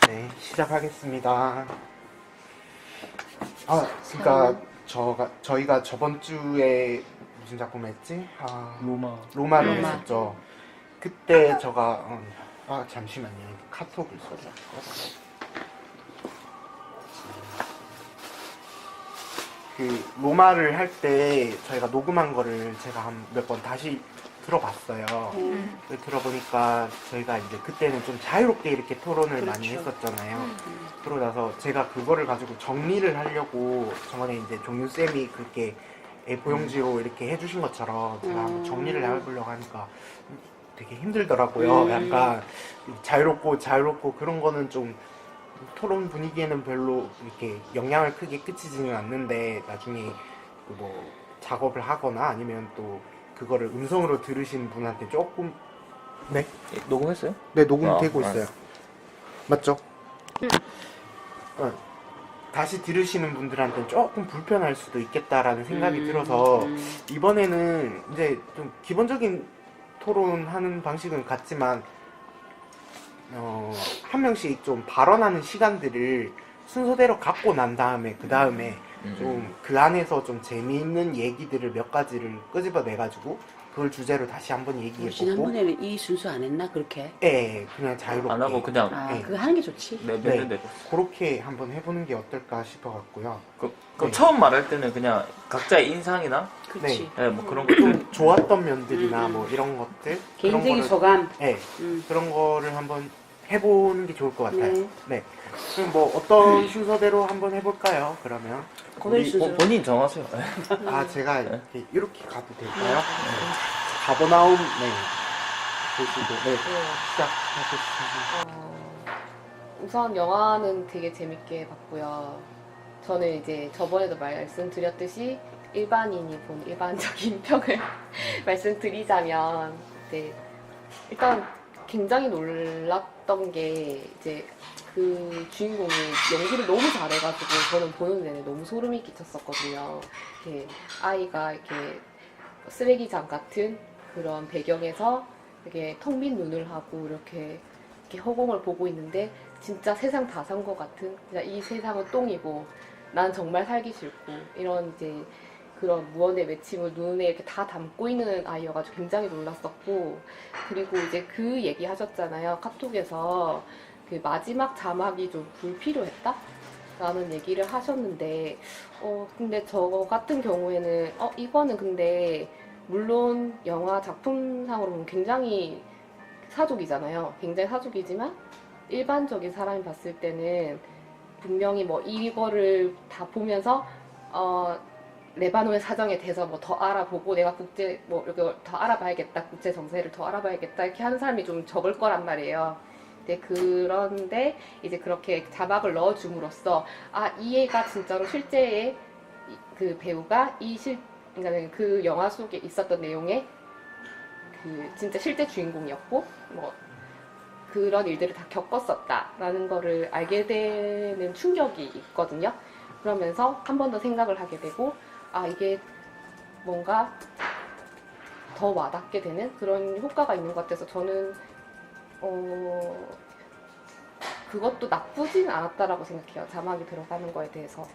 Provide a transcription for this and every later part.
네, 시작하겠습니다. 그러니까 저희가 저번 주에 무슨 작품 했지? 로마를 했었죠. 그때 제가 잠시만요. 카톡을 써줘. 그 로마를 할 때 저희가 녹음한 거를 제가 한 몇 번 다시 들어봤어요. 들어보니까 저희가 이제 그때는 좀 자유롭게 이렇게 토론을 많이 했었잖아요. 그러고 나서 제가 그거를 가지고 정리를 하려고 저번에 이제 종윤쌤이 그렇게 A4용지로 이렇게 해주신 것처럼 제가 한번 정리를 해보려고 하니까 되게 힘들더라고요. 약간 자유롭고 그런 거는 좀 토론 분위기에는 별로 이렇게 영향을 크게 끼치지는 않는데 나중에 뭐 작업을 하거나 아니면 또 그거를 음성으로 들으신 분한테 조금 네? 녹음했어요? 네, 녹음되고 있어요. 맞죠? 다시 들으시는 분들한테는 조금 불편할 수도 있겠다라는 생각이 들어서 이번에는 이제 좀 기본적인 토론하는 방식은 같지만 한 명씩 좀 발언하는 시간들을 순서대로 갖고 난 다음에 그 다음에 좀 그 안에서 좀 재미있는 얘기들을 몇 가지를 끄집어내가지고 그걸 주제로 다시 한번 얘기해보고 지난번에는 이 순서 안 했나 그렇게? 네, 그냥 자유롭게 안 하고 그냥 네. 그거 하는 게 좋지. 내면 되고. 그렇게 한번 해보는 게 어떨까 싶어갖고요. 그럼 네. 처음 말할 때는 그냥 각자의 인상이나 그렇지. 뭐 그런 것들 좀 좋았던 면들이나 뭐 이런 것들 개인적인 소감. 네, 그런 거를 한번 해보는 게 좋을 것 같아요. 네. 네. 그럼 뭐 어떤 순서대로 한번 해볼까요? 그러면 고별 순서. 본인 정하세요. 제가 이렇게 가도 될까요? 가버나움 보시고 시작하겠습니다. 우선 영화는 되게 재밌게 봤고요. 저는 이제 저번에도 말씀드렸듯이 일반인이 본 일반적인 평을 말씀드리자면 이제 일단 굉장히 놀랐던 게 이제 그 주인공이 연기를 너무 잘해가지고 저는 보는 내내 너무 소름이 끼쳤었거든요. 이렇게 아이가 이렇게 쓰레기장 같은 그런 배경에서 이렇게 텅 빈 눈을 하고 이렇게 허공을 보고 있는데 진짜 세상 다 산 것 같은, 진짜 이 세상은 똥이고 난 정말 살기 싫고 이런 이제 그런 무언의 외침을 눈에 이렇게 다 담고 있는 아이여가지고 굉장히 놀랐었고, 그리고 이제 그 얘기 하셨잖아요. 카톡에서 그 마지막 자막이 좀 불필요했다? 라는 얘기를 하셨는데 근데 저 같은 경우에는 이거는 근데 물론 영화 작품상으로 보면 굉장히 사족이잖아요. 굉장히 사족이지만 일반적인 사람이 봤을 때는 분명히 뭐 이거를 다 보면서 레바논의 사정에 대해서 뭐 더 알아보고 내가 국제 뭐 이렇게 더 알아봐야겠다, 국제 정세를 더 알아봐야겠다 이렇게 하는 사람이 좀 적을 거란 말이에요. 그런데 이제 그렇게 자막을 넣어줌으로써 이 애가 진짜로 실제의 그 배우가 그러니까 그 영화 속에 있었던 내용의 그 진짜 실제 주인공이었고 뭐 그런 일들을 다 겪었었다라는 거를 알게 되는 충격이 있거든요. 그러면서 한 번 더 생각을 하게 되고 이게 뭔가 더 와닿게 되는 그런 효과가 있는 것 같아서 저는 그것도 나쁘진 않았다라고 생각해요. 자막이 들어가는 거에 대해서.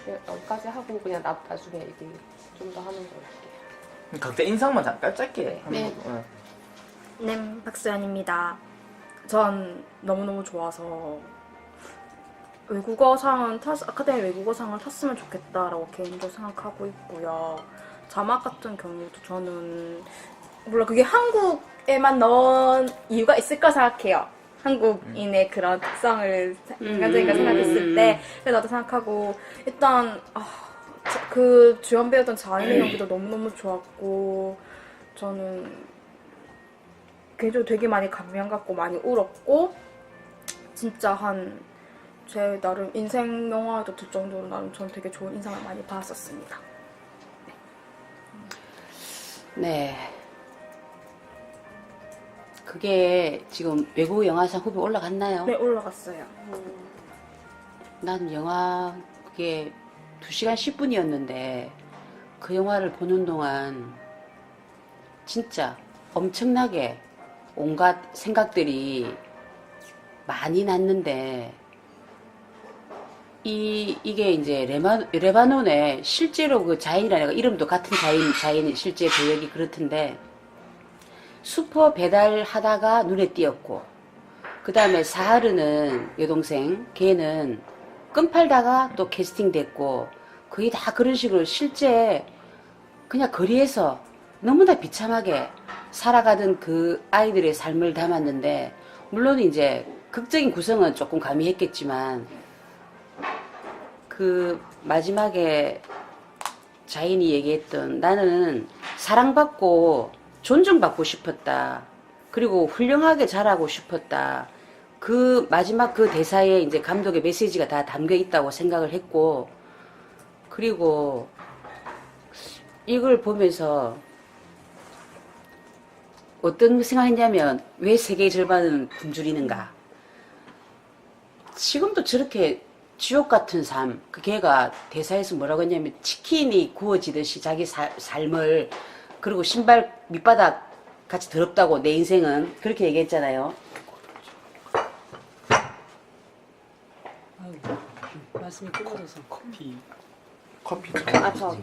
여기까지 하고 그냥 나중에 얘기 좀 더 하는 걸로 할게요. 각자 인상만 잠깐 짧게 네. 네, 박수연입니다. 전 너무너무 좋아서 아카데미 외국어상을 탔으면 좋겠다라고 개인적으로 생각하고 있고요. 자막 같은 경우도 저는 물론 그게 한국에만 넣은 이유가 있을 거 생각해요. 한국인의 그런 특성을 인간적인 생각했을 때. 그래서 나도 생각하고 일단 그 주연 배우던 자인의 연기도 너무너무 좋았고 저는 개인적으로 되게 많이 감명 갖고 많이 울었고 진짜 제 나름 인생 영화도 들 정도로 나름 저는 되게 좋은 인상을 많이 받았었습니다. 네. 그게 지금 외국 영화상 후보 올라갔나요? 네, 올라갔어요. 난 영화 그게 2시간 10분이었는데 그 영화를 보는 동안 진짜 엄청나게 온갖 생각들이 많이 났는데 이게 이제 레바논에 실제로 그 자인이라는 이름도 같은 자인이 실제 배역이 그렇던데 슈퍼 배달하다가 눈에 띄었고 그 다음에 사하르는 여동생 걔는 끈 팔다가 또 캐스팅됐고 거의 다 그런 식으로 실제 그냥 거리에서 너무나 비참하게 살아가던 그 아이들의 삶을 담았는데 물론 이제 극적인 구성은 조금 가미했겠지만 그 마지막에 자인이 얘기했던 나는 사랑받고 존중받고 싶었다. 그리고 훌륭하게 자라고 싶었다. 그 마지막 그 대사에 이제 감독의 메시지가 다 담겨 있다고 생각을 했고 그리고 이걸 보면서 어떤 생각했냐면 왜 세계의 절반은 굶주리는가. 지금도 저렇게 지옥 같은 삶, 그 걔가 대사에서 뭐라고 했냐면 치킨이 구워지듯이 자기 삶을 그리고 신발 밑바닥 같이 더럽다고 내 인생은 그렇게 얘기했잖아요. 아유, 말씀이 끊어져서 커피. 커피 아, 저.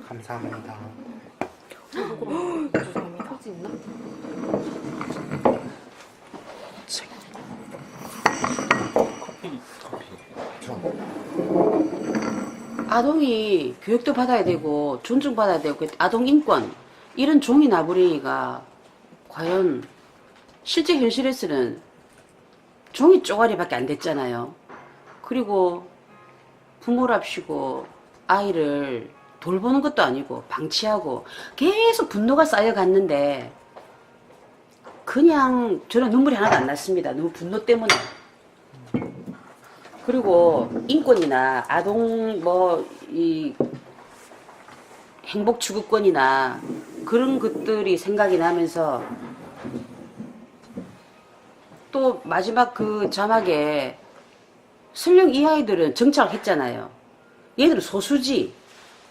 감사합니다. 죄송합니다. 혹시 있나? 아동이 교육도 받아야 되고 존중받아야 되고 아동 인권 이런 종이 나부랭이가 과연 실제 현실에서는 종이 쪼가리밖에 안 됐잖아요. 그리고 부모랍시고 아이를 돌보는 것도 아니고 방치하고 계속 분노가 쌓여갔는데 그냥 저는 눈물이 하나도 안 났습니다. 너무 분노 때문에. 그리고 인권이나 아동 이 행복 추구권이나 그런 것들이 생각이 나면서 또 마지막 그 자막에 설령 이 아이들은 정착했잖아요. 얘들은 소수지.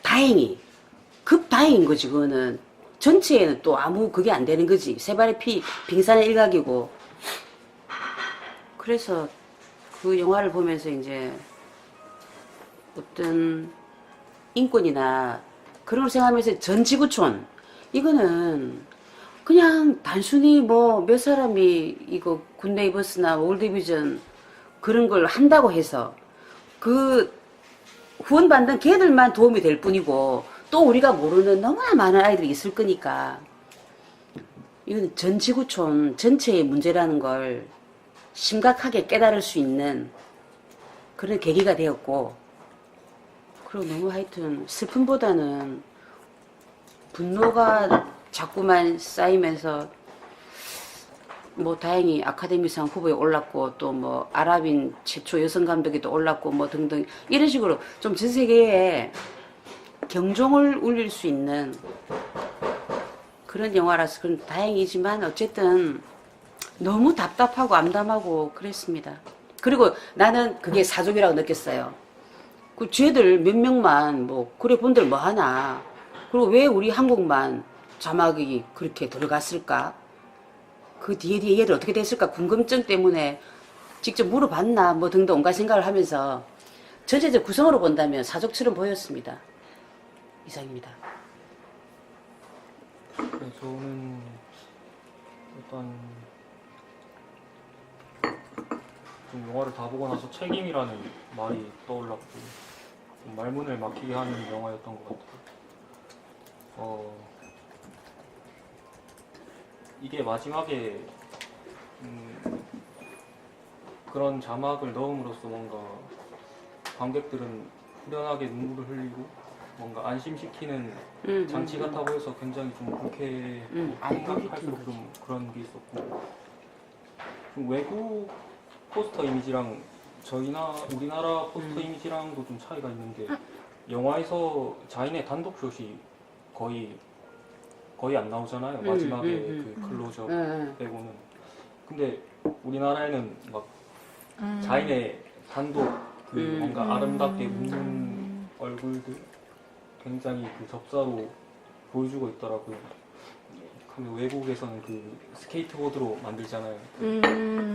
다행히. 급다행인 거지, 그거는. 전체에는 또 아무 그게 안 되는 거지. 세 발의 피, 빙산의 일각이고. 그래서 그 영화를 보면서 이제 어떤 인권이나 그런 걸 생각하면서 전 지구촌. 이거는 그냥 단순히 뭐 몇 사람이 이거 굿네이 버스나 월드비전 그런 걸 한다고 해서 그 후원받는 걔들만 도움이 될 뿐이고 또 우리가 모르는 너무나 많은 아이들이 있을 거니까 이건 전 지구촌 전체의 문제라는 걸 심각하게 깨달을 수 있는 그런 계기가 되었고 그리고 너무 하여튼 슬픔보다는 분노가 자꾸만 쌓이면서 뭐 다행히 아카데미상 후보에 올랐고 또 뭐 아랍인 최초 여성 감독이 또 올랐고 뭐 등등 이런 식으로 좀 전 세계에 경종을 울릴 수 있는 그런 영화라서 그런 다행이지만 어쨌든 너무 답답하고 암담하고 그랬습니다. 그리고 나는 그게 사족이라고 느꼈어요. 그 쟤들 몇 명만 뭐 그래 본들 뭐 하나 그리고 왜 우리 한국만 자막이 그렇게 들어갔을까? 그 뒤에 얘들 어떻게 됐을까 궁금증 때문에 직접 물어봤나 뭐 등등 온갖 생각을 하면서 전체적 구성으로 본다면 사족처럼 보였습니다. 이상입니다. 네, 저는 일단 좀 영화를 다 보고 나서 책임이라는 말이 떠올랐고 좀 말문을 막히게 하는 영화였던 것 같아요. 이게 마지막에 그런 자막을 넣음으로써 뭔가 관객들은 후련하게 눈물을 흘리고 뭔가 안심시키는 장치 같아 보여서 굉장히 좀 불쾌하고 생각할수록 좀 그런 게 있었고 좀 외국 포스터 이미지랑 우리나라 포스터 이미지랑도 좀 차이가 있는 게 영화에서 자인의 단독샷이 거의 안 나오잖아요. 마지막에 그 클로즈업 빼고는. 근데 우리나라에는 막 자인의 단독 그 뭔가 아름답게 웃는 얼굴들 굉장히 그 접사로 보여주고 있더라고요. 하면 외국에서는 그 스케이트보드로 만들잖아요.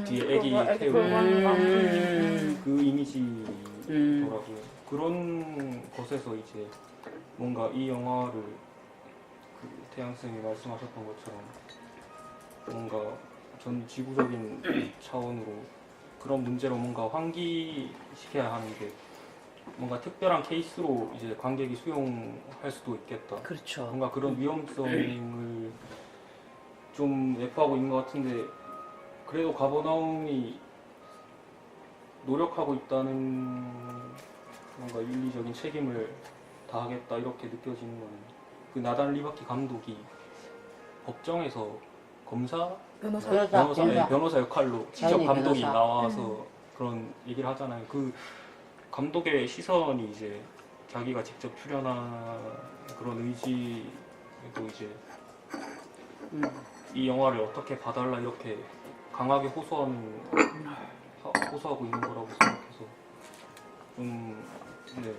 뒤에 애기 그거 애기 태우고 돌아가는 그 이미지더라고요. 그런 것에서 이제 뭔가 이 영화를 그 태양쌤이 말씀하셨던 것처럼 뭔가 전 지구적인 차원으로 그런 문제로 뭔가 환기시켜야 하는 게 뭔가 특별한 케이스로 이제 관객이 수용할 수도 있겠다. 그렇죠. 뭔가 그런 위험성을 좀 내포하고 있는 것 같은데 그래도 가버나움이 노력하고 있다는 뭔가 윤리적인 책임을 다하겠다 이렇게 느껴지는 건 그 나단 리바키 감독이 법정에서 검사 변호사. 변호사 역할로 직접 자연의 감독이 변호사. 나와서 그런 얘기를 하잖아요. 그 감독의 시선이 이제 자기가 직접 출연한 그런 의지도 이제 이 영화를 어떻게 봐달라 이렇게 강하게 호소하고 있는 거라고 생각해서 네.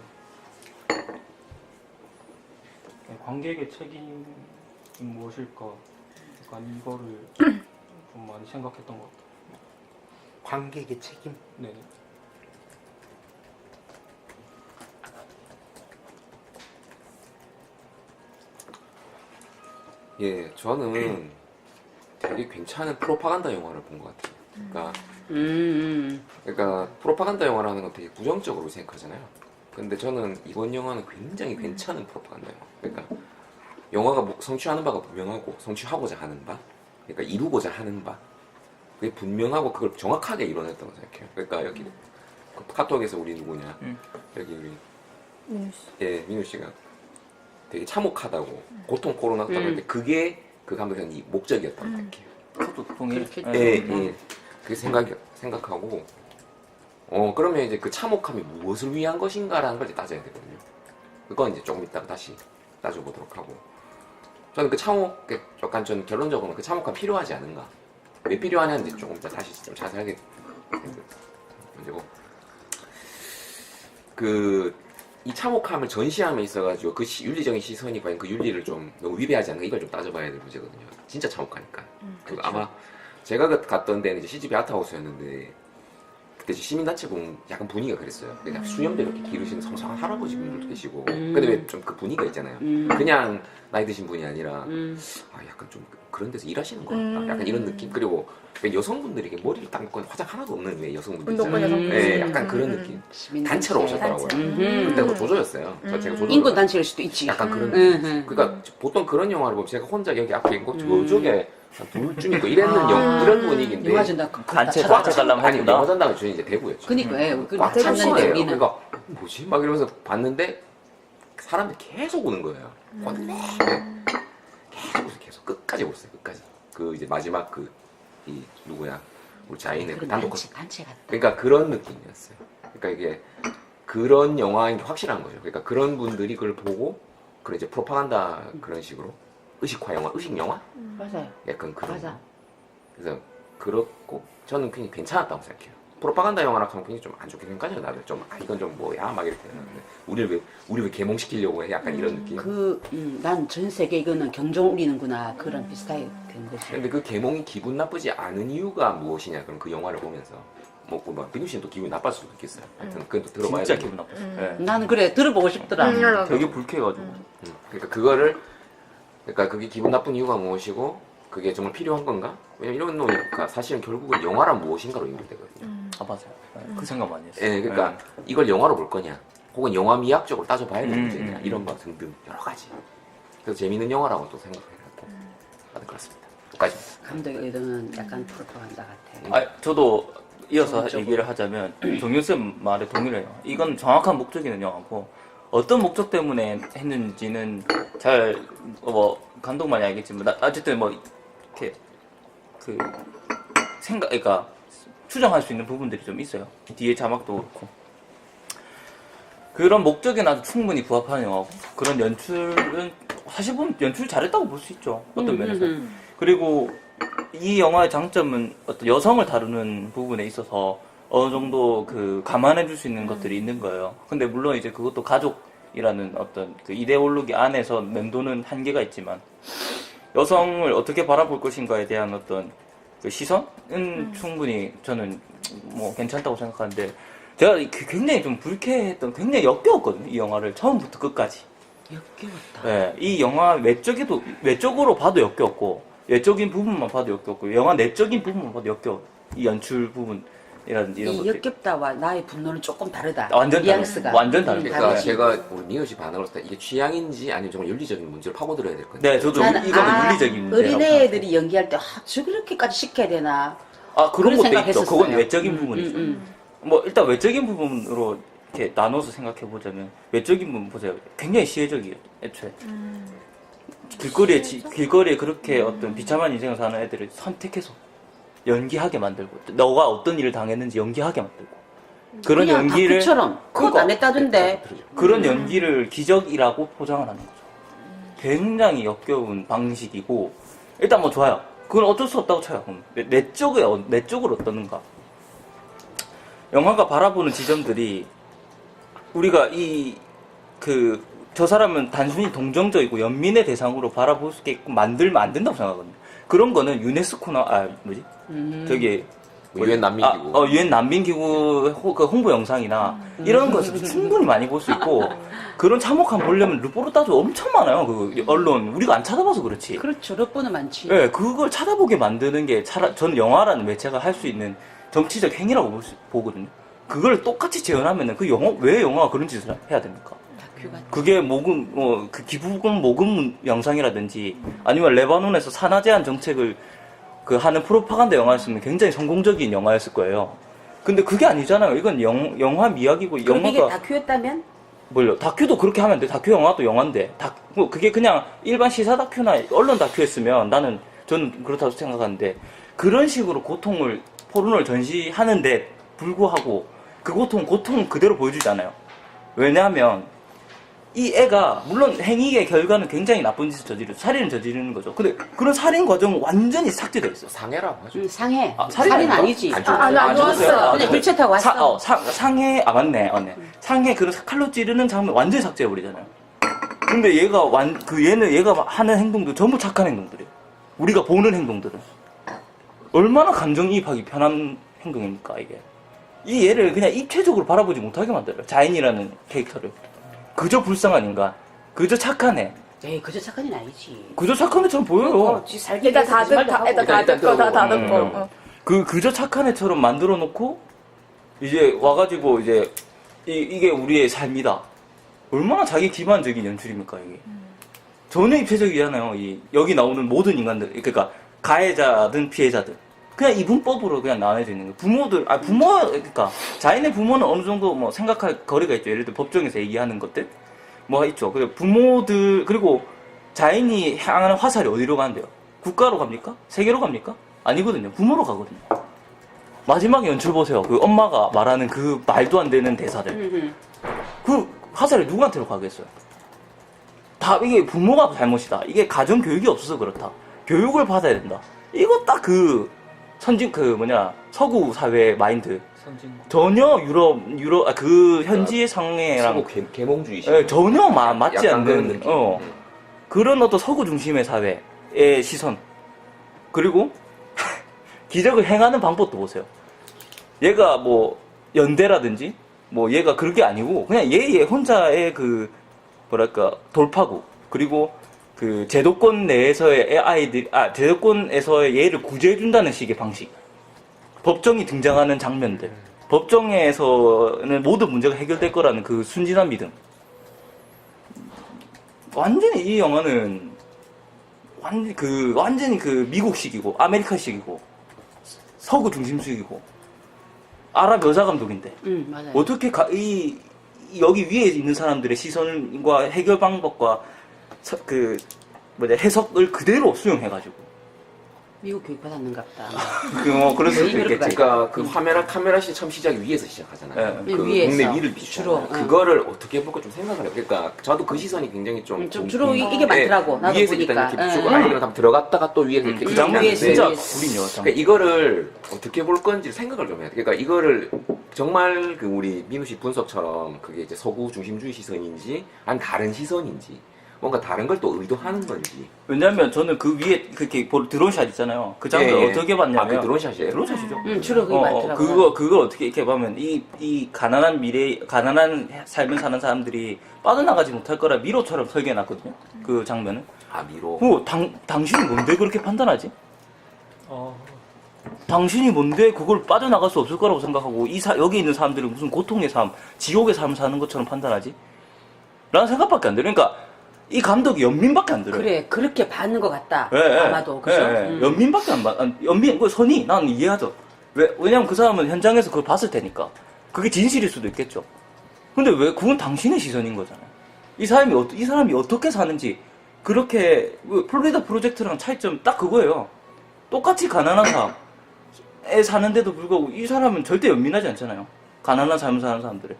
관객의 책임은 무엇일까? 약간 이거를 좀 많이 생각했던 것 같아요. 관객의 책임. 네. 예, 저는 되게 괜찮은 프로파간다 영화를 본 것 같아요. 그러니까 프로파간다 영화라는 건 되게 부정적으로 생각하잖아요. 근데 저는 이번 영화는 굉장히 괜찮은 프로파간다 영화. 그러니까 영화가 성취하는 바가 분명하고 성취하고자 하는 바, 그러니까 이루고자 하는 바, 그게 분명하고 그걸 정확하게 이뤄냈다고 생각해요. 그러니까 여기 카톡에서 우리 누구냐, 여기 우리 민우 씨. 예, 민우 씨가 되게 참혹하다고 고통스러웠다고 했는데 그게 그 감독의 이 목적이었다고 생각해요. 저도 동의해요. 그렇겠죠. 예, 예. 그 생각하고 그러면 이제 그 참혹함이 무엇을 위한 것인가라는 걸 이제 따져야 되거든요. 그건 이제 조금 이따가 다시 따져보도록 하고, 저는 그 참혹에 약간 전 결론적으로는 그 참혹함 필요하지 않은가, 왜 필요하냐는지 조금 이따 다시 좀 자세하게 문제고, 이 참혹함을 전시함에 있어가지고 그 윤리적인 시선이 과연 그 윤리를 좀 너무 위배하지 않는가, 이걸 좀 따져봐야 될 문제거든요. 진짜 참혹하니까. 그리고 아마 제가 갔던 데는 이제 CGV 아트하우스였는데 그때 시민단체 보면 약간 분위기가 그랬어요. 그냥 수염대로 이렇게 기르시는 성성한 할아버지 분들도 계시고. 근데 왜 좀 그 분위기가 있잖아요. 그냥 나이 드신 분이 아니라 약간 좀 그런 데서 일하시는 것 같다. 약간 이런 느낌. 그리고 왜 여성분들이 이렇게 머리를 딱 묶고 화장 하나도 없는 왜 여성분들 운동권 있잖아요. 여성분. 네, 약간 그런 느낌. 단체로 오셨더라고요. 그때 뭐 조조였어요. 제가 조조. 인권 단체일 수도 있지. 약간 그런 느낌. 그러니까 보통 그런 영화를 보면 제가 혼자 여기 앞에 있고 저쪽에 둘쯤 있고 이런 분위기인데. 영화 전당 단체 가려면 아니 해준다. 영화 전당은 저희 이제 대구였죠. 그니까 예, 그 꽉 찾는데 찼어요. 우리는 그러니까 뭐지? 막 이러면서 봤는데 사람들이 계속 오는 거예요. 계속 끝까지 오셨어요. 끝까지. 그 이제 마지막 이 누구야? 우리 자인의 그 단독 단체 같다. 그러니까 그런 느낌이었어요. 그러니까 이게 그런 영화인 게 확실한 거죠. 그러니까 그런 분들이 그걸 보고 그런 이제 프로파간다 그런 식으로 의식화 영화, 의식 영화? 맞아요. 약간 그런 맞아. 거. 그래서 그렇고 저는 굉장히 괜찮았다고 생각해요. 프로파간다 영화라 하면 굉장히 좀 안 좋게 생각하죠. 나도 좀 이건 좀 뭐야 막 이렇게 했는데 우리 왜 계몽시키려고 해? 약간 이런 느낌. 난 전 세계 이거는 경종 울리는구나 그런 비슷하게 된 거지. 근데 그 계몽이 기분 나쁘지 않은 이유가 무엇이냐? 그럼 그 영화를 보면서 뭐 비누 씨는 또 기분이 나빴을 수도 있겠어요. 하여튼 그건 또 들어봐야 진짜 되고. 기분 나빴어요. 네. 나는 그래 들어보고 싶더라. 되게 불쾌해가지고. 그러니까 그러니까 그게 기분 나쁜 이유가 무엇이고 그게 정말 필요한 건가? 왜냐면 이런 노니까 사실은 결국은 영화란 무엇인가로 연결되거든요. 아 맞아요. 네, 그 생각 많이 했어요. 예, 그러니까 이걸 영화로 볼 거냐, 혹은 영화 미학적으로 따져봐야 되는 문제냐, 이런 거 등등 여러 가지. 그래서 재밌는 영화라고 또 생각해야 될 것 같습니다. 여기까지입니다. 감독의 의도는 약간 프로파간다 같아. 아, 저도 이어서 저쪽으로. 얘기를 하자면 정윤쌤 말에 동의를 해요. 이건 정확한 목적이 있는 영화고 어떤 목적 때문에 했는지는 잘 감독 말이 알겠지만 어쨌든 뭐 이렇게 그러니까 추정할 수 있는 부분들이 좀 있어요. 뒤에 자막도 그렇고 그런 목적에 나도 충분히 부합하는 영화고 그런 연출은 사실 보면 연출 잘했다고 볼 수 있죠. 어떤 면에서. 그리고 이 영화의 장점은 어떤 여성을 다루는 부분에 있어서 어느 정도 감안해 줄 수 있는 것들이 있는 거예요. 근데 물론 이제 그것도 가족이라는 어떤 그 이데올로기 안에서 맴도는 한계가 있지만 여성을 어떻게 바라볼 것인가에 대한 어떤 그 시선은 충분히 저는 뭐 괜찮다고 생각하는데 제가 굉장히 좀 불쾌했던 굉장히 역겨웠거든요. 이 영화를 처음부터 끝까지. 역겨웠다. 네, 이 영화 외적으로 봐도 역겹고 외적인 부분만 봐도 역겹고 영화 내적인 부분만 봐도 역겨워. 이 연출 부분이라든지 이런 이 것들. 역겹다와 나의 분노는 조금 다르다. 완전 뉘앙스가. 완전 다르죠. 그러니까 다르지. 제가 우리 민호 씨 반응으로서 이게 취향인지 아니면 정말 윤리적인 문제를 파고들어야 될 건데. 네, 저도 나는 이거는 윤리적인 문제라고 어린애들이 연기할 때 저렇게까지 시켜야 되나? 아, 그런 그런 것도 있죠. 생각했었어요. 그건 외적인 부분이죠. 뭐, 일단 외적인 부분으로 이렇게 나눠서 생각해 보자면, 외적인 부분 보세요. 굉장히 시혜적이에요, 애초에. 길거리에 그렇게 어떤 비참한 인생을 사는 애들을 선택해서 연기하게 만들고, 너가 어떤 일을 당했는지 연기하게 만들고, 그런 그냥 연기를. 다큐처럼 컷 안 했다던데. 그런 연기를 기적이라고 포장을 하는 거죠. 굉장히 역겨운 방식이고, 일단 뭐 좋아요. 그건 어쩔 수 없다고 쳐요. 그럼 내 쪽을 어떠는가. 영화가 바라보는 지점들이 우리가 저 사람은 단순히 동정적이고 연민의 대상으로 바라볼 수 있게끔 만들면 안 된다고 생각하거든요. 그런 거는 유네스코나, 저기, 유엔 난민기구. 유엔 난민기구 그 홍보 영상이나 이런 것을 충분히 많이 볼 수 있고, 그런 참혹함 보려면 르포르 따지고 엄청 많아요. 그 언론. 우리가 안 찾아봐서 그렇지. 그렇죠. 몇 많지. 네, 그걸 찾아보게 만드는 게 저는 영화라는 매체가 할 수 있는 정치적 행위라고 보거든요. 그걸 똑같이 재현하면은 왜 영화가 그런 짓을 해야 됩니까? 다큐가 그게 그 기부금 모금 영상이라든지 아니면 레바논에서 산화 제한 정책을 하는 프로파간다 영화였으면 굉장히 성공적인 영화였을 거예요. 근데 그게 아니잖아요. 이건 영화 미학이고 그럼 이게 영화가 다큐였다면? 뭘요? 다큐도 그렇게 하면 돼. 다큐 영화도 영화인데. 그게 그냥 일반 시사 다큐나 언론 다큐였으면 저는 그렇다고 생각하는데, 그런 식으로 포르노를 전시하는데 불구하고 그 고통 그대로 보여주잖아요. 왜냐하면 이 애가 물론 행위의 결과는 굉장히 나쁜 짓을 살인을 저지르는 거죠. 근데 그런 살인 과정은 완전히 삭제돼 있어. 상해라고 하죠. 상해. 살인 살인 아닌가? 아니지. 안 좋았어요. 안 좋았어요. 그냥 휠체어 타고 왔어. 상해, 맞네. 상해, 그런 칼로 찌르는 장면 완전히 삭제해버리잖아요. 근데 얘가 하는 행동도 전부 착한 행동들이에요. 우리가 보는 행동들은. 얼마나 감정이입하기 편한 행동입니까, 이게. 이 얘를 그냥 입체적으로 바라보지 못하게 만들어요. 자인이라는 캐릭터를. 그저 불쌍한 인간. 그저 착한 애. 에이, 그저 착한 애는 아니지. 그저 착한 애처럼 보여요. 일단 다 듣고 그저 착한 애처럼 만들어 놓고, 이제 와가지고, 이게 우리의 삶이다. 얼마나 자기 기만적인 연출입니까, 이게. 전혀 입체적이잖아요. 여기 나오는 모든 인간들. 그러니까, 가해자든 피해자든. 그냥 이분법으로 그냥 나눠져 있는 거예요. 그러니까, 자인의 부모는 어느 정도 뭐 생각할 거리가 있죠. 예를 들어 법정에서 얘기하는 것들. 뭐가 있죠. 그리고 자인이 향하는 화살이 어디로 가는데요? 국가로 갑니까? 세계로 갑니까? 아니거든요. 부모로 가거든요. 마지막 연출 보세요. 그 엄마가 말하는 그 말도 안 되는 대사들. 그 화살이 누구한테로 가겠어요? 이게 부모가 잘못이다. 이게 가정 교육이 없어서 그렇다. 교육을 받아야 된다. 이거 딱 서구 사회의 마인드. 전혀 그 현지의 상해랑 계몽주의식. 예, 전혀 맞지 약간 그런 않는 느낌. 그런 어떤 서구 중심의 사회의 시선. 그리고 기적을 행하는 방법도 보세요. 얘가 뭐 연대라든지 뭐 얘가 그런 게 아니고 그냥 얘 혼자의 돌파구. 그리고 그 제도권 내에서의 제도권에서의 얘를 구제해준다는 식의 방식. 법정이 등장하는 장면들. 법정에서는 모든 문제가 해결될 거라는 그 순진한 믿음. 완전히 이 영화는 완전히 미국식이고 아메리카식이고 서구 중심식이고 아랍 여자 감독인데 맞아요. 어떻게 여기 위에 있는 사람들의 시선과 해결 방법과 해석을 그대로 수용해가지고 미국 교육 받았는가 보다. 그럴 수도 있겠지. 그러니까 그 카메라 시 처음 시작이 위에서 시작하잖아요. 네. 그 위에서. 국내 위를 비추잖아요. 주로, 그거를 어떻게 볼까 좀 생각을 해요. 그러니까 저도 그 시선이 굉장히 좀 주로 이게 많더라고. 나도 위에서 보니까. 일단 이렇게 쭉 아이들은 다 들어갔다가 또 위에서 이렇게 그 장면이 위에서, 진짜 위에서. 구린 영화. 그러니까 이거를 어떻게 볼 건지 생각을 좀 해야 돼. 그러니까 이거를 정말 우리 민우 씨 분석처럼 그게 이제 서구 중심주의 시선인지 아니면 다른 시선인지 뭔가 다른 걸 또 의도하는 건지. 왜냐면 저는 그 위에 그렇게 드론샷 있잖아요. 그 장면 예, 예. 어떻게 봤냐면 아, 그 드론샷이에요? 드론샷이죠. 주로 그게 많더라고요. 그걸 어떻게 이렇게 보면 이 가난한 가난한 삶을 사는 사람들이 빠져나가지 못할 거라 미로처럼 설계해놨거든요. 그 장면은. 아, 미로. 당신이 뭔데 그렇게 판단하지? 어, 당신이 뭔데 그걸 빠져나갈 수 없을 거라고 생각하고 여기 있는 사람들은 무슨 고통의 삶, 지옥의 삶을 사는 것처럼 판단하지? 라는 생각밖에 안 들어요. 그러니까 이 감독이 연민밖에 안 들어요. 그래 그렇게 받는 것 같다. 예, 예. 아마도 그죠? 예, 예. 연민밖에 안 받. 연민 그 선이 나는 이해하죠. 왜냐면 그 사람은 현장에서 그걸 봤을 테니까. 그게 진실일 수도 있겠죠. 근데 왜 그건 당신의 시선인 거잖아요. 이 사람이 어떻게 사는지 그렇게 플로리다 프로젝트랑 차이점 딱 그거예요. 똑같이 가난한 삶에 사는데도 불구하고 이 사람은 절대 연민하지 않잖아요. 가난한 삶을 사는 사람들이.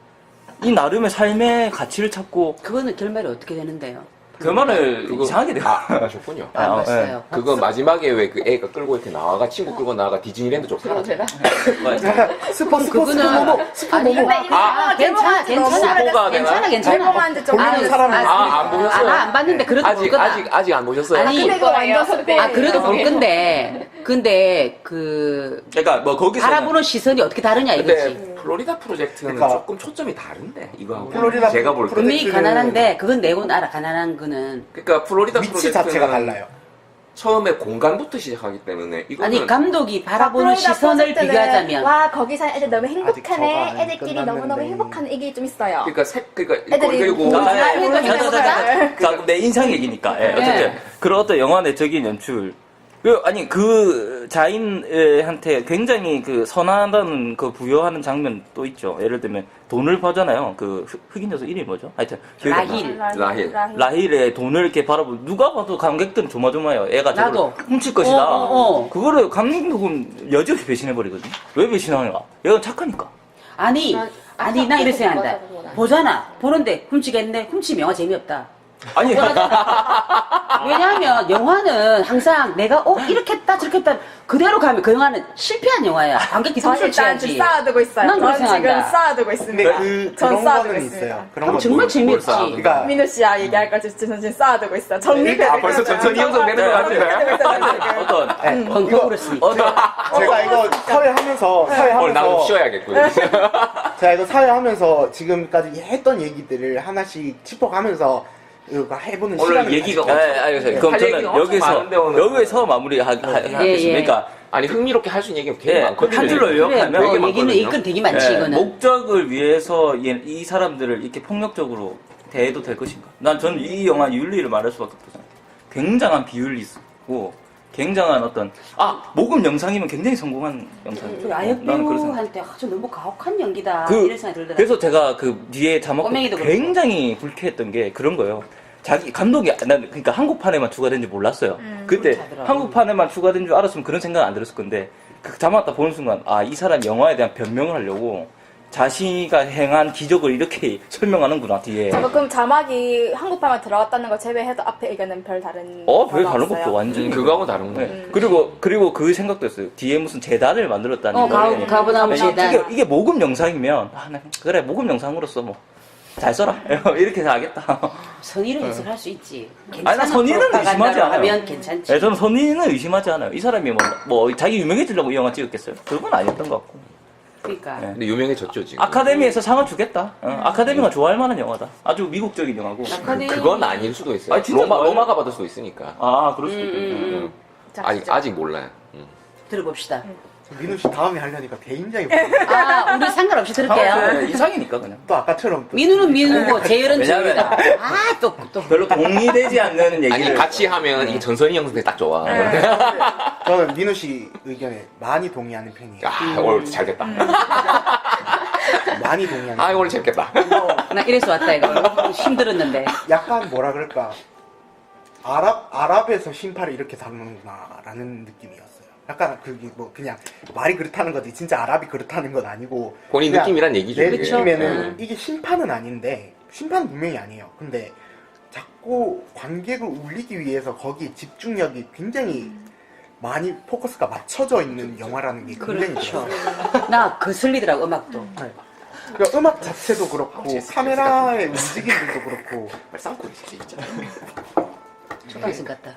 이 나름의 삶의 가치를 찾고 그거는 결말이 어떻게 되는데요? 그 말을 그거- 이상하게 돼요. 아, 보셨군요. 안 아, 봤어요. 그거 마지막에 왜 그 애가 끌고 이렇게 나와가 친구 끌고 나와가 디즈니랜드 쪽 그럼 살았잖아. 되나? 그거는 아니 근데 괜찮아 제목만 스포가 되나? 제목만 좀 보는 사람은 안 보셨어요? 안 봤는데 그래도 볼 아직 거다. 아직 안 보셨어요? 아니, 근데 그거 완전 스포예요. 그래도 볼 건데 그 그러니까 뭐 거기서 바라보는 시선이 어떻게 다르냐 이거지. 근데 플로리다 프로젝트는 그러니까 조금 초점이 다른데 이거하고 플로리다 제가 볼 때. 분명히 프로젝트는- 가난한데 그건 내고는 알아. 가난한 거는 그러니까 플로리다 위치 프로젝트는 자체가 달라요. 처음에 공간부터 시작하기 때문에 이거는 아니 감독이 바라보는 플로리다 시선을 프로젝트는 비교하자면 와 거기 사는 애들 너무 저거 행복하네. 안 애들끼리 너무너무 끝났는데. 행복한 이게 좀 있어요. 그러니까 애들이 그리고 뭐- 자, 그러니까 그럼 내 인상 얘기니까. 예, 어쨌든 네. 그런 어떤 영화 내적인 연출. 그 자인한테 굉장히 그 선하다는 그 부여하는 장면 또 있죠. 예를 들면 돈을 버잖아요. 그 흑인 여자 이름이 뭐죠? 하여튼 기억이 안 나. 라힐. 라힐. 라힐의 돈을 이렇게 바라보고 누가 봐도 관객들은 조마조마해요. 애가 저걸 나도. 훔칠 것이다. 어. 그거를 감독은 여지없이 배신해버리거든요. 왜 배신하는가? 얘가 착하니까. 아니 나 이렇게 생각한다. 맞아, 그건 아니야. 보잖아. 보는데 훔치겠네. 훔치면 영화 재미없다. 아니 왜냐하면 영화는 항상 내가 이렇게 했다 저렇게 했다 그대로 가면 그 영화는 실패한 영화야. 관객이 전 점수를 일단 지금 취하지. 쌓아두고 있어요. 난 그렇게 전 지금 생각한다. 쌓아두고 근데 있습니다. 그런 쌓아두고 거는 있습니다. 있어요. 그런 그럼 거 정말 재미없지. 그러니까 민우 씨야 얘기할 거 지금 쌓아두고 있어요. 정리되고 아, 벌써 있어요. 전천이 형성되는 것 같아요. 정리되고 있어요, 지금. 어떤 네, 이거 펑펑으로으니까 제가 이거 사회하면서 오늘 나도 쉬어야겠고요. 제가 이거 사회하면서 지금까지 했던 얘기들을 하나씩 짚어가면서 이거 해보는 오늘 시간을 얘기가 가질게요. 알겠어요. 그럼 할 저는 얘기가 엄청 많은데, 오늘. 여기서 마무리하겠습니다. 예. 그러니까 아니 흥미롭게 할 수 있는 얘기가 되게 예, 많거든요. 한 줄로 그래, 요약하면 되게 얘기는 많거든요. 이건 되게 많지 예, 이거는. 목적을 위해서 이 사람들을 이렇게 폭력적으로 대해도 될 것인가? 저는 이 영화 윤리를 말할 수밖에 없잖아요. 굉장한 비윤리 있고 굉장한 어떤 모금 영상이면 굉장히 성공한 영상이에요. 아역 나는 그런 생각. 배우한테 아주 너무 가혹한 연기다 이런 생각이 들더라고요. 그래서 제가 그 뒤에 자막 꼬맹이도 그렇고. 굉장히 불쾌했던 게 그런 거예요. 자기 감독이 난 그러니까 한국판에만 추가된지 몰랐어요. 그때 그렇지 하더라고. 한국판에만 추가된 줄 알았으면 그런 생각 안 들었을 건데 그 자막 딱 보는 순간 이 사람 영화에 대한 변명을 하려고 자신이가 행한 기적을 이렇게 설명하는구나 뒤에. 그럼 자막이 한국판만 들어갔다는 거 제외해도 앞에 의견은 별 다른 별 다른 없어요? 것도 완전히 그거하고 다른 거. 네. 그리고 그 생각도 했어요. 뒤에 무슨 재단을 만들었다는 거. 가보나무 재단. 이게 모금 영상이면 그래 모금 영상으로서 뭐 잘 써라 이렇게 하겠다. 선의를 해석할 수 있지. 아니, 나 괜찮은 선의는 의심하지 프로파간다로 않아요. 하면 괜찮지. 네, 저는 선의는 의심하지 않아요. 이 사람이 뭐 자기 유명해지려고 이 영화 찍었겠어요? 그건 아니었던 것 같고. 그러니까 네. 근데 유명해졌죠 지금. 아카데미에서 상을 주겠다. 아카데미가 좋아할 만한 영화다. 아주 미국적인 영화고. 그건 아닐 수도 있어요. 아니, 진짜 좋아요. 로마가 받을 수도 있으니까. 그럴 수도 있겠네. 아직 몰라요. 들어봅시다. 민우 씨 다음에 하려니까 개인장이 우리 상관없이 들을게요. 이상이니까 그냥. 또 아까처럼 또 민우는 민우고 재열은 왜냐면- 재열이다. 또 별로 동의되지 않는 얘기를. 아니 같이 하면 이게 전선이 형성이 딱 좋아. 저는 민우 씨 의견에 많이 동의하는 편이에요. 오늘 잘 됐다. 많이 동의하는. 오늘 재밌겠다. 나 이래서 왔다 이거 힘들었는데. 약간 뭐라 그럴까 아랍에서 신파를 이렇게 다루는구나라는 느낌이었어요. 약간 그게 뭐 그냥 말이 그렇다는 거지 진짜 아랍이 그렇다는 건 아니고 본인 그냥 느낌이란 얘기죠. 내 그게. 느낌에는 이게 심판은 아닌데 심판은 분명히 아니에요. 근데 자꾸 관객을 울리기 위해서 거기에 집중력이 굉장히 많이 포커스가 맞춰져 있는 영화라는 게 굉장히 그렇죠. 좋아요. 나 거슬리더라고 음악도. 그러니까 음악 자체도 그렇고 진짜 카메라의 움직임들도 그렇고 빨리 싸우고 있어 진짜. 초등학생 같다.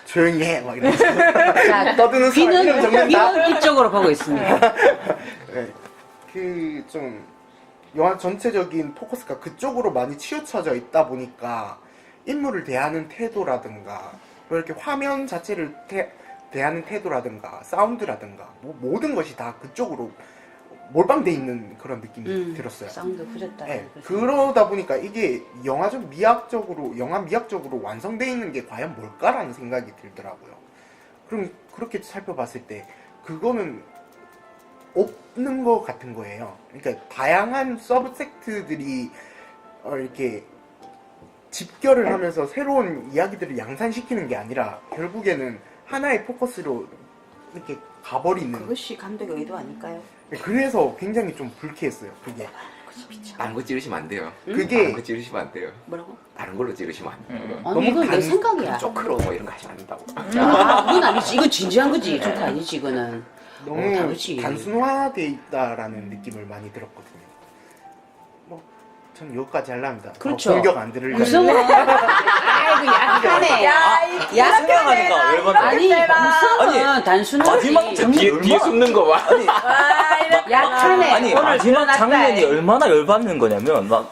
조용히 해 막 이러면서 자, 떠드는 사람 이름 적는다. 귀는 이쪽으로 보고 있습니다. 네. 그 좀 영화 전체적인 포커스가 그쪽으로 많이 치우쳐져 있다 보니까 인물을 대하는 태도라든가 뭐 이렇게 화면 자체를 대하는 태도라든가 사운드라든가 뭐 모든 것이 다 그쪽으로 몰빵돼 있는 그런 느낌이 들었어요. 사운드 그랬다. 네, 그러다 보니까 이게 영화적 미학적으로 영화 미학적으로 완성돼 있는 게 과연 뭘까라는 생각이 들더라고요. 그럼 그렇게 살펴봤을 때 그거는 없는 것 같은 거예요. 그러니까 다양한 서브섹트들이 이렇게 집결을 하면서 새로운 이야기들을 양산시키는 게 아니라 결국에는 하나의 포커스로 이렇게 가버리는. 그것이 감독의 의도 아닐까요? 그래서 굉장히 좀 불쾌했어요. 그게. 다른 거 찌르시면 안 돼요. 그게 다른 거 찌르시면 안 돼요. 뭐라고? 다른 걸로 찌르시면 안 돼요. 아니 너무 이건 내 생각이야. 쪼크로 뭐 이런 거 하시면 안 된다고. 아, 그건 아니지. 이건 진지한 거지. 조카 아니지 이거는. 너무 다르지. 단순화돼 있다라는 느낌을 많이 들었거든요. 뭐, 전 여기까지 하려합니다. 그렇죠. 공격 안 들으려고. 구성은 아이고 약하네. 생각하니까 열받네. 아니 구성은 마지막 단순하지. 뒤에 숨는 거 봐. 약하네. 아니 오늘 마지막 드러났다. 장면이 얼마나 열받는 거냐면 막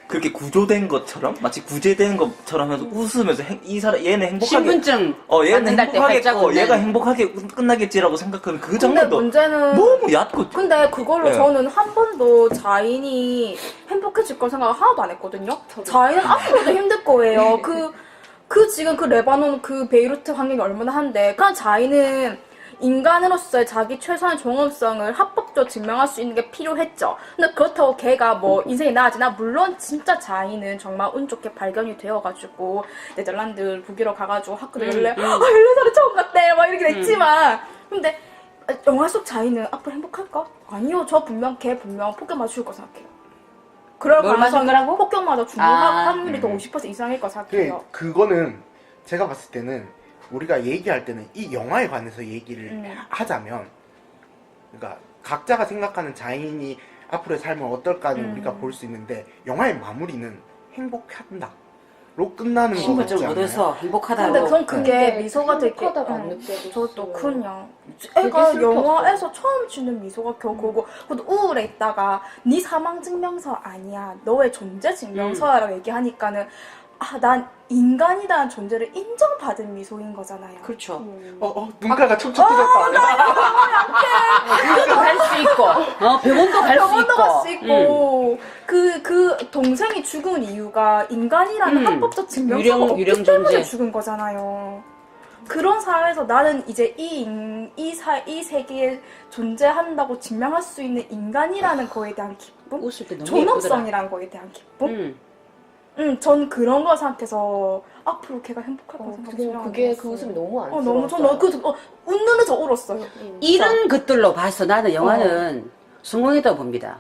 그렇게 구조된 것처럼 마치 구제된 것처럼 하면서 웃으면서 이 사람 얘는 행복하게 신분증 얘는 받는다 때 행복하게 활짝 웃는. 얘가 행복하게 끝나겠지라고 생각하는 그 근데 장면도 문제는 너무 얕고 근데 그걸로 네. 저는 한 번도 자인이 행복해질 걸 생각을 하나도 안 했거든요. 자인은 앞으로도 힘들 거예요. 그 지금 그 레바논 그 베이루트 환경이 얼마나 한데 그냥 자인은 인간으로서의 자기 최소한의 종업성을 합법적으로 증명할 수 있는 게 필요했죠. 근데 그렇다고 걔가 뭐 인생이 나아지나? 물론 진짜 자인은 정말 운 좋게 발견이 되어가지고 네덜란드 북유럽 가가지고 학교도 14살에 처음 갔대 막 이렇게 됐지만 근데 영화 속 자인은 앞으로 행복할까? 아니요. 걔 분명 폭격 맞아 죽을 거 생각해요. 그럴 뭘 맞을 가능성은 거라고? 폭격 맞아 죽을 확률이 더 50% 이상일 거 생각해요. 그거는 제가 봤을 때는 우리가 얘기할 때는 이 영화에 관해서 얘기를 하자면 그러니까 각자가 생각하는 자인이 앞으로의 삶은 어떨까는 우리가 볼 수 있는데 영화의 마무리는 행복한다 로 끝나는 거 같지 신분증 않아요? 얻어서 행복하다고. 근데 그건 그게 네. 미소가 되게 행복하다고 안 느껴졌어요. 저도 그냥 되게 애가 슬펐어. 영화에서 처음 짓는 미소가 겨우 그거고 그것도 우울해 있다가 네 사망증명서 아니야 너의 존재 증명서라고 얘기하니까는 난 인간이라는 존재를 인정받은 미소인 거잖아요. 그렇죠. 눈가가 촉촉해졌다. 학교도 갈 수 있고, 병원도 갈 수 있고. 병원도 갈 수 있고 그 동생이 죽은 이유가 인간이라는 합법적 증명서가 없기 유령 때문에 존재. 죽은 거잖아요. 그런 사회에서 나는 이제 이 세계에 존재한다고 증명할 수 있는 인간이라는 거에 대한 기쁨, 웃을 때 너무 예쁘더라. 존엄성이라는 거에 대한 기쁨. 전 그런 거 생각해서 앞으로 걔가 행복할 거 생각해서 그게 그 웃음이 너무 안쓰러웠어요. 너무 웃는 저 울었어요. 이런 것들로 봐서 나는 영화는 성공했다고 봅니다.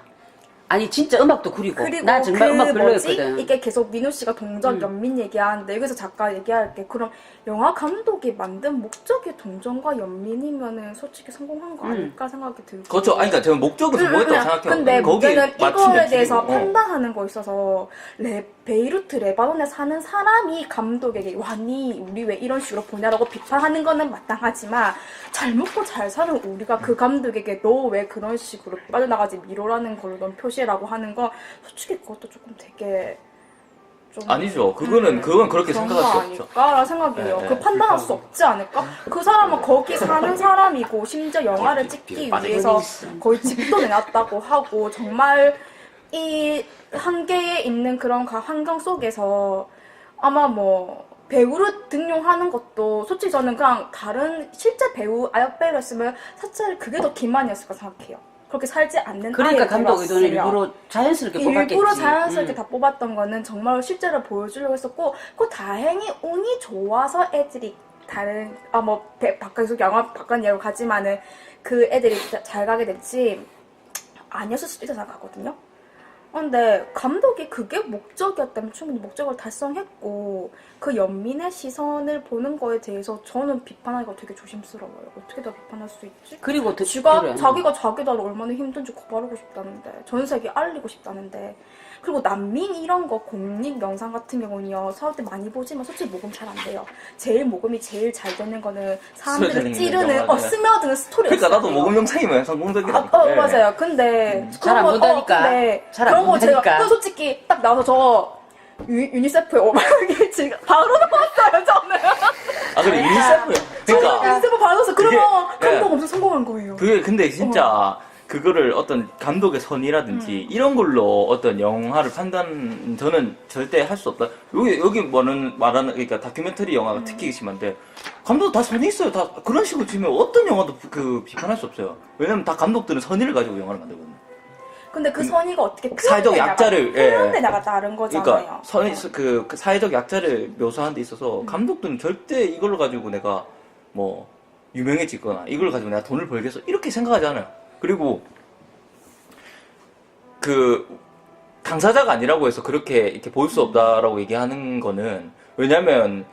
아니 진짜 음악도 그리고 나 정말 음악 별로였거든. 이게 계속 민우 씨가 동정 연민 얘기하는데 여기서 작가 얘기할게. 그럼 영화 감독이 만든 목적이 동정과 연민이면은 솔직히 성공한 거 아닐까 생각이 들고. 그렇죠. 아니 그러니까 저는 목적은 성공했다고 생각해요. 근데 거기에 문제는 맞추면 이거에 대해서 줄이고. 판단하는 거 있어서 베이루트 레바논에 사는 사람이 감독에게 와니 우리 왜 이런 식으로 보냐라고 비판하는 거는 마땅하지만 잘 먹고 잘 사는 우리가 그 감독에게 너 왜 그런 식으로 빠져나가지 미로라는 걸로 넌 표시라고 하는 건 솔직히 그것도 조금 되게 좀 아니죠. 그건 그렇게 그런 생각할 거 수 없죠. 아닐까라는 생각이에요. 네, 그 판단할 수 없지 않을까? 그 사람은 거기 사는 사람이고 심지어 영화를 찍기 위해서 거의 집도 내놨다고 하고 정말 이 한계에 있는 그런 환경 속에서 아마 뭐 배우를 등용하는 것도 솔직히 저는 그냥 다른 실제 배우 아역 배우였으면 사실 그게 더 기만이었을 거 생각해요. 그렇게 살지 않는 그러니까 아이를 감독 의도는 데려왔으면. 일부러 자연스럽게 뽑았겠지. 일부러 자연스럽게 다 뽑았던 거는 정말 실제로 보여주려고 했었고 그 다행히 운이 좋아서 애들이 다른 계속 영화 바깥 이야기로 가지만은 그 애들이 잘 가게 됐지 아니었을 수도 있다고 생각하거든요. 근데 감독이 그게 목적이었다면 충분히 목적을 달성했고 그 연민의 시선을 보는 거에 대해서 저는 비판하기가 되게 조심스러워요. 어떻게 다 비판할 수 있지? 그리고 그래. 자기가 자기도 얼마나 힘든지 고발하고 싶다는데 전 세계에 알리고 싶다는데 그리고 난민 이런 거 공익 영상 같은 경우는요 사람들이 많이 보지만 솔직히 모금 잘 안 돼요. 제일 모금이 제일 잘 되는 거는 사람들을 스며드는 찌르는 영화죠. 스며드는 스토리였어요. 그러니까 나도 모금 영상이면 성공적이라니까. 예. 맞아요. 근데 잘안 본다니까. 근데 잘안 그런 거 제가 본다니까. 솔직히 딱 나와서 저 유니세프에 5만원이 지금 바로 나왔어요 저는. 아 그래 유니세프요. 그러니까 유니세프 받아서 그러면 그게- 감독 예. 엄청 성공한 거예요. 그게 근데 진짜 그거를 어떤 감독의 선이라든지 이런 걸로 어떤 영화를 판단 저는 절대 할 수 없다. 여기 말하는 그러니까 다큐멘터리 영화가 특히 심한데 감독 다 선이 있어요. 다 그런 식으로 치면 어떤 영화도 그 비판할 수 없어요. 왜냐면 다 감독들은 선의를 가지고 영화를 만들거든요. 근데 그 선의가 어떻게 사회적 약자를, 예. 표현되나가 다른 거잖아요. 그러니까 그 사회적 약자를 묘사하는 데 있어서 감독들은 절대 이걸 가지고 내가 뭐 유명해지거나 이걸 가지고 내가 돈을 벌겠어 이렇게 생각하지 않아요. 그리고 그 당사자가 아니라고 해서 그렇게 이렇게 볼 수 없다라고 얘기하는 거는 왜냐면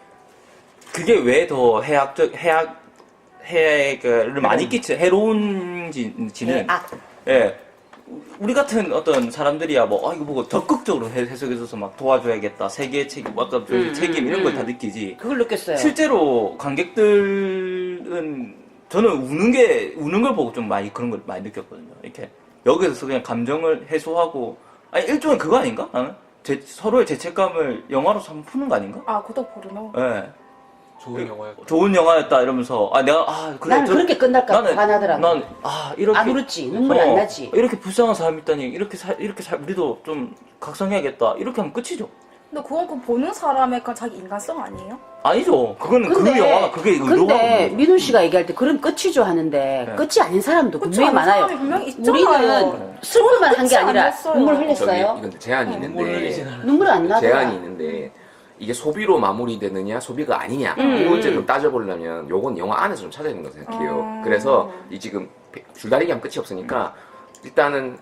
그게 왜 더 해악을 많이 끼치는 해로운지는 예. 우리 같은 어떤 사람들이야 뭐 이거 보고 적극적으로 해석해줘서 막 도와줘야겠다 세계의 책임 아까 책임 이런 걸 다 느끼지 그걸 느꼈어요. 실제로 관객들은 저는 우는 걸 보고 좀 많이 그런 걸 많이 느꼈거든요. 이렇게 여기서 그냥 감정을 해소하고 아니 일종의 그거 아닌가? 나는 서로의 죄책감을 영화로서 한번 푸는 거 아닌가? 고독 포르노. 예. 좋은 영화였고 좋은 영화였다 이러면서 그래 나는 그렇게 끝날까 화나더라고. 난 이렇게 안 울었지. 눈물이 안 나지. 이렇게 불쌍한 사람이 있다니 이렇게 우리도 좀 각성해야겠다 이렇게 하면 끝이죠. 근데 그건 그 보는 사람의 그 자기 인간성 아니에요? 아니죠. 그거는 그 영화가 그게 의도가 근데 없는 민우 씨가 얘기할 때 그런 끝이죠 하는데 네. 끝이 아닌 사람도 끝이 분명히 아닌 많아요. 사람이 분명히 있잖아요. 우리는 슬픔만 한 게 끝이 아니라 아니었어요. 눈물 저기 흘렸어요. 이건 제한이 있는데 눈물 안 나더라. 제한이 있는데 이게 소비로 마무리되느냐 소비가 아니냐 이 문제 좀 따져보려면 요건 영화 안에서 좀 찾아야 된다고 생각해요. 그래서 이 지금 줄다리기 하면 끝이 없으니까 일단은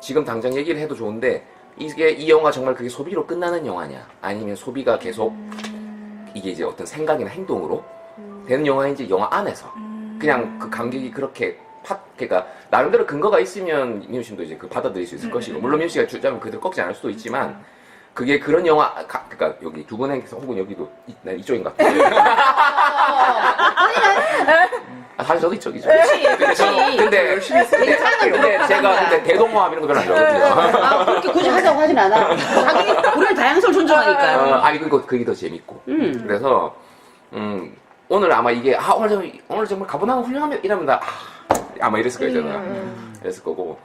지금 당장 얘기를 해도 좋은데 이 영화 정말 그게 소비로 끝나는 영화냐 아니면 소비가 계속 이게 이제 어떤 생각이나 행동으로 되는 영화인지 영화 안에서 그냥 그 감격이 그렇게 그러니까 나름대로 근거가 있으면 민우 씨도 이제 그 받아들일 수 있을 것이고 물론 민우 씨가 주장을 그대로 꺾지 않을 수도 있지만 그게 그런 영화 그러니까 여기 두 분에게서 혹은 여기도 난 이쪽인 것 같아요. 사실 저도 이쪽이죠. 근데 제가 대동호합 이런 거 별로 안 좋아하거든요. 그렇게 굳이 하자고 하진 않아. 우리는 다양성을 존중하니까요. 아니 그게 더 재밌고. 그래서 오늘 아마 이게 오늘 정말 가보나는 훌륭하면 이러면 아마 이랬을 거잖아요. 이랬을 거고.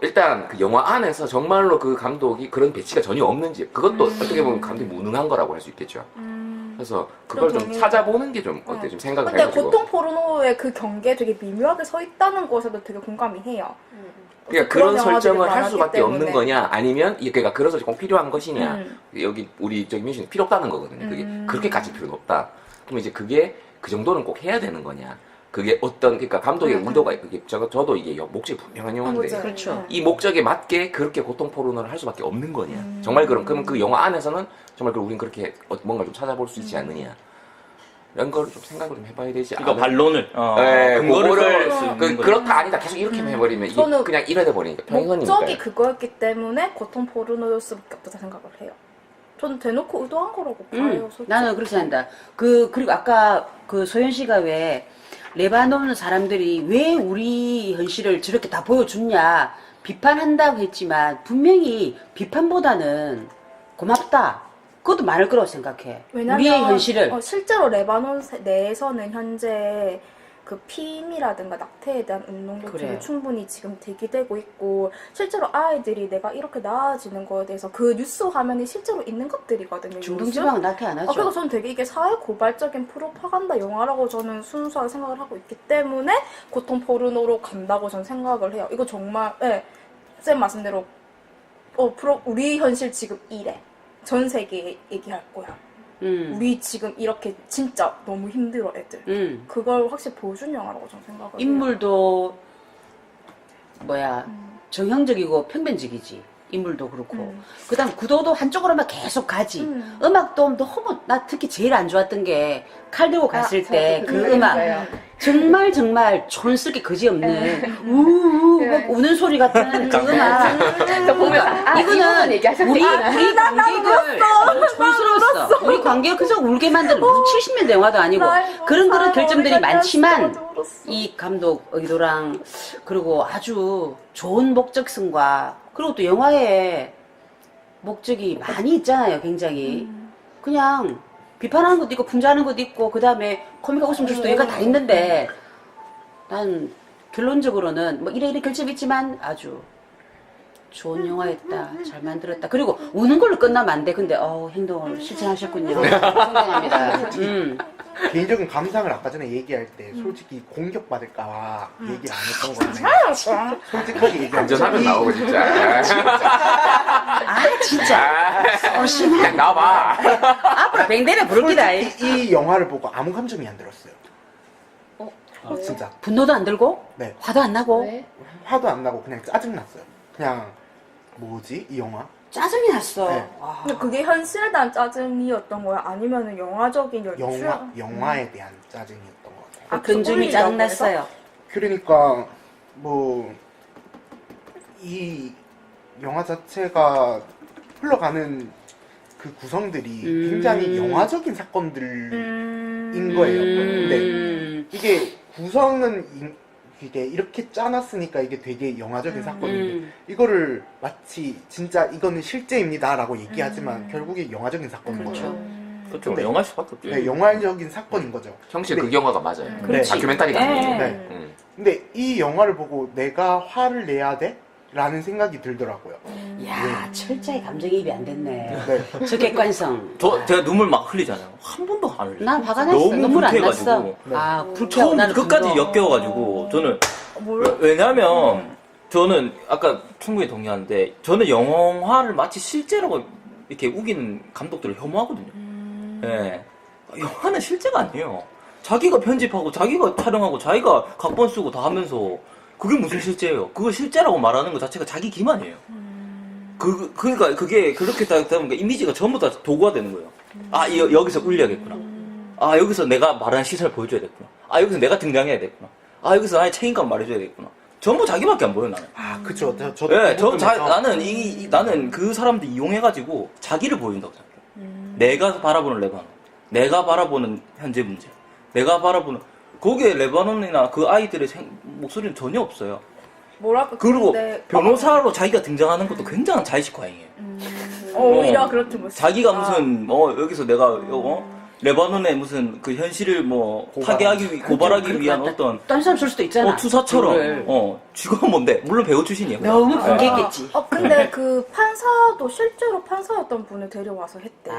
일단 그 영화 안에서 정말로 그 감독이 그런 배치가 전혀 없는지 그것도 어떻게 보면 감독이 무능한 거라고 할 수 있겠죠. 그래서 그걸 좀 찾아보는 게 좀 어때 좀 생각을 근데 해가지고. 고통 포르노의 그 경계에 되게 미묘하게 서 있다는 것에도 되게 공감이 해요. 그러니까 그런 영화들이 설정을 할 많았기 수밖에 없는 때문에. 거냐 아니면 그러니까 그런 설정 꼭 필요한 것이냐 여기 우리 저기 민씨는 필요 없다는 거거든요. 그게 그렇게까지 필요는 없다. 그럼 이제 그게 그 정도는 꼭 해야 되는 거냐. 그게 그러니까 감독의 의도가 저도 이게 목적이 분명한 영화인데 맞아요. 그렇죠. 이 목적에 맞게 그렇게 고통 포르노를 할 수밖에 없는 거냐. 정말 그러면 그 영화 안에서는 정말 우린 그렇게 뭔가 좀 찾아볼 수 있지 않느냐. 이런 걸 좀 생각을 좀 해봐야 되지 않나. 그러니까 반론을 네, 근거를 쓸수 있는 거죠. 그렇다 아니다 계속 이렇게 해버리면 이게 저는 그냥 이래 돼버리니까 평선이니까. 목적이 그거였기 때문에 고통 포르노였을 수밖에 없다 생각을 해요. 저는 대놓고 의도한 거라고 봐요. 솔직히. 나는 그렇게 생각한다. 그리고 아까 그 소연 씨가 왜 레바논 사람들이 왜 우리 현실을 저렇게 다 보여줬냐 비판한다고 했지만 분명히 비판보다는 고맙다. 그것도 많을 거라고 생각해. 왜냐면 우리의 현실을. 실제로 레바논 내에서는 현재 그 피임이라든가 낙태에 대한 운동도 그래. 되게 충분히 지금 대기되고 있고 실제로 아이들이 내가 이렇게 나아지는 거에 대해서 그 뉴스 화면이 실제로 있는 것들이거든요. 중동지방은 낙태 안 하죠. 그래서 저는 되게 이게 사회 고발적인 프로파간다 영화라고 저는 순수하게 생각을 하고 있기 때문에 고통 포르노로 간다고 저는 생각을 해요. 이거 정말 쌤 말씀대로 우리 현실 지금 이래. 전 세계에 얘기할 거야. 우리 지금 이렇게 진짜 너무 힘들어 애들. 그걸 확실히 보여준 영화라고 저는 생각을 해요. 인물도 정형적이고 평면적이지. 인물도 그렇고. 그다음 구도도 한쪽으로만 계속 가지. 음악도 너무 나 특히 제일 안 좋았던 게 칼 들고 갔을 때 그 음악. 정말 촌스럽게 그지없는 우우 막 우는 소리 같은 그 음악. 저 보면서 이거는 얘기하셨구나. 우리 관객을 너무 촌스러웠어. 우리 관객을 그저 울게 만드는 무슨 70년대 영화도 아니고 그런 결점들이 많지만 이 감독 의도랑 그리고 아주 좋은 목적성과 그리고 또 영화에 목적이 많이 있잖아요. 굉장히 그냥 비판하는 것도 있고 풍자하는 것도 있고 그 다음에 코믹하고 웃음 줄 수도 얘가 다 있는데 난 결론적으로는 뭐 이래 결점이 있지만 아주 좋은 영화였다. 잘 만들었다. 그리고 우는 걸로 끝나면 안 돼. 근데 행동을 실천하셨군요. 존경합니다. 개인적인 감상을 아까 전에 얘기할 때 솔직히 공격받을까 얘기를 안 했던 거네. 솔직하게 얘기하면 안전하면 나오고 진짜. 아 진짜 심해. 그냥 나와봐. 앞으로 뱅대면 부를기다. 솔직히 이 영화를 보고 아무 감정이 안 들었어요. 진짜. 분노도 안 들고 네. 화도 안 나고 왜? 화도 안 나고 그냥 짜증났어요. 그냥 뭐지 이 영화? 짜증이 났어. 네. 와. 근데 그게 현실에 대한 짜증이었던 거야? 아니면 영화적인 연출? 영화에 대한 짜증이었던 것 같아요. 그런 점이 짜증 났어요. 그러니까 뭐 이 영화 자체가 흘러가는 그 구성들이 굉장히 영화적인 사건들인 거예요. 근데 이게 구성은 이게 이렇게 짜놨으니까 이게 되게 영화적인 사건인데 이거를 마치 진짜 이거는 실제입니다라고 얘기하지만 결국에 영화적인 사건인 거죠. 그렇죠. 근데- 영화일 수밖에 없죠. 네, 영화적인 사건인 거죠. 형실 근데- 그 영화가 맞아요. 그렇지. 다큐멘터리가 네. 아니에요. 네. 근데 이 영화를 보고 내가 화를 내야 돼? 라는 생각이 들더라고요. 야 철저히 감정이입이 안 됐네. 네. 저 객관성. 제가 눈물 막 흘리잖아요. 한 번도 안 흘려요. 난 화가 났어. 너무 눈물 안 불쾌해가지고. 났어. 네. 아 불쾌하고 처음 나는 끝까지 분노. 엮여가지고 저는 몰라. 왜냐면 저는 아까 충분히 동의하는데 저는 영화를 마치 실제라고 이렇게 우기는 감독들을 혐오하거든요. 예. 영화는 실제가 아니에요. 자기가 편집하고 자기가 촬영하고 자기가 각본 쓰고 다 하면서 그게 무슨 실제예요? 그걸 실제라고 말하는 것 자체가 자기 기만이에요. 그러니까 그게 그렇게 딱 보니까 이미지가 전부 다 도구가 되는 거예요. 아 여기서 울려야겠구나. 아 여기서 내가 말하는 시선을 보여줘야겠구나. 아 여기서 내가 등장해야겠구나. 아 여기서 나의 책임감 말해줘야겠구나. 전부 자기밖에 안 보여 나는. 아, 그쵸. 저도 예, 그 부분에서 나는 그 사람들 이용해가지고 자기를 보여준다고 생각해요. 내가 바라보는 레바논, 내가 바라보는 현재 문제, 내가 바라보는 거기에 레바논이나 그 아이들의 목소리는 전혀 없어요. 뭐랄까 그리고 근데- 변호사로 자기가 등장하는 것도 굉장한 자의식 과잉이에요. 오히려 그렇게 못 자기가 무슨 여기서 내가 레바논의 무슨 그 현실을 뭐 타개하기 고발하기 위한 어떤 딴 사람 줄 수도 있잖아. 투사처럼 그거를. 쥐가 뭔데 물론 배우 출신이에요. 너무 공개했겠지. 근데 그 판사도 실제로 판사였던 분을 데려와서 했대요.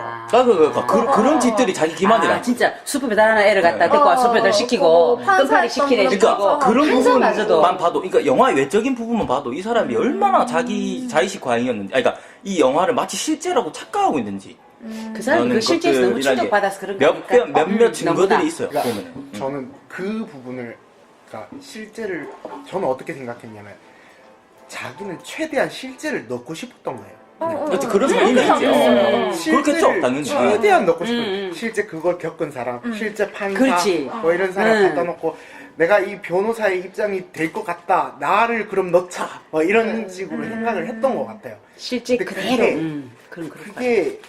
그런 짓들이 자기 기만이라. 진짜 슈퍼 배달 하나 애를 갖다 데리고 와 슈퍼 배달 시키고 판사였던 끔파리 시키래 분은 시키고 그러니까 그런 판사마저도. 부분만 봐도, 그러니까 영화의 외적인 부분만 봐도 이 사람이 얼마나 자기 자의식 과잉이었는지, 그러니까 이 영화를 마치 실제라고 착각하고 있는지. 그 사람이 그 실제에서 너무 것들이라는 게 충격받아서 그런 거니까. 몇몇 증거들이 너무나. 있어요. 그러니까 보면은. 저는 그 부분을 그러니까 실제를 저는 어떻게 생각했냐면 자기는 최대한 실제를 넣고 싶었던 거예요. 그렇지, 그런 사람이 있지. 그렇겠죠, 당연히. 최대한 넣고 싶어요. 음. 실제 그걸 겪은 사람, 실제 판사, 그렇지. 뭐 이런 사람 갖다 놓고 내가 이 변호사의 입장이 될 것 같다. 나를 그럼 넣자. 뭐 이런 식으로 생각을 했던 것 같아요. 실제 근데 그대로. 그게- 그런 거. 그게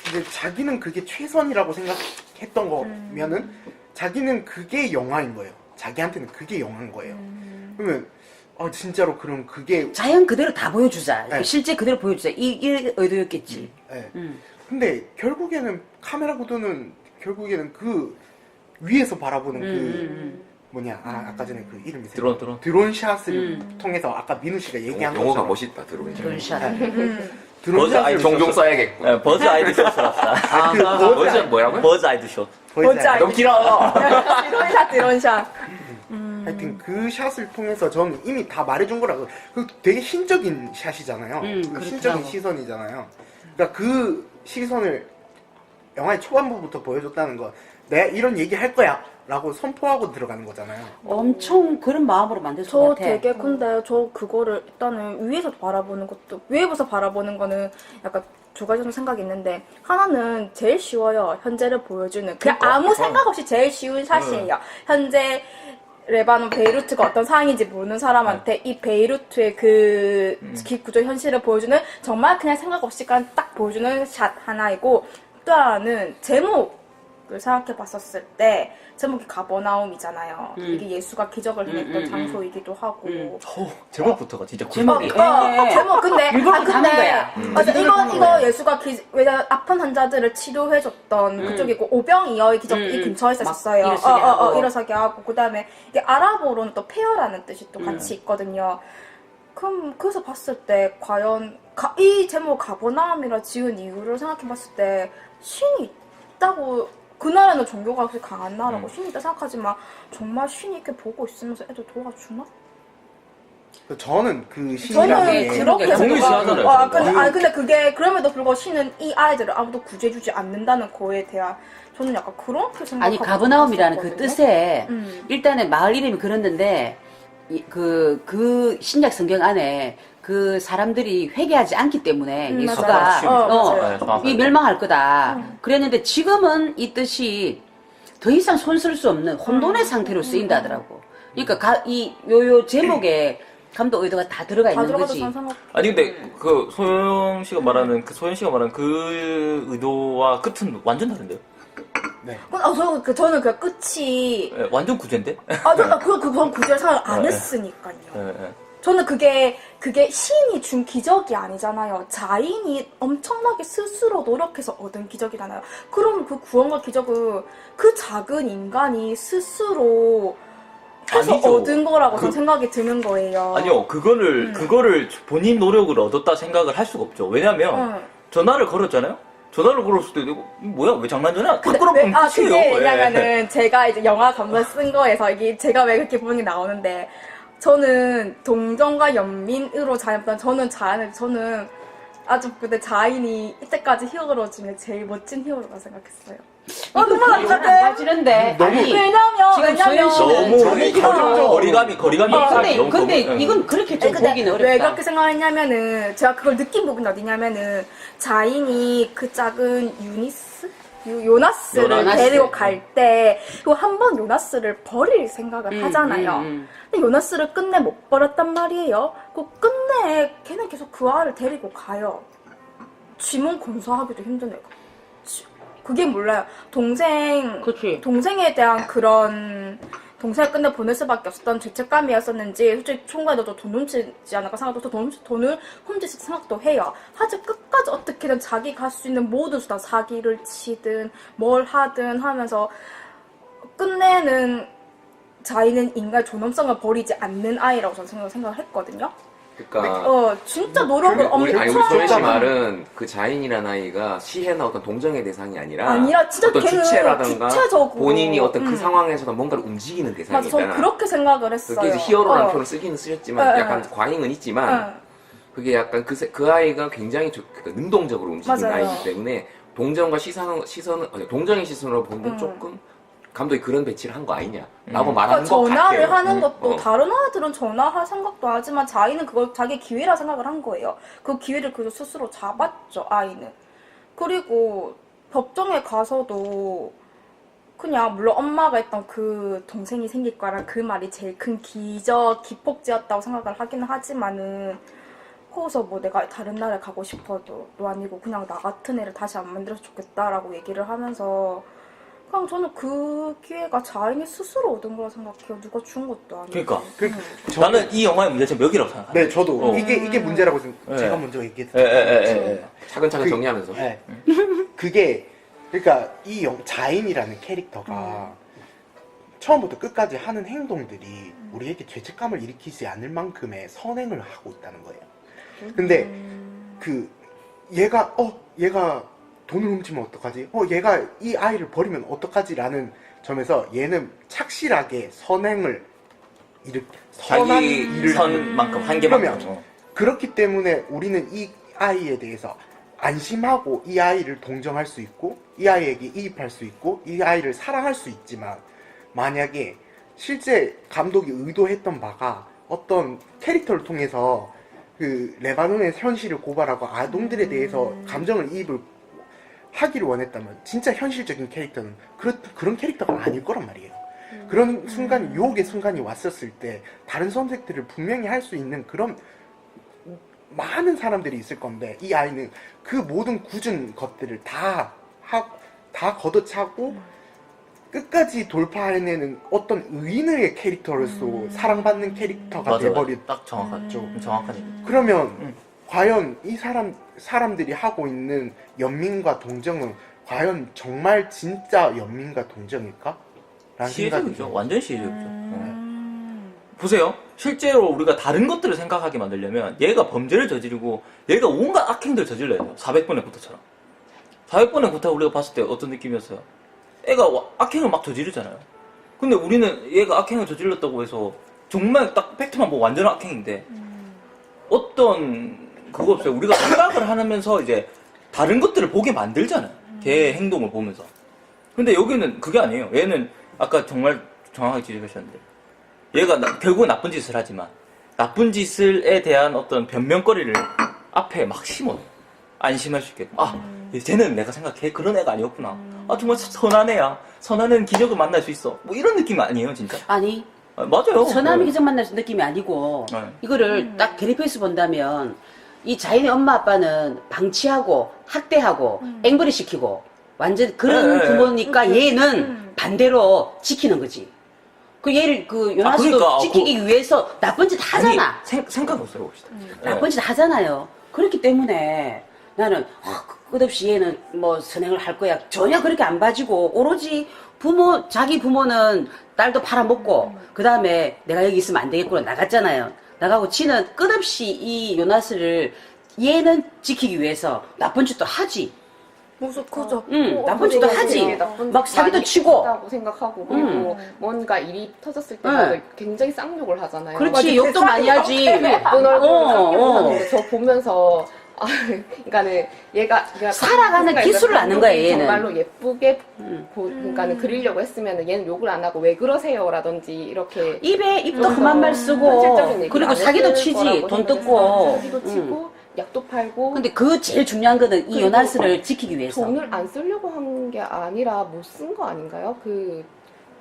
이제 자기는 그게 최선이라고 생각했던 거면은 자기는 그게 영화인 거예요. 자기한테는 그게 영화인 거예요. 그러면 진짜로 그럼 그게 자연 그대로 다 보여주자. 네. 실제 그대로 보여주자. 이게 의도였겠지. 예. 음. 근데 결국에는 카메라 구도는 결국에는 그 위에서 바라보는 그 뭐냐 아까 전에 그 이름이 드론. 샷을 통해서 아까 민우 씨가 얘기한 용어가 것처럼 멋있다 들어오니. 그런 샷. 드론 버즈 아이 샷을 종종 써야겠고. 버즈 아이드 쇼스랍시다. 버즈 뭐라고요? 버즈 아이드 쇼. 버즈 아이- 너무 길어. 드론샷. 하여튼 그 샷을 통해서 저는 이미 다 말해준 거라고. 그 되게 신적인 샷이잖아요. 그 그렇더라고. 신적인 시선이잖아요. 그러니까 그 시선을 영화의 초반부부터 보여줬다는 거. 내가 이런 얘기 할 거야. 라고 선포하고 들어가는 거잖아요. 엄청 그런 마음으로 만들 것 저 같아. 되게 근데 저 그거를 일단은 위에서 바라보는 것도 위에서 바라보는 거는 약간 두 가지 정도 생각이 있는데 하나는 제일 쉬워요. 현재를 보여주는 그냥 그러니까. 아무 생각 없이 제일 쉬운 사실이에요. 현재 레바논 베이루트가 어떤 상황인지 모르는 사람한테 이 베이루트의 그 기구조 현실을 보여주는 정말 그냥 생각 없이 그냥 딱 보여주는 샷 하나이고 또 하나는 제목을 생각해 봤었을 때 제목이 가버나움이잖아요. 이게 예수가 기적을 행했던 장소이기도 하고 제목부터가 진짜 제목이. 제목 근데 일부러 가는 거야. 맞아 일부러 가는 이거 거야. 예수가 왜냐 아픈 환자들을 치료해줬던 그쪽이고 오병이어의 기적 이 근처에 있었어요. 일어서게 하고. 일어서게 하고 그다음에 이게 아랍어로는 또 페어라는 뜻이 또 같이 있거든요. 그럼 그래서 봤을 때 과연 이 제목 가버나움이라 지은 이유를 생각해봤을 때 신이 있다고 그 나라는 종교가 그렇게 강한 나라고 신이 있다 생각하지만 정말 신이 이렇게 보고 있으면서 애들 도와주나? 저는 그 신이라는 저는 게 그렇게 공유시하잖아요, 저희가. 근데 그게 그럼에도 불구하고 신은 이 아이들을 아무도 구제해주지 않는다는 거에 대한 저는 약간 그렇게 생각하고 아니 가버나움이라는 그 있었거든요. 뜻에 일단은 마을 이름이 그랬는데 그 신약 성경 안에 그 사람들이 회개하지 않기 때문에 예수가 맞아요. 맞아요. 이 멸망할 거다 그랬는데 지금은 이 뜻이 더 이상 손 쓸 수 없는 혼돈의 상태로 쓰인다 하더라고. 그러니까 요 제목에 감독 의도가 다 들어가 다 있는 들어가서 거지. 저는 생각 아니 근데 그 소영 씨가 말하는 그 의도와 끝은 완전 다른데요? 저는 그 끝이 예, 완전 구제인데? 그건 구제를 생각 안 네. 했으니까요. 예, 예. 저는 그게 신이 준 기적이 아니잖아요. 자인이 엄청나게 스스로 노력해서 얻은 기적이잖아요. 그럼 그 구원과 기적은 그 작은 인간이 스스로 해서 아니죠. 얻은 거라고 저는 생각이 드는 거예요. 아니요, 그거를 본인 노력으로 얻었다 생각을 할 수가 없죠. 왜냐면 전화를 걸었잖아요. 전화를 걸었을 때 이거 뭐야 왜 장난전화? 그게 왜냐면은 제가 이제 영화 감독 쓴 거에서 이게 제가 왜 그렇게 부분이 나오는데 저는 동정과 연민으로 자연보다 저는 아주 근데 자인이 이때까지 히어로 중에 제일 멋진 히어로라 생각했어요. 너무 안 빠지는데. 아니, 지금 소영 씨는 너무 거리감이 근데 이건 그렇게 좀 보기는 어렵다. 왜 그렇게 생각했냐면은 제가 그걸 느낀 부분이 어디냐면은 자인이 그 작은 요나스를 데리고 갈 때 그 한 번 요나스를 버릴 생각을 하잖아요. 근데 요나스를 끝내 못 버렸단 말이에요. 그 끝내 걔는 계속 그 아이를 데리고 가요. 지문 검사하기도 힘든 애가. 그게 몰라요. 동생에 대한 그런 동생을 끝내 보낼 수밖에 없었던 죄책감이었었는지 솔직히 총괄도 돈 훔치지 않을까 생각도 돈을 훔쳤을 생각도 해요. 하지만 끝까지 어떻게든 자기가 할 수 있는 모든 수단 사기를 치든 뭘 하든 하면서 끝내는 자인은 인간의 존엄성을 버리지 않는 아이라고 저는 생각을 했거든요. 그러니까 진짜 노력을 우리 엄청 소연 씨 하잖아. 말은 그 자인이라는 아이가 시해나 어떤 동정의 대상이 아니라 진짜 어떤 걔는 주체라든가 주체적으로 본인이 어떤 그 상황에서도 뭔가를 움직이는 맞아, 대상이다. 저는 그렇게 생각을 했어요. 그게 이제 히어로라는 표현을 쓰기는 쓰였지만 네, 약간 네. 과잉은 있지만 그게 약간 그 아이가 굉장히 그러니까 능동적으로 움직이는 맞아요. 아이기 때문에 동정과 동정의 시선으로 보면 조금 감독이 그런 배치를 한 거 아니냐라고 말하는 것 같아요. 전화를 하는 것도 다른 아이들은 전화할 생각도 하지만 자기는 그걸 자기 기회라 생각을 한 거예요. 그 기회를 그저 스스로 잡았죠, 아이는. 그리고 법정에 가서도 그냥 물론 엄마가 했던 그 동생이 생길 거란 그 말이 제일 큰 기폭제였다고 생각을 하긴 하지만은 거기서 뭐 내가 다른 나라에 가고 싶어도 아니고 그냥 나 같은 애를 다시 안 만들어서 좋겠다라고 얘기를 하면서 그냥 저는 그 기회가 자인이 스스로 얻은 거라 생각해요. 누가 준 것도 아니고. 그러니까 나는 이 영화의 문제점 여기라고 생각해요. 네, 저도 이게 문제라고 제가 먼저 얘기했어요. 차근차근 그, 정리하면서. 네. 그게 그러니까 이 자인이라는 캐릭터가 처음부터 끝까지 하는 행동들이 우리에게 죄책감을 일으키지 않을 만큼의 선행을 하고 있다는 거예요. 근데 그 얘가 돈을 훔치면 어떡하지? 얘가 이 아이를 버리면 어떡하지라는 점에서 얘는 착실하게 선행을 선한 자기 일을 선만큼 한계만큼. 그러면 그렇기 때문에 우리는 이 아이에 대해서 안심하고 이 아이를 동정할 수 있고 이 아이에게 이입할 수 있고 이 아이를 사랑할 수 있지만 만약에 실제 감독이 의도했던 바가 어떤 캐릭터를 통해서 그 레바논의 현실을 고발하고 아동들에 대해서 감정을 이입을 하기를 원했다면 진짜 현실적인 캐릭터는 그런 캐릭터가 아닐 거란 말이에요. 그런 순간, 유혹의 순간이 왔었을 때 다른 선택들을 분명히 할 수 있는 그런 많은 사람들이 있을 건데 이 아이는 그 모든 굳은 것들을 다 걷어차고 끝까지 돌파해내는 어떤 의인의 캐릭터로서 사랑받는 캐릭터가 맞아, 돼버린. 딱 정확하죠. 정확한 얘기. 그러면 과연 이 사람들이 하고 있는 연민과 동정은 과연 정말 진짜 연민과 동정일까? 라는 생각이 시혜적이죠. 들어요. 완전 시혜적이죠. 네. 보세요. 실제로 우리가 다른 것들을 생각하게 만들려면 얘가 범죄를 저지르고 얘가 온갖 악행들을 저질러야 돼요. 400번의 구타처럼. 400번의 구타 우리가 봤을 때 어떤 느낌이었어요? 애가 악행을 막 저지르잖아요. 근데 우리는 얘가 악행을 저질렀다고 해서 정말 딱 팩트만 보고 완전 악행인데 어떤 그거 없어요. 우리가 생각을 하면서 이제 다른 것들을 보게 만들잖아요. 걔의 행동을 보면서. 근데 여기는 그게 아니에요. 얘는 아까 정말 정확하게 지적하셨는데 얘가 결국은 나쁜 짓을 하지만 나쁜 짓에 대한 어떤 변명거리를 앞에 막 심어요. 안심할 수 있게. 아, 쟤는 내가 생각해. 그런 애가 아니었구나. 아, 정말 선한 애야. 선한 애는 기적을 만날 수 있어. 뭐 이런 느낌 아니에요, 진짜? 아니 아, 맞아요. 선함이 네. 기적 만날 수 느낌이 아니고 네. 이거를 딱 대립해서 본다면 이 자인의 엄마 아빠는 방치하고 학대하고 앵벌이 시키고 완전 그런 네, 부모니까 얘는 반대로 지키는 거지. 그 얘를 그 요나스도 그러니까, 지키기 위해서 나쁜 짓 하잖아. 생각 못 해봅시다. 나쁜 짓 하잖아요. 그렇기 때문에 나는 끝없이 얘는 뭐 선행을 할 거야. 전혀 그렇게 안 봐지고 오로지 자기 부모는 딸도 팔아먹고 그 다음에 내가 여기 있으면 안 되겠구나 나갔잖아요. 나가고 지는 끝없이 이 요나스를 얘는 지키기 위해서 나쁜 짓도 하지. 무슨 그죠? 나쁜 짓도 하지. 막 사기도 치고. 다고 생각하고 그리고 뭔가 일이 터졌을 때마다 굉장히 쌍욕을 하잖아요. 그렇지 욕도 많이 하지. 예쁜 얼굴로 쌍욕을 하는데 저 보면서 그러니까는 얘가 살아가는 기술을 아는 거야, 얘는. 정말로 예쁘게 그러니까는 그리려고 했으면 얘는 욕을 안 하고 왜 그러세요라든지 이렇게 입도 험한 말 쓰고 현실적인 얘기를 그리고 안 사기도 했을 치지. 거라고 돈 생각해서 뜯고. 사기도 치고 약도 팔고 근데 그 제일 중요한 거는 이 그리고 요나스를 지키기 위해서. 돈을 안 쓰려고 한 게 아니라 못 쓴 거 아닌가요? 그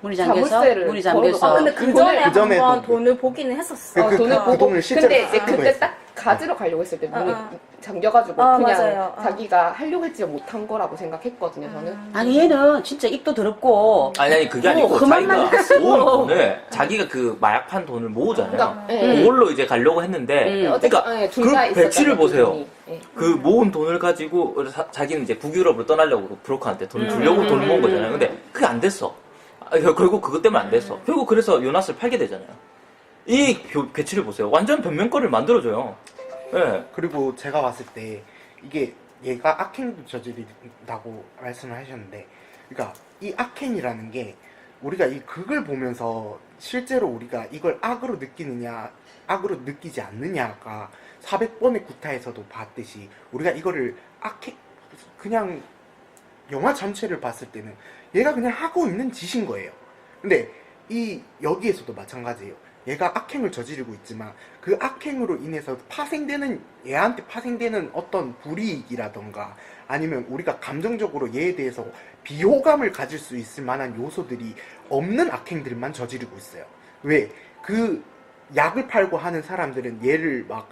문이 잠겨서 자물쇠를 문이 잠겨서. 걸어놓고. 근데 그 전에 그 전에 한번 또 돈을 보기는 했었어. 그 보고 돈을 실제로 근데 이제 쓰고 그때 했어. 딱 가지러 가려고 했을 때 문이 어. 잠겨가지고 어, 그냥 맞아요. 어. 자기가 하려고 했지 못한 거라고 생각했거든요 저는. 아니 얘는 진짜 입도 더럽고 아니 그게 아니고 험한 말 자기가 쓰고. 모은 돈을 자기가 그 마약 판 돈을 모으잖아요. 그러니까, 예. 그걸로 이제 가려고 했는데 그러니까 둘 다 그 배치를 있었잖아요, 보세요. 돈이. 예. 그 모은 돈을 가지고 자기는 이제 북유럽으로 떠나려고 브로커한테 돈을 주려고 돈을 모은 거잖아요. 근데 그게 안 됐어. 결국 그것 때문에 안 됐어. 결국 그래서 요나스를 팔게 되잖아요. 이 배치를 보세요. 완전 변명거리를 만들어줘요. 예. 그리고 제가 봤을 때 이게 얘가 악행도 저지른다고 말씀을 하셨는데 그러니까 이 악행이라는 게 우리가 이 극을 보면서 실제로 우리가 이걸 악으로 느끼느냐 악으로 느끼지 않느냐가 400번의 구타에서도 봤듯이 우리가 이거를 악행 그냥 영화 전체를 봤을 때는 얘가 그냥 하고 있는 짓인 거예요. 근데 여기에서도 마찬가지예요. 얘가 악행을 저지르고 있지만 그 악행으로 인해서 얘한테 파생되는 어떤 불이익이라던가 아니면 우리가 감정적으로 얘에 대해서 비호감을 가질 수 있을 만한 요소들이 없는 악행들만 저지르고 있어요. 왜? 그 약을 팔고 하는 사람들은 얘를 막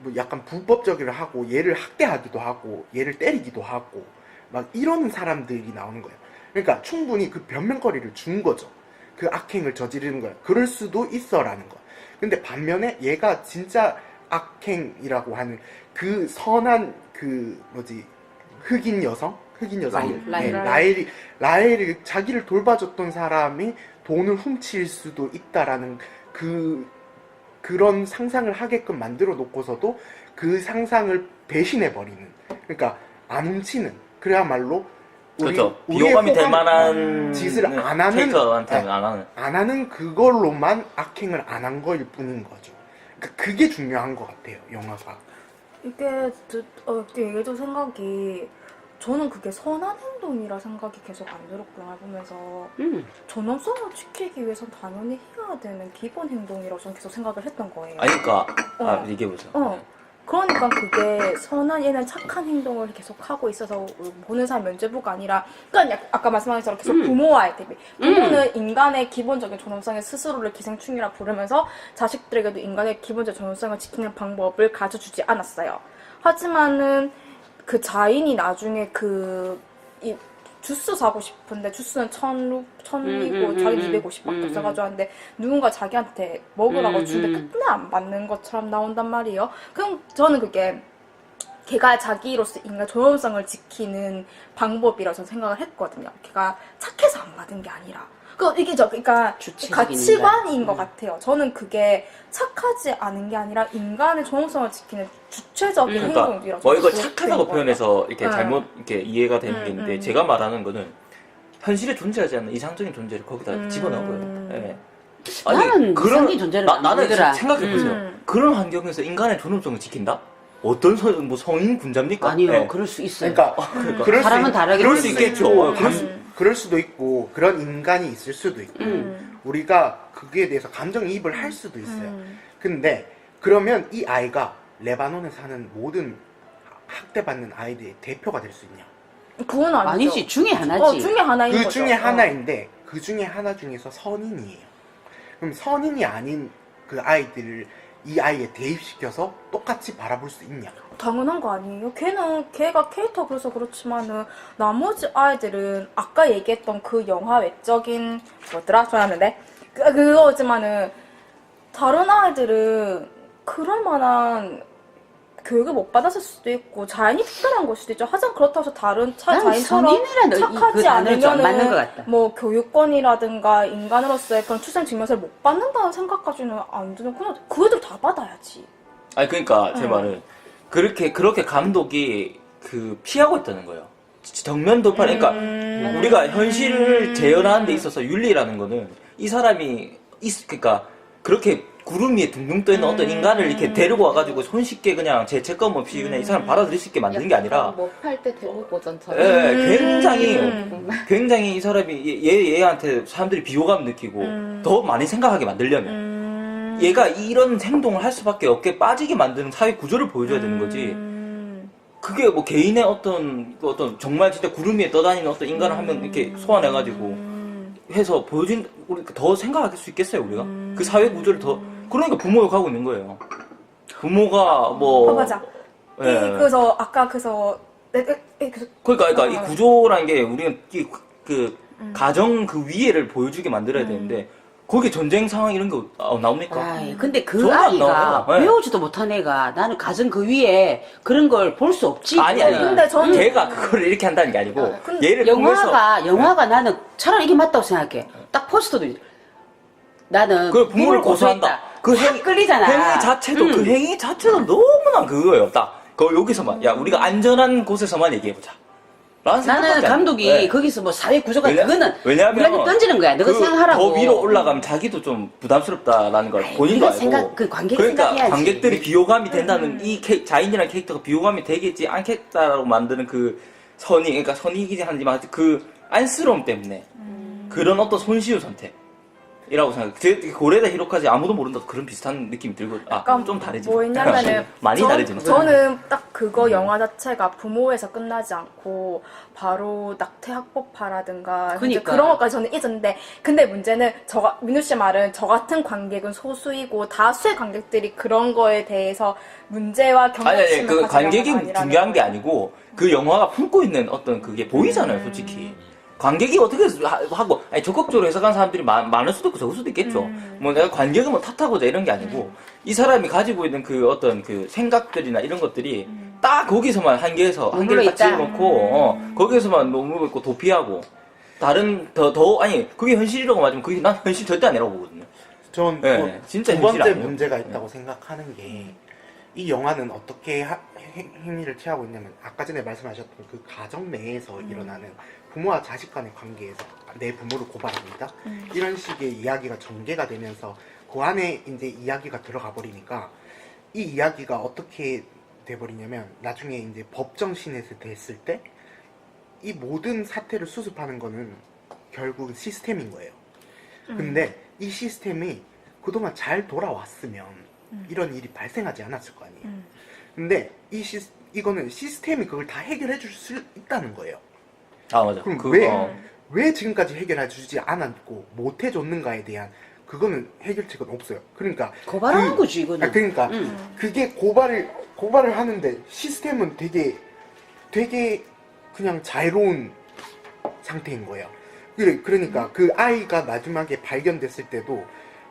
뭐 약간 불법적으로 하고 얘를 학대하기도 하고 얘를 때리기도 하고 막 이러는 사람들이 나오는 거예요. 그러니까 충분히 그 변명거리를 준 거죠. 그 악행을 저지르는 거야. 그럴 수도 있어라는 거. 근데 반면에 얘가 진짜 악행이라고 하는 그 선한 흑인 여성? 라헬이 자기를 돌봐줬던 사람이 돈을 훔칠 수도 있다라는 그런 상상을 하게끔 만들어 놓고서도 그 상상을 배신해버리는. 그러니까 안 훔치는. 그야말로 그렇죠. 비호감이 될 만한 짓을 안 하는 캐릭터한테는 안 하는 그걸로만 악행을 안 한 거일 뿐인 거죠. 그러니까 그게 중요한 것 같아요, 영화가. 이게 얘기해도 생각이 저는 그게 선한 행동이라 생각이 계속 안 들었고 영화 보면서 존엄성을 지키기 위해선 당연히 해야 되는 기본 행동이라고 저는 계속 생각을 했던 거예요. 아니 그러니까 어. 얘기해보세요. 그러니까 그게 선한 얘는 착한 행동을 계속 하고 있어서 보는 사람 면죄부가 아니라 그러니까 아까 말씀하신 것처럼 계속 부모와의 대비 부모는 인간의 기본적인 존엄성에 스스로를 기생충이라 부르면서 자식들에게도 인간의 기본적인 존엄성을 지키는 방법을 가르쳐주지 않았어요. 하지만은 그 자인이 나중에 이 주스 사고 싶은데 주스는 1,000이고 자기 250밖에 없어가지고 하는데 누군가 자기한테 먹으라고 주는데 끝내 안 받는 것처럼 나온단 말이에요. 그럼 저는 그게 걔가 자기로서 인간 존엄성을 지키는 방법이라고 저는 생각을 했거든요. 걔가 착해서 안 받은 게 아니라. 그러니까 가치관인 것 같아요. 저는 그게 착하지 않은 게 아니라 인간의 존엄성을 지키는 주체적인 행동이라고. 뭐 이거 착하다고 표현해서 이렇게 잘못 이렇게 이해가 되는 게 있는데 제가 말하는 거는 현실에 존재하지 않는 이상적인 존재를 거기다 집어넣은 거예요. 네. 나는 이상적인 존재를 안 나는 보더라. 생각해 보세요. 그런 환경에서 인간의 존엄성을 지킨다? 어떤 뭐 성인 군자입니까? 아니요, 네. 그럴 수 있어요. 그러니까 그럴 사람은 다르게 그럴 수 있겠죠. 그럴 수도 있고 그런 인간이 있을 수도 있고 우리가 그게 대해서 감정이입을 할 수도 있어요. 근데 그러면 이 아이가 레바논에 사는 모든 학대받는 아이들의 대표가 될 수 있냐? 그건 아니죠. 아니지, 중에 하나지. 중에 하나인 그 거죠. 중에 하나인데 그 중에 하나 중에서 선인이에요. 그럼 선인이 아닌 그 아이들을 이 아이에 대입시켜서 똑같이 바라볼 수 있냐? 당연한 거 아니에요? 걔가 캐릭터 그래서 그렇지만은 나머지 아이들은 아까 얘기했던 그 영화 외적인 뭐더라? 좋아하는데 그거지만은 다른 아이들은 그럴 만한 교육을 못 받았을 수도 있고 자연이 특별한 걸 수도 있죠. 하지만 그렇다고 해서 다른 자연처럼 착하지 않는 것 않으면 같다. 뭐 교육권이라든가 인간으로서의 그런 출생 증명서를 못 받는다는 생각까지는 안 드는 그냥 그 애들 다 받아야지. 아니 그러니까 제 말은 그렇게 감독이 피하고 있다는 거예요. 정면 돌파. 그러니까 우리가 현실을 재현하는 데 있어서 윤리라는 거는 이 사람이 그러니까 그렇게 구름 위에 둥둥 떠있는 어떤 인간을 이렇게 데리고 와가지고 손쉽게 그냥 죄책감 없이 그냥 이 사람 받아들일 수 있게 만드는 게 아니라 뭐 팔 때 대목 버전처럼. 굉장히 이 사람이 얘한테 사람들이 비호감 느끼고 더 많이 생각하게 만들려면 얘가 이런 행동을 할 수밖에 없게 빠지게 만드는 사회 구조를 보여줘야 되는 거지. 그게 뭐 개인의 어떤 정말 진짜 구름 위에 떠다니는 어떤 인간을 한 명 이렇게 소환해가지고 해서 보여준 우리 더 생각할 수 있겠어요 우리가 그 사회 구조를 더 그러니까 부모 욕하고 있는 거예요. 부모가 뭐 맞아. 예. 그래서 아까 그러니까 이 구조라는 게 우리가 가정 그 위에를 보여주게 만들어야 되는데 거기 전쟁 상황 이런 거 나옵니까? 아이, 근데 그 전혀 안 아이가 나와요. 네. 배우지도 못한 애가 나는 가정 그 위에 그런 걸 볼 수 없지. 아니 근데 저는 걔가 그거를 이렇게 한다는 게 아니고 얘를 통해서 영화가 나는 차라리 이게 맞다고 생각해. 딱 포스터도 나는 그 부모를 고소한다. 그 확 끌리잖아. 행위 자체도 그 행위 자체도 너무나 그거예요. 딱 여기서만 야 우리가 안전한 곳에서만 얘기해보자. 나는 감독이 거기서 뭐 사회 구조가 그거는 왜냐하면 던지는 거야. 너가 생각하라고. 더 위로 올라가면 자기도 좀 부담스럽다라는 걸 본인도 알고. 관객이 그러니까 생각해야지. 관객들이 비호감이 된다는 이 자인이라는 캐릭터가 비호감이 되겠지 않겠다라고 만드는 그 그러니까 선이기지 하지만 그 안쓰러움 때문에 그런 어떤 손쉬운 선택이라고 생각해. 고레다 히로카즈 아무도 모른다 그런 비슷한 느낌이 들고 좀 다르지. 뭐였냐면은 많이 다르지만. 저는 딱 그거 영화 자체가 부모에서 끝나지 않고 바로 낙태학법파라든가 이제 그런 것까지 저는 잊었는데 근데 문제는 민우 씨 말은 저 같은 관객은 소수이고 다수의 관객들이 그런 거에 대해서 문제와 경각심을 그 관객이 가지는 중요한 게 아니고 그 영화가 품고 있는 어떤 그게 보이잖아요 솔직히. 관객이 어떻게 하고 적극적으로 해석한 사람들이 많을 수도 있고 적을 수도 있겠죠. 뭐 내가 관객을 뭐 탓하고자 이런 게 아니고 이 사람이 가지고 있는 그 어떤 그 생각들이나 이런 것들이 딱 거기서만 한계를 딱 집어넣고 거기에서만 머물고 있고 도피하고 다른 그게 현실이라고 맞으면 그게 난 현실 절대 아니라고 보거든요. 전 진짜 두 번째 아니에요. 문제가 있다고 생각하는 게 이 영화는 어떻게 행위를 취하고 있냐면 아까 전에 말씀하셨던 그 가정 내에서 일어나는 부모와 자식 간의 관계에서 내 부모를 고발합니다. 이런 식의 이야기가 전개가 되면서 그 안에 이제 이야기가 들어가 버리니까 이 이야기가 어떻게 돼버리냐면 나중에 이제 법정신에서 됐을 때 이 모든 사태를 수습하는 거는 결국은 시스템인 거예요. 근데 이 시스템이 그동안 잘 돌아왔으면 이런 일이 발생하지 않았을 거 아니에요. 근데 이거는 시스템이 그걸 다 해결해 줄 수 있다는 거예요. 아 맞아. 그럼 그, 왜 지금까지 해결해 주지 않았고 못 해줬는가에 대한 그거는 해결책은 없어요. 그러니까 고발하는 거지 이거는. 그러니까 그게 고발을 하는데 시스템은 되게 그냥 자유로운 상태인 거예요. 그러니까 그 아이가 마지막에 발견됐을 때도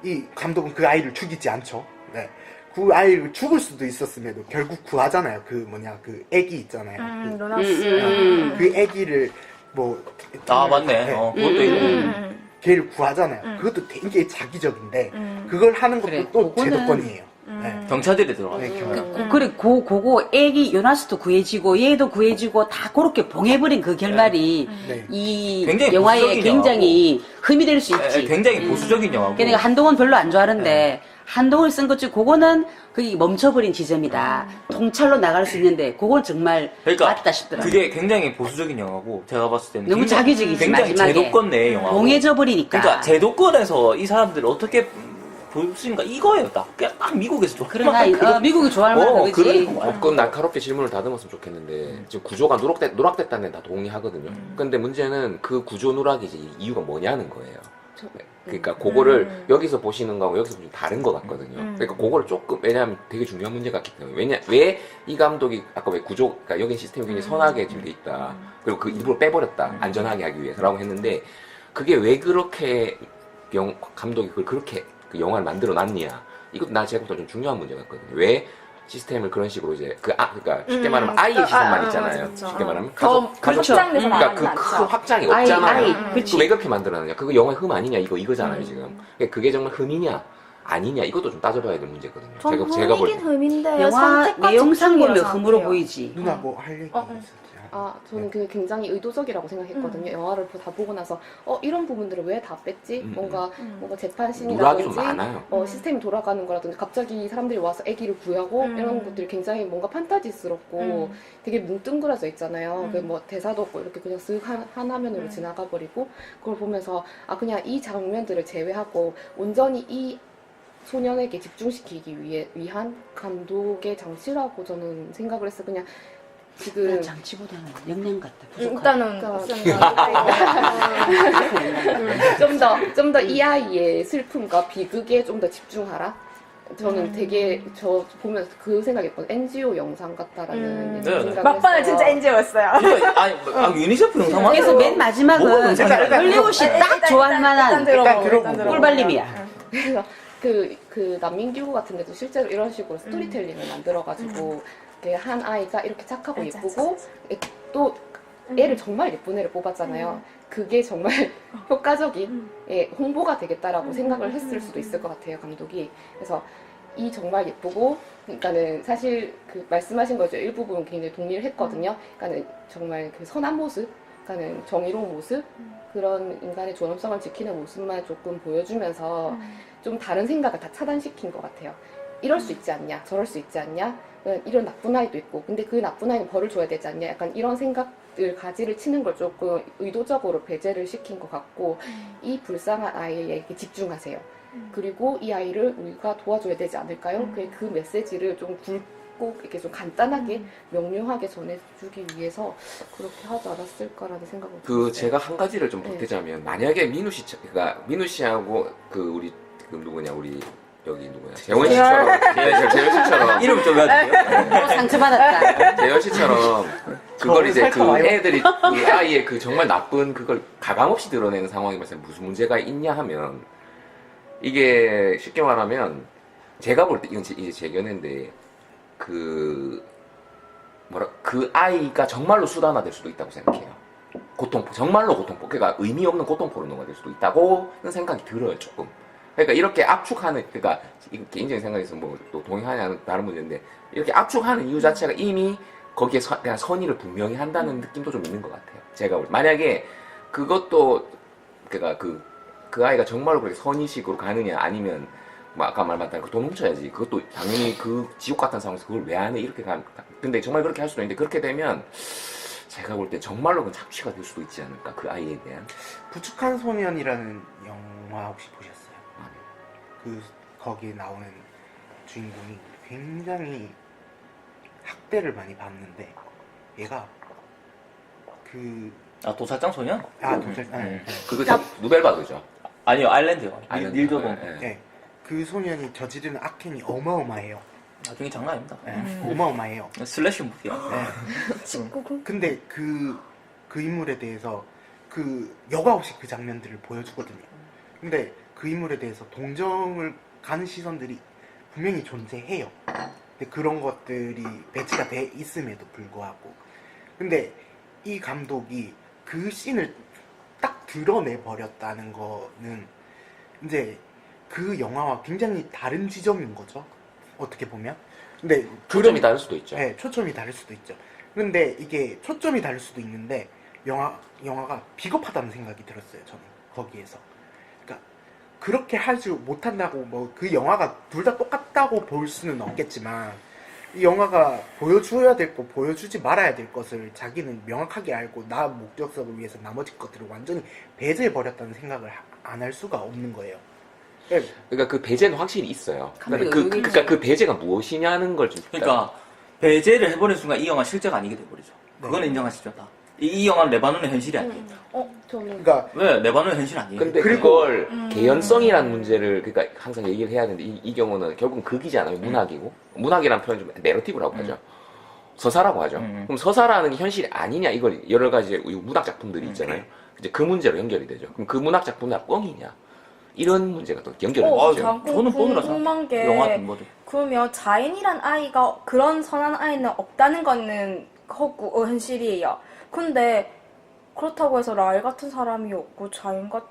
이 감독은 그 아이를 죽이지 않죠. 네. 그 아이를 죽을 수도 있었음에도 결국 구하잖아요. 그 애기 있잖아요. 로나스. 그 애기를 뭐 아 맞네. 네. 그것도 있네. 걔를 구하잖아요. 그것도 되게 자기적인데 그걸 하는 것도 그래, 또 그거는- 제도권이에요. 네. 경찰들이 들어가서. 네, 그래 그거 애기 요나스도 구해지고 얘도 구해지고 다 그렇게 봉해버린 그 결말이 네. 이 굉장히 영화에 보수적인 굉장히 흠이 될 수 있지. 굉장히 보수적인 영화고. 그러니까 한동훈 별로 안 좋아하는데 한동훈 쓴 것중 그거는 그게 멈춰버린 지점이다. 통찰로 나갈 수 있는데 그건 정말 그러니까 맞다 싶더라고요. 그게 굉장히 보수적인 영화고 제가 봤을 때는 너무 굉장히- 자기적이지, 굉장히 마지막에. 제도권 내의 영화고. 봉해져 버리니까. 그러니까 제도권에서 이 사람들을 어떻게 볼 수 있는가 이거예요. 딱 미국에서 좋아. 그러나 미국이 좋아할 만한 거지. 조금 날카롭게 질문을 다듬었으면 좋겠는데 지금 구조가 누락됐다는 데는 다 동의하거든요. 근데 문제는 그 구조 누락이 이제 이유가 뭐냐는 거예요. 그러니까 그거를 여기서 보시는 거하고 여기서 보시면 다른 것 같거든요. 그러니까 그거를 조금 왜냐하면 되게 중요한 문제 같기 때문에 왜 이 감독이 아까 왜 구조 그러니까 여긴 시스템이 굉장히 선하게 지금 돼 있다. 그리고 그 일부러 빼버렸다. 안전하게 하기 위해서라고 했는데 그게 왜 그렇게 감독이 그걸 그렇게 그 영화를 만들어 놨냐. 이것도 제가 좀 중요한 문제 같거든요. 왜 시스템을 그런 식으로 이제 그러니까 쉽게 말하면 아이의 시선만 있잖아요. 그렇죠. 쉽게 말하면 더 가족 확장돼서 그러니까 나가진 그 않죠. 큰 확장이 아이, 없잖아요. 그치. 왜 그렇게 만들어놨냐? 그거 영화의 흠 아니냐? 이거잖아요 지금. 그러니까 그게 정말 흠이냐 아니냐 이것도 좀 따져봐야 될 문제거든요. 전 제가 볼 흠이긴 때. 흠인데 영화 선택과 내용상 보면 집중이라고 흠으로 생각해요. 보이지. 누나 뭐 할 얘기 있었지? 저는 그게 굉장히 의도적이라고 생각했거든요. 영화를 다 보고 나서 이런 부분들을 왜 다 뺐지? 뭔가 재판 누락이 좀 씬이라든지 많아요. 시스템이 돌아가는 거라든지 갑자기 사람들이 와서 아기를 구하고 이런 것들이 굉장히 뭔가 판타지스럽고 되게 뭉뚱그려져 있잖아요. 그 뭐 대사도 없고 이렇게 그냥 쓱 한 화면으로 지나가 버리고 그걸 보면서 그냥 이 장면들을 제외하고 온전히 이 소년에게 집중시키기 위한 감독의 장치라고 저는 생각을 했어요. 그냥 지금 장치보다는 역량 같다. 일단은 좀 더 이 아이의 슬픔과 비극에 좀 더 집중하라. 저는 되게 저 보면서 그 생각했거든요. NGO 영상 같다라는 생각을 막판에 했어요. 진짜 NG였어요. 유니세프 영상 맞아요. 그래서 맨 마지막은 뭐가 영상이야? 헐리우드이 딱 좋아할 만한 들어보고. 꿀발림이야. 그래서 그 난민기구 같은 데도 실제로 이런 식으로 스토리텔링을 만들어가지고 이렇게 한 아이가 이렇게 착하고 예쁘고 또 애를 정말 예쁜 애를 뽑았잖아요. 그게 정말 효과적인 홍보가 되겠다라고 생각을 했을 수도 있을 것 같아요, 감독이. 그래서 이 정말 예쁘고, 그러니까는 사실 그 말씀하신 거죠. 일부분 굉장히 동의를 했거든요. 그러니까는 정말 그 선한 모습, 그러니까는 정의로운 모습, 그런 인간의 존엄성을 지키는 모습만 조금 보여주면서 좀 다른 생각을 다 차단시킨 것 같아요. 이럴 수 있지 않냐, 저럴 수 있지 않냐, 이런 나쁜 아이도 있고, 근데 그 나쁜 아이는 벌을 줘야 되지 않냐, 약간 이런 생각들 가지를 치는 걸 조금 의도적으로 배제를 시킨 것 같고, 이 불쌍한 아이에게 집중하세요. 그리고 이 아이를 우리가 도와줘야 되지 않을까요? 그 메시지를 좀 굵고 이렇게 좀 간단하게 명료하게 전해주기 위해서 그렇게 하지 않았을까라는 생각을 들었어요. 제가 한 가지를 좀 보태자면 만약에 민우 씨하고 그 우리 그 누구냐 우리 여기 누구야 재원 씨처럼 이름 좀 해야돼요. 상처받았다. 재현 씨처럼 그걸 이제 그 애들이 그 아이의 그 정말 나쁜 그걸 가감 없이 드러내는 상황이 무슨 문제가 있냐 하면 이게 쉽게 말하면 제가 볼 때 이건 이제 제 견해인데 그 아이가 정말로 수단화될 수도 있다고 생각해요. 정말로 고통포, 그러니까 의미 없는 고통 포르노가 될 수도 있다고는 생각이 들어요, 조금. 그러니까 이렇게 압축하는, 그러니까 개인적인 생각에서 뭐 또 동의하냐는 다른 문제인데 이렇게 압축하는 이유 자체가 이미 거기에 그냥 선의를 분명히 한다는 느낌도 좀 있는 것 같아요. 제가 볼 때. 만약에 그것도 그러니까 그 아이가 정말로 그렇게 선의식으로 가느냐 아니면 뭐 아까 말했던 그 돈 훔쳐야지. 그것도 당연히 그 지옥 같은 상황에서 그걸 왜 안 해? 이렇게 근데 정말 그렇게 할 수도 있는데 그렇게 되면 제가 볼 때 정말로 그 착취가 될 수도 있지 않을까 그 아이에 대한. 부축한 소년이라는 영화 혹시 보셨어요? 그 거기에 나오는 주인공이 굉장히 학대를 많이 받는데 얘가 아, 도살장 소년? 그거 누벨바그죠. 아니요, 아일랜드요. 아일랜드. 닐 조던. 네. 그 소년이 저지르는 악행이 어마어마해요. 나중에 장난 아닙니다. 네. 어마어마해요. 슬래시 무비야. 네. 19금? 근데 그 인물에 대해서 그 여과 없이 그 장면들을 보여주거든요. 근데 그 인물에 대해서 동정을 가는 시선들이 분명히 존재해요. 근데 그런 것들이 배치가 돼 있음에도 불구하고. 근데 이 감독이 그 씬을 딱 드러내 버렸다는 거는 이제 그 영화와 굉장히 다른 지점인 거죠. 어떻게 보면. 근데 초점이 다를 수도 있죠. 네, 초점이 다를 수도 있죠. 근데 이게 초점이 다를 수도 있는데 영화가 비겁하다는 생각이 들었어요. 저는 거기에서. 그러니까 그렇게 하지 못한다고 뭐 그 영화가 둘 다 똑같다고 볼 수는 없겠지만 이 영화가 보여줘야 될 거 보여주지 말아야 될 것을 자기는 명확하게 알고 나 목적성을 위해서 나머지 것들을 완전히 배제해 버렸다는 생각을 안 할 수가 없는 거예요. 네. 그러니까 그 배제는 확실히 있어요. 감독이 그러니까 그 배제가 무엇이냐는 걸 좀. 그러니까 배제를 해버린 순간 이 영화 실제가 아니게 돼버리죠. 그건 네. 인정하시죠, 다. 이 영화는 레바논의 현실이 아니에요. 저는 그러니까 왜? 레바논의 현실 아니에요. 근데 그걸 개연성이라는 문제를 그러니까 항상 얘기를 해야 되는데 이 경우는 결국은 극이잖아요. 문학이고 문학이라는 표현 좀 내러티브라고 하죠. 서사라고 하죠. 그럼 서사라는 게 현실이 아니냐 이걸 여러 가지 문학 작품들이 있잖아요. 이제 그 문제로 연결이 되죠. 그럼 그 문학 작품이 뻥이냐 이런 문제가 또 연결이 되죠. 잠깐 저는 뻥이라 궁금한 게 영화는 뭐죠? 그러면 자인이란 아이가 그런 선한 아이는 없다는 거는 허구 현실이에요. 근데 그렇다고 해서 랄 같은 사람이 없고 자인 같은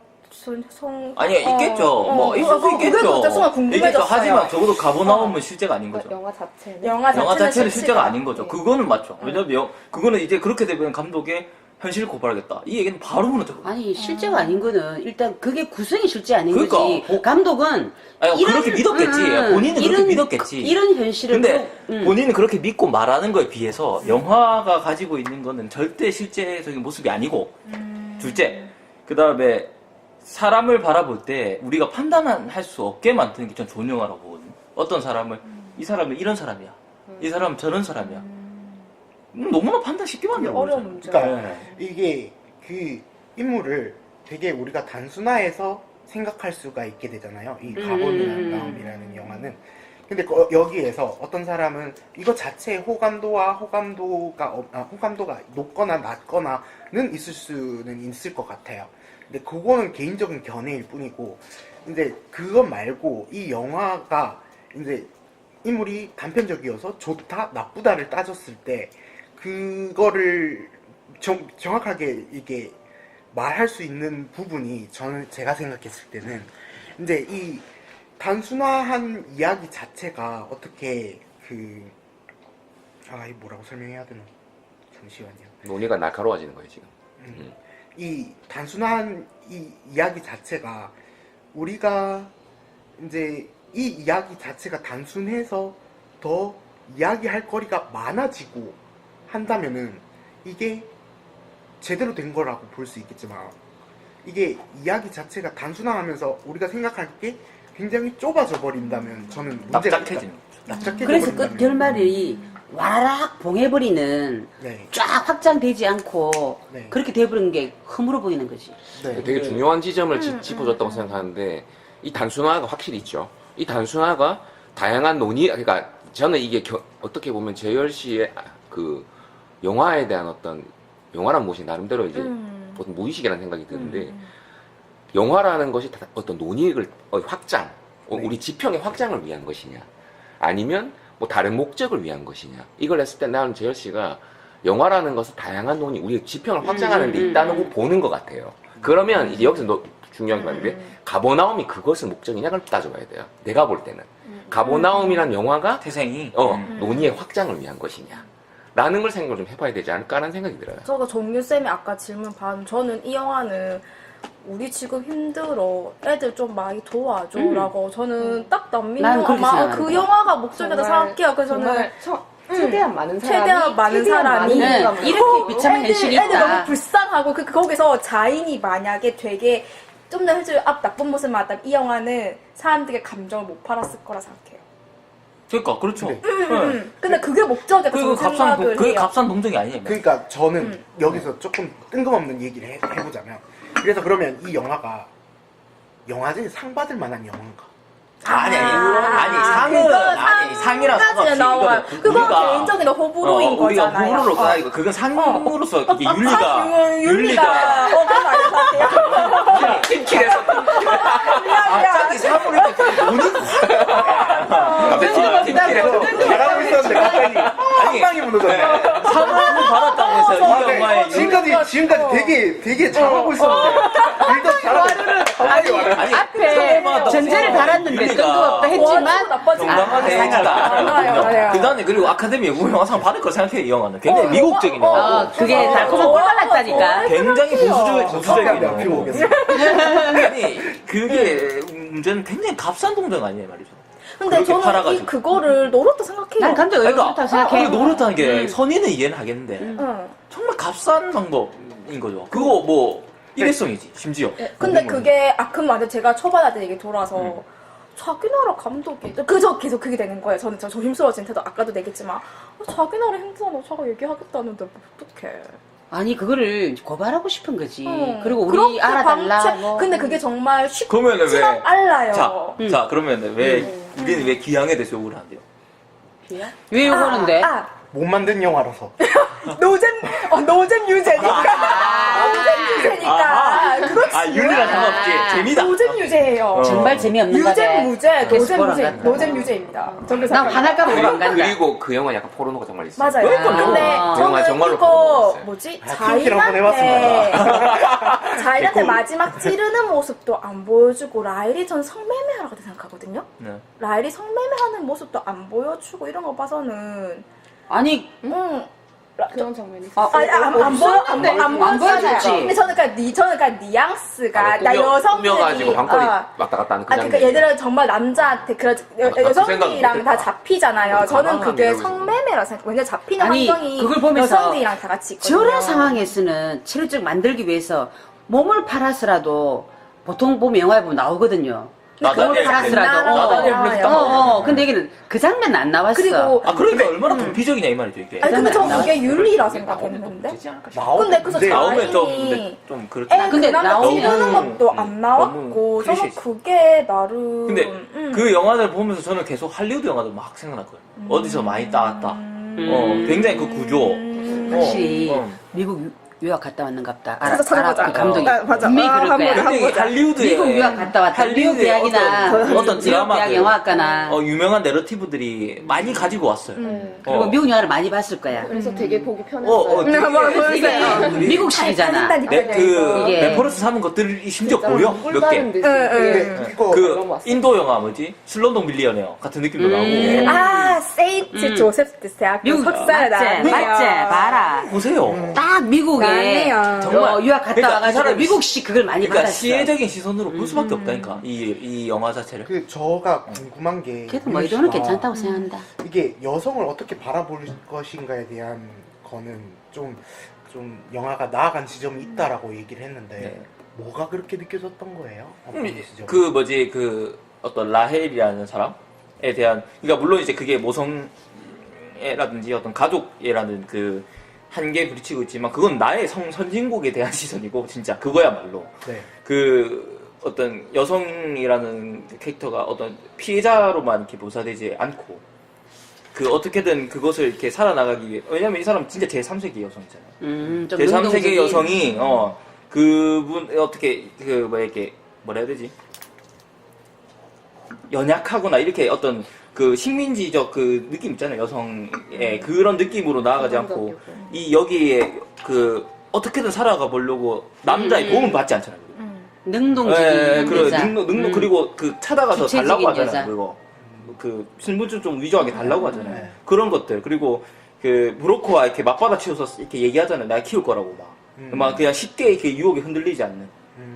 아니, 있겠죠. 뭐, 있을 수 있겠죠. 그게 순간 궁금해졌어요. 있겠죠. 하지만 적어도 가보나움은 실제가 아닌 거죠. 영화 자체는 영화 자체는 실제가 아닌 거죠. 네. 그거는 맞죠. 왜냐면 그거는 이제 그렇게 되면 감독의 현실을 고발하겠다. 이 얘기는 바로 무너져요. 아니 실제가 아닌 거는 일단 그게 구성이 실제 아닌 그러니까, 거지. 감독은 아니, 그렇게 믿었겠지. 본인은 그렇게 믿었겠지. 이런 현실을 근데 또, 본인은 그렇게 믿고 말하는 거에 비해서 영화가 가지고 있는 거는 절대 실제적인 모습이 아니고 둘째, 그 다음에 사람을 바라볼 때 우리가 판단할 수 없게 만드는 게 전 좋은 영화라고 보거든요. 어떤 사람을 이 사람은 이런 사람이야. 이 사람은 저런 사람이야. 너무나 판단 쉽게 만들어 어려운 버리잖아요. 문제. 그러니까 네. 이게 그 인물을 되게 우리가 단순화해서 생각할 수가 있게 되잖아요. 이 가본이라는 마음이라는 영화는. 근데 여기에서 어떤 사람은 이거 자체에 호감도가 높거나 낮거나는 있을 수는 있을 것 같아요. 근데 그거는 개인적인 견해일 뿐이고, 근데 그것 말고 이 영화가 이제 인물이 단편적이어서 좋다, 나쁘다를 따졌을 때 그거를 정확하게 이게 말할 수 있는 부분이 제가 생각했을 때는 이제 이 단순화한 이야기 자체가 어떻게 이 뭐라고 설명해야 되나? 잠시만요. 논의가 날카로워지는 거예요 지금. 이 단순한 이 이야기 자체가 우리가 이제 이 이야기 자체가 단순해서 더 이야기할 거리가 많아지고 한다면은 이게 제대로 된 거라고 볼 수 있겠지만 이게 이야기 자체가 단순화하면서 우리가 생각할 게 굉장히 좁아져 버린다면 저는 문제가 납작해지는 있다. 납작해져 그래서 버린다면. 끝 결말이 와라락 봉해버리는 네. 쫙 확장되지 않고 네. 그렇게 돼버린 게 허물어 보이는 거지. 네. 되게 중요한 지점을 짚어줬다고 생각하는데 이 단순화가 확실히 있죠. 이 단순화가 다양한 그러니까 저는 이게 어떻게 보면 재열 씨의 그 영화에 대한 어떤 영화란 무엇이 나름대로 이제 어떤 무의식이라는 생각이 드는데 영화라는 것이 어떤 논의를 확장, 네. 우리 지평의 확장을 위한 것이냐 아니면 뭐 다른 목적을 위한 것이냐 이걸 했을 때 나는 재열 씨가 영화라는 것은 다양한 논의, 우리 지평을 확장하는 데 있다는 거 보는 것 같아요. 그러면 이제 여기서 중요한 건데 가버나움이 그것은 목적이냐를 따져봐야 돼요. 내가 볼 때는 가버나움이란 영화가 태생이 논의의 확장을 위한 것이냐 라는 걸 생각을 좀 해봐야 되지 않을까라는 생각이 들어요. 저거 정유쌤이 아까 질문 받은 저는 이 영화는 우리 지금 힘들어 애들 좀 많이 도와줘 라고 저는 딱 난 남민영 그렇게 아마 생각하는데. 그 영화가 목적이다 생각해요. 그래서 저는 정말 최대한 많은 사람이 최대한 많은 최대한 사람이 많은 네, 공감을 이렇게 비참한 현실이 애들 너무 있다. 불쌍하고 거기서 자인이 만약에 되게 좀 더 해줄 앞 나쁜 모습 맞다면 이 영화는 사람들의 감정을 못 팔았을 거라 생각해요. 그러니까 그렇죠. 네. 근데 그게 목적이다. 그리고 저는 생각을 그게 해요. 값싼 동정이 아니에요. 그러니까 저는 여기서 조금 뜬금없는 얘기를 해보자면, 그래서 그러면 이 영화가 영화제에 상 받을 만한 영화인가? 아니 상은 아니 상이랑 상관없이 나와요. 이거는 그건 우리가 개인적인 호불호인 우리가 거잖아요. 호불호로 따지고 그건 상으로서 이게 윤리가 윤리가 그건 아닌 것 같아요. 팀킬에서 갑자기 상을 이렇게 보는 갑자기 팀킬에서 잘하고 있었는데 갑자기 한 방이 무너졌네. 상을 받았다고 해서 이 영화의 지금까지 되게 잘하고 있었는데 일단 잘하고 아니 앞에 전제를 달았는데 뜬금없다 했지만 정당하게 해주다. 맞아요. 그 다음에 그리고 아카데미 영화상 받을 거 생각해 이 영화는 굉장히 미국적인 영화고 그게 달콤한 꼴 발랐다니까. 굉장히 보수적인 석양 영화고. 피고 오겠습니다. 아니 그게 문제는 굉장히 값싼 동정 아니에요 말이죠. 근데 그렇게 저는 팔아가지고. 그거를 노렸다 생각해요. 난 감정 의욕 좋다고 생각해. 그러니까 노릇하는 게 선의는 이해는 하겠는데 응. 정말 값싼 방법인 거죠. 그거 뭐 일회성이지 심지어. 근데 그게 그럼 완전 제가 초반에 얘기 돌아서 자기 나라 감독이 계속 그게 되는 거예요. 저는 조심스러워진 태도 아까도 얘기했지만 자기 나라 행사는 자가 얘기하겠다는데 어떡해. 아니 그거를 고발하고 싶은 거지. 응. 그리고 우리 그렇게 알아달라. 뭐. 근데 그게 정말 그러면은 왜? 쉽지가 않아요. 자 그러면 왜 우리는 왜 기양에 대해서 욕을 한대요? 왜 욕하는데? 못 만든 영화라서. 노잼 유죄니까. 노잼 유죄니까. 그렇지. 윤리랑 상관없지. 재미다. 노잼 유죄예요. 정말 재미없는 거네. 유죄 무죄, 그래서 노잼 보러 무죄, 안 간다. 노잼 유죄입니다. 저는 난 생각합니다. 화날까봐 보러 안 간다. 그리고 그 영화 약간 포르노가 정말 있어요. 맞아요. 그러니까요. 근데 그 영화 저는 정말로 이거 보러 뭐지? 팀킬 한번 자인한테 마지막 찌르는 모습도 안 보여주고 라일이 전 성매매하라고 생각하거든요. 네. 라일이 성매매하는 모습도 안 보여주고 이런 거 봐서는 아니 그런 장면이 있어요. 안 보여줬지. 근데 저는 그러니까 뉘앙스가 나 꾸며가지고 여성들이 방거리 왔다 갔다 하는 그 장면. 그러니까 얘들은 정말 남자한테 그런 여성들이랑 다 잡히잖아요. 저는 그게 성매매라 생각. 왜냐 잡히는 아니, 환경이 그걸 보면서 여성들이랑 다 같이 있거든요. 저런 상황에서는 체력적 만들기 위해서 몸을 팔아서라도 보통 보면 영화에 보면 나오거든요. 몸을 팔아서라도. 근데 여기는 그 장면은 안 나왔어. 그리고 그러니까 얼마나 도피적이냐 이 말이죠 이게. 아니 근데 저는 그게 윤리라 나오면 생각했는데. 되지 않을까? 근데 그래서 나오면 좀 자인이 근데 좀 그렇죠. 근데 나오면 찌르는 것도 안 나왔고 너무 저는 클리셰지. 그게 나름 근데 그 영화들 보면서 저는 계속 할리우드 영화들 막 생각났거든요. 어디서 많이 따왔다. 굉장히 그 구조. 확실히 어. 미국 유학 갔다 왔는갑다. 가서 찾아보자. 그 감독이 맞아. 분명히 그럴 거야. 굉장히 할리우드에 미국 유학 갔다 왔다. 미국 할리우드에 대학이나 어떤 미국 대학 영화학과나 유명한 내러티브들이 많이 가지고 왔어요. 그리고 미국 영화를 많이 봤을 거야. 그래서 되게 보기 편했어요. 이게 미국식이잖아. 그 이게- 레퍼런스 삼은 것들이 심지어 보여 몇 개. 꿀다른 듯이 되게 이거 그 너무 왔어요. 인도 영화 뭐지? 슬럼독 밀리어네어 같은 느낌도 나고. 세인트 조세프 대학교 미국 석사를 맞지? 봐라. 보세요. 딱 미국에 맞네요. 정말. 유학 갔다 그러니까 이 와가지고 사람이 미국식 그걸 많이 그러니까 받았어. 시혜적인 시선으로 볼 수밖에 없다니까 이 영화 자체를. 그 저가 궁금한 게 그래도 뭐 이거는 괜찮다고 생각한다. 이게 여성을 어떻게 바라볼 것인가에 대한 거는 좀 영화가 나아간 지점이 있다라고 얘기를 했는데 네. 뭐가 그렇게 느껴졌던 거예요? 어떤 지점? 그 뭐지 그 어떤 라헬이라는 사람에 대한 그러니까 물론 이제 그게 모성애라든지 어떤 가족애라는 그 한계에 부딪히고 있지만 그건 나의 선진국에 대한 시선이고 진짜 그거야말로 네. 그 어떤 여성이라는 캐릭터가 어떤 피해자로만 이렇게 묘사되지 않고 그 어떻게든 그것을 이렇게 살아나가기 위해 왜냐면 이 사람 진짜 제3세기 여성이잖아요. 좀 제3세기 능동적인. 여성이 그분 어떻게 그 뭐 이렇게 뭐라 해야 되지? 연약하거나 이렇게 어떤 그 식민지적 그 느낌 있잖아요. 여성의 그런 느낌으로 나아가지 않고 이 여기에 그 어떻게든 살아가 보려고 남자의 도움을 받지 않잖아요. 능동적인 그래 여자. 능동 그리고 그 찾아가서 주체적인 달라고 하잖아요. 여자. 그거 그 신분증 좀 위조하게 달라고 하잖아요. 네. 그런 것들 그리고 그 브로커와 이렇게 맞받아 치워서 이렇게 얘기하잖아요. 내가 키울 거라고 막 그냥 쉽게 이렇게 유혹에 흔들리지 않는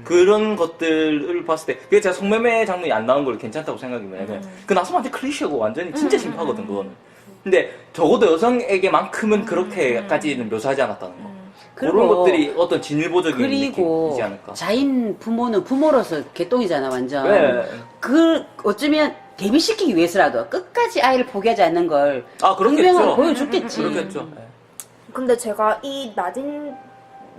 그런 것들을 봤을 때 그게 제가 성매매 장면이 안 나온 걸 괜찮다고 생각이 왜냐면 그 나서한테 클리셰고 완전히 진짜 심파거든 그거는. 근데 적어도 여성에게만큼은 그렇게까지는 묘사하지 않았다는 거. 그런 그리고- 것들이 어떤 진일보적인 그리고 느낌이지 않을까. 자인 부모는 부모로서 개똥이잖아 완전. 네. 그 어쩌면 데뷔시키기 위해서라도 끝까지 아이를 포기하지 않는 걸 아, 그렇겠죠. 분명하게 보여줬겠지. 그렇겠죠. 네. 근데 제가 이 나딘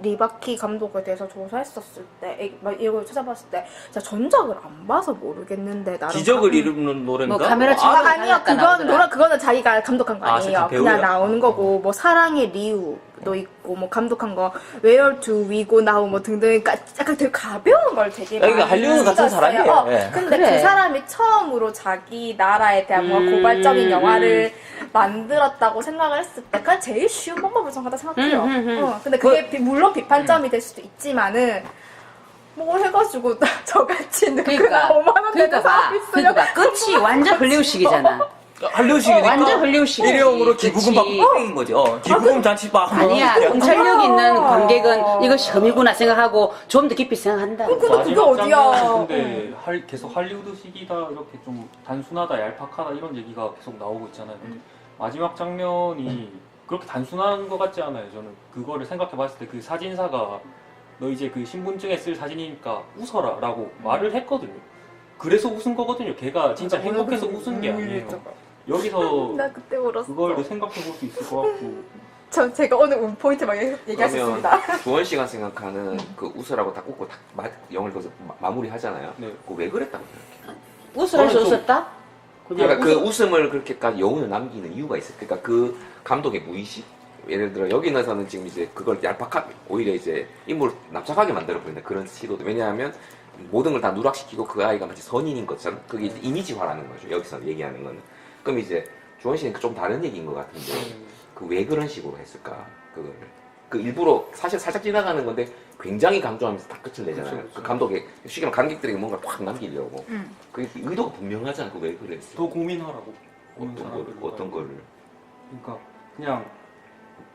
리바키 감독에 대해서 조사했었을 때, 막 이걸 찾아봤을 때, 제가 전작을 안 봐서 모르겠는데, 나름. 기적을 이루는 노래인가? 뭐 카메라 아, 찍어- 아니요, 아까 나오더라. 그거는 자기가 감독한 거 아, 아니에요. 진짜 그냥 배우야? 나오는 거고, 뭐, 사랑의 리우도 있고, 뭐, 감독한 거, Where do we go now, 뭐, 등등. 그러니까 약간 되게 가벼운 걸 되게 많이. 그러니까 할리우드 같은 찍었어요. 사람이에요. 예. 근데 그래. 그 사람이 처음으로 자기 나라에 대한 뭔가 고발적인 영화를 만들었다고 생각을 했을 때, 그냥 제일 쉬운 방법을 생각하다 생각해요. 근데 그게 물론 비판점이 될 수도 있지만은, 뭐 해가지고 저같이 누구나 5만원 그러니까 내는 봐. 사람 있으면 그러니까 끝이 완전 헐리우드식이잖아. 할리우드식이니까 완전 헐리우드식이지. 일회용으로 기부금 그치. 받고 뺑인 거지. 기부금 잔치 막. 아니야. 막 통찰력 있는 관객은 이것이 혐의구나 생각하고 좀 더 깊이 생각한다. 근데 그게 마지막 어디야? 장면은 근데 계속 할리우드식이다 이렇게 좀 단순하다 얄팍하다 이런 얘기가 계속 나오고 있잖아요. 근데 마지막 장면이 그렇게 단순한 것 같지 않아요. 저는 그거를 생각해봤을 때 그 사진사가 너 이제 그 신분증에 쓸 사진이니까 웃어라라고 말을 했거든요. 그래서 웃은 거거든요. 걔가 진짜 행복해서 웃은 게 아니에요. 여기서 나 그때 울었어. 그걸 생각해 볼 수 있을 것 같고. 제가 오늘 운포인트 막 얘기할 수 그러면 있습니다. 주원 씨가 생각하는 그 웃으라고 딱 웃고 딱 영을 거기서 마무리 하잖아요. 네. 그거 왜 그랬다고 생각해요? 웃으라 해서 저는 좀- 웃었다? 그러니까 그 웃음을 그렇게까지 여운을 남기는 이유가 있어요. 그러니까 그 감독의 무의식? 예를 들어 여기서는 지금 이제 그걸 얄팍하게 오히려 이제 인물을 납작하게 만들어 버린다 그런 시도도. 왜냐하면 모든 걸 다 누락시키고 그 아이가 마치 선인인 것처럼 그게 이제 이미지화라는 거죠. 여기서 얘기하는 거는. 그럼 이제 주원 씨는 좀 다른 얘기인 것 같은데 그 왜 그런 식으로 했을까? 그거를. 그 일부러 사실 살짝 지나가는 건데 굉장히 강조하면서 다 끝을 내잖아요. 그렇죠, 그렇죠. 그 감독의 쉽게 말하면 관객들에게 뭔가 확 남기려고. 그 의도가 분명하잖아. 그 왜 그랬어? 더 고민하라고. 보는 어떤 사람들이 거를? 어떤 거를? 그러니까 그냥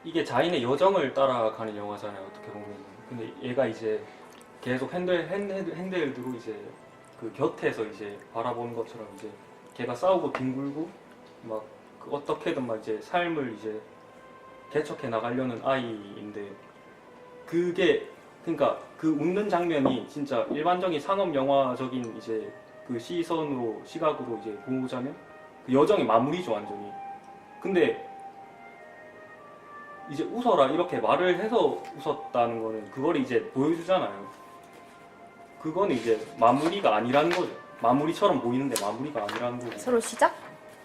이게 자인의 여정을 따라가는 영화잖아요. 어떻게 보면. 근데 얘가 이제 계속 핸드헬드로 이제 그 곁에서 이제 바라보는 것처럼 이제 걔가 싸우고 뒹굴고 막그 어떻게든 막 이제 삶을 이제 개척해 나가려는 아이인데 그게 그러니까 그 웃는 장면이 진짜 일반적인 상업 영화적인 이제 그 시선으로 시각으로 이제 보자면 그 여정의 마무리죠 완전히. 근데 이제 웃어라 이렇게 말을 해서 웃었다는 거는 그걸 이제 보여주잖아요. 그거는 이제 마무리가 아니라는 거죠. 마무리처럼 보이는데 마무리가 아니라는 거고. 서로 시작?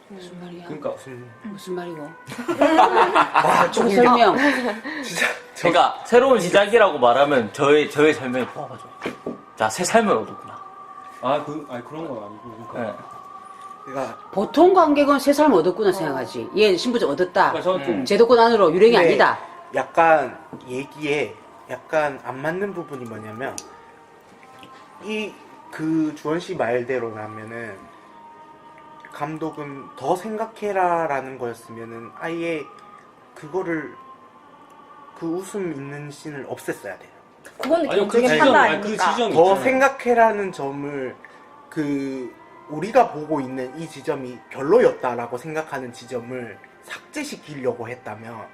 무슨 말이야? 그러니까 무슨 말이고? 와, 좀 조금 설명. 진짜 그러니까 새로운 시작이라고 말하면 저의 설명이 포함하죠. 자, 새 삶을 얻었구나. 그런 건 아니고 그러니까. 네. 그러니까 보통 관객은 새 삶을 얻었구나 생각하지. 얘 신분증 얻었다. 그러니까 저는 좀 제도권 안으로 유령이 네. 아니다. 약간 얘기에 약간 안 맞는 부분이 뭐냐면 그 주원 씨 말대로라면은 감독은 더 생각해라라는 거였으면은 아예 그거를 그 웃음 있는 씬을 없앴어야 돼요. 그건 아니요, 그 개인적인 지점, 판단 아니, 그 아닙니까? 지점이 더 있잖아요. 생각해라는 점을 그 우리가 보고 있는 이 지점이 별로였다라고 생각하는 지점을 삭제시키려고 했다면,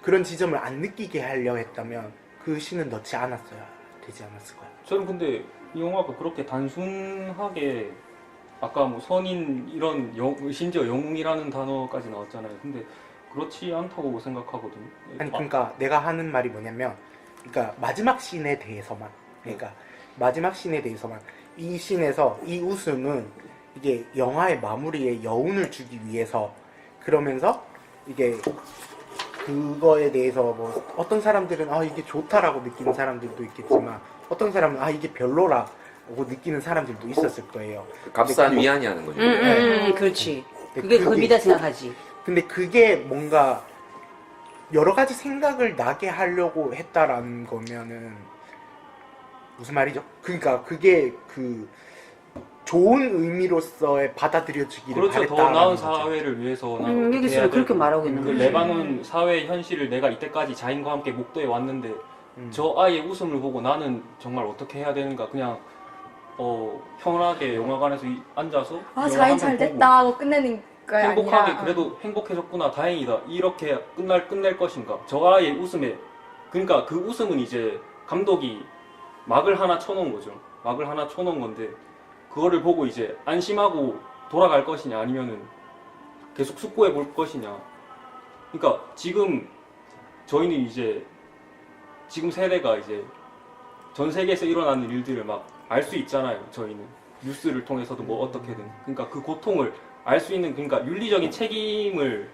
그런 지점을 안 느끼게 하려 했다면 그 씬은 넣지 않았어야 되지 않았을까요? 저는 근데 이 영화가 그렇게 단순하게 아까 뭐 선인 이런 심지어 영웅이라는 단어까지 나왔잖아요. 근데 그렇지 않다고 생각하거든요. 아니 그러니까 내가 하는 말이 뭐냐면, 그러니까 마지막 씬에 대해서만, 그러니까 마지막 씬에 대해서만, 이 씬에서 이 웃음은 이게 영화의 마무리에 여운을 주기 위해서, 그러면서 이게 그거에 대해서 뭐 어떤 사람들은 이게 좋다라고 느끼는 사람들도 있겠지만, 어떤 사람은 이게 별로라고 느끼는 사람들도 있었을 거예요. 그 값싼 근데 위안이 하는 거죠. 그렇지. 근데 그게 의미다 생각하지. 근데 그게 뭔가 여러 가지 생각을 나게 하려고 했다라는 거면은 무슨 말이죠? 그러니까 그게 그 좋은 의미로서의 받아들여지기를 그렇죠. 더 바랬다라는 나은 거죠. 사회를 위해서 난 어떻게 여기서 해야 그렇게 될까? 말하고 있는 그 거지. 레바논 사회의 현실을 내가 이때까지 자인과 함께 목도해 왔는데 저 아이의 웃음을 보고 나는 정말 어떻게 해야 되는가. 그냥 편하게 영화관에서 앉아서 영화 자인 한 잘 편 보고 됐다 하고 끝내는 행복하게 아니라, 그래도 행복해졌구나 다행이다 이렇게 끝낼 것인가 저와의 웃음에 그러니까 그 웃음은 이제 감독이 막을 하나 쳐놓은 거죠. 막을 하나 쳐놓은 건데 그거를 보고 이제 안심하고 돌아갈 것이냐 아니면은 계속 숙고해 볼 것이냐. 그러니까 지금 저희는 이제 지금 세대가 이제 전 세계에서 일어나는 일들을 막 알 수 있잖아요. 저희는 뉴스를 통해서도 뭐 어떻게든 그러니까 그 고통을 알 수 있는 그러니까 윤리적인 책임을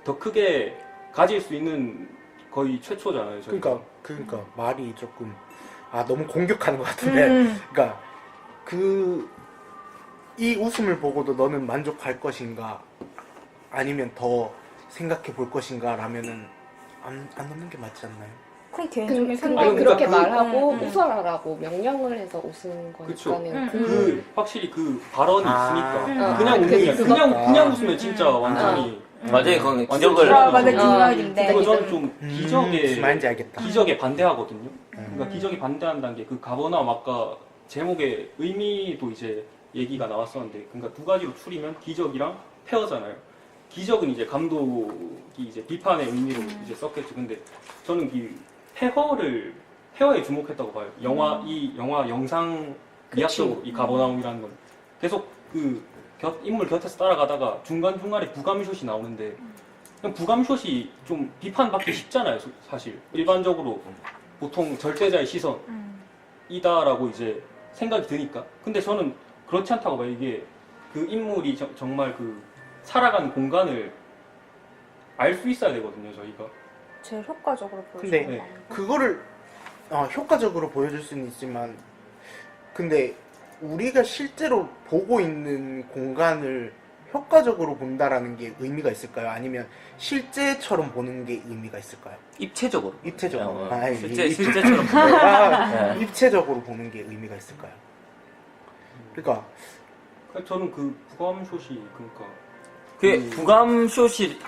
더 크게 가질 수 있는 거의 최초잖아요. 저희가. 그러니까 말이 조금 너무 공격하는 것 같은데 그러니까 이 웃음을 보고도 너는 만족할 것인가 아니면 더 생각해 볼 것인가 라면은 안 넣는 게 맞지 않나요? 그럼 개인적인 근데 생각이 그렇게 그러니까 말하고 웃어라라고 명령을 해서 웃은 그쵸. 거니까는 확실히 그 발언이 있으니까 어, 그냥 그- 웃으면 그거- 그냥 웃으면 진짜 완전히 맞아요. 그건 완전 기적을 맞아, 맞아, 싫어하거든요. 기적인데. 그거 저는 좀 무슨 말인지 알겠다. 기적에 반대하거든요. 그러니까 기적에 반대한다는 게 그 가버나움 아까 제목의 의미도 이제 얘기가 나왔었는데 그러니까 두 가지로 추리면 기적이랑 폐허잖아요. 기적은 이제 감독이 이제 비판의 의미로 이제 썼겠죠. 근데 저는 이 폐허에 주목했다고 봐요. 이 영화 영상 미학적으로 이 가버나움이라는 건 계속 그 인물 곁에서 따라가다가 중간중간에 부감숏이 나오는데 그냥 부감숏이 좀 비판받기 쉽잖아요. 사실 일반적으로 보통 절제자의 시선이다라고 이제 생각이 드니까. 근데 저는 그렇지 않다고 봐요. 이게 그 인물이 정말 그 살아가는 공간을 알 수 있어야 되거든요. 저희가. 제일 효과적으로 근데 보여주는 거. 그거를 효과적으로 보여줄 수는 있지만 근데 우리가 실제로 보고 있는 공간을 효과적으로 본다라는 게 의미가 있을까요? 아니면 실제처럼 보는 게 의미가 있을까요? 입체적으로. 입체적으로. 실제처럼. 입체적으로 보는 게 의미가 있을까요? 그러니까 저는 그 부감숏이 그러니까 그 부감숏이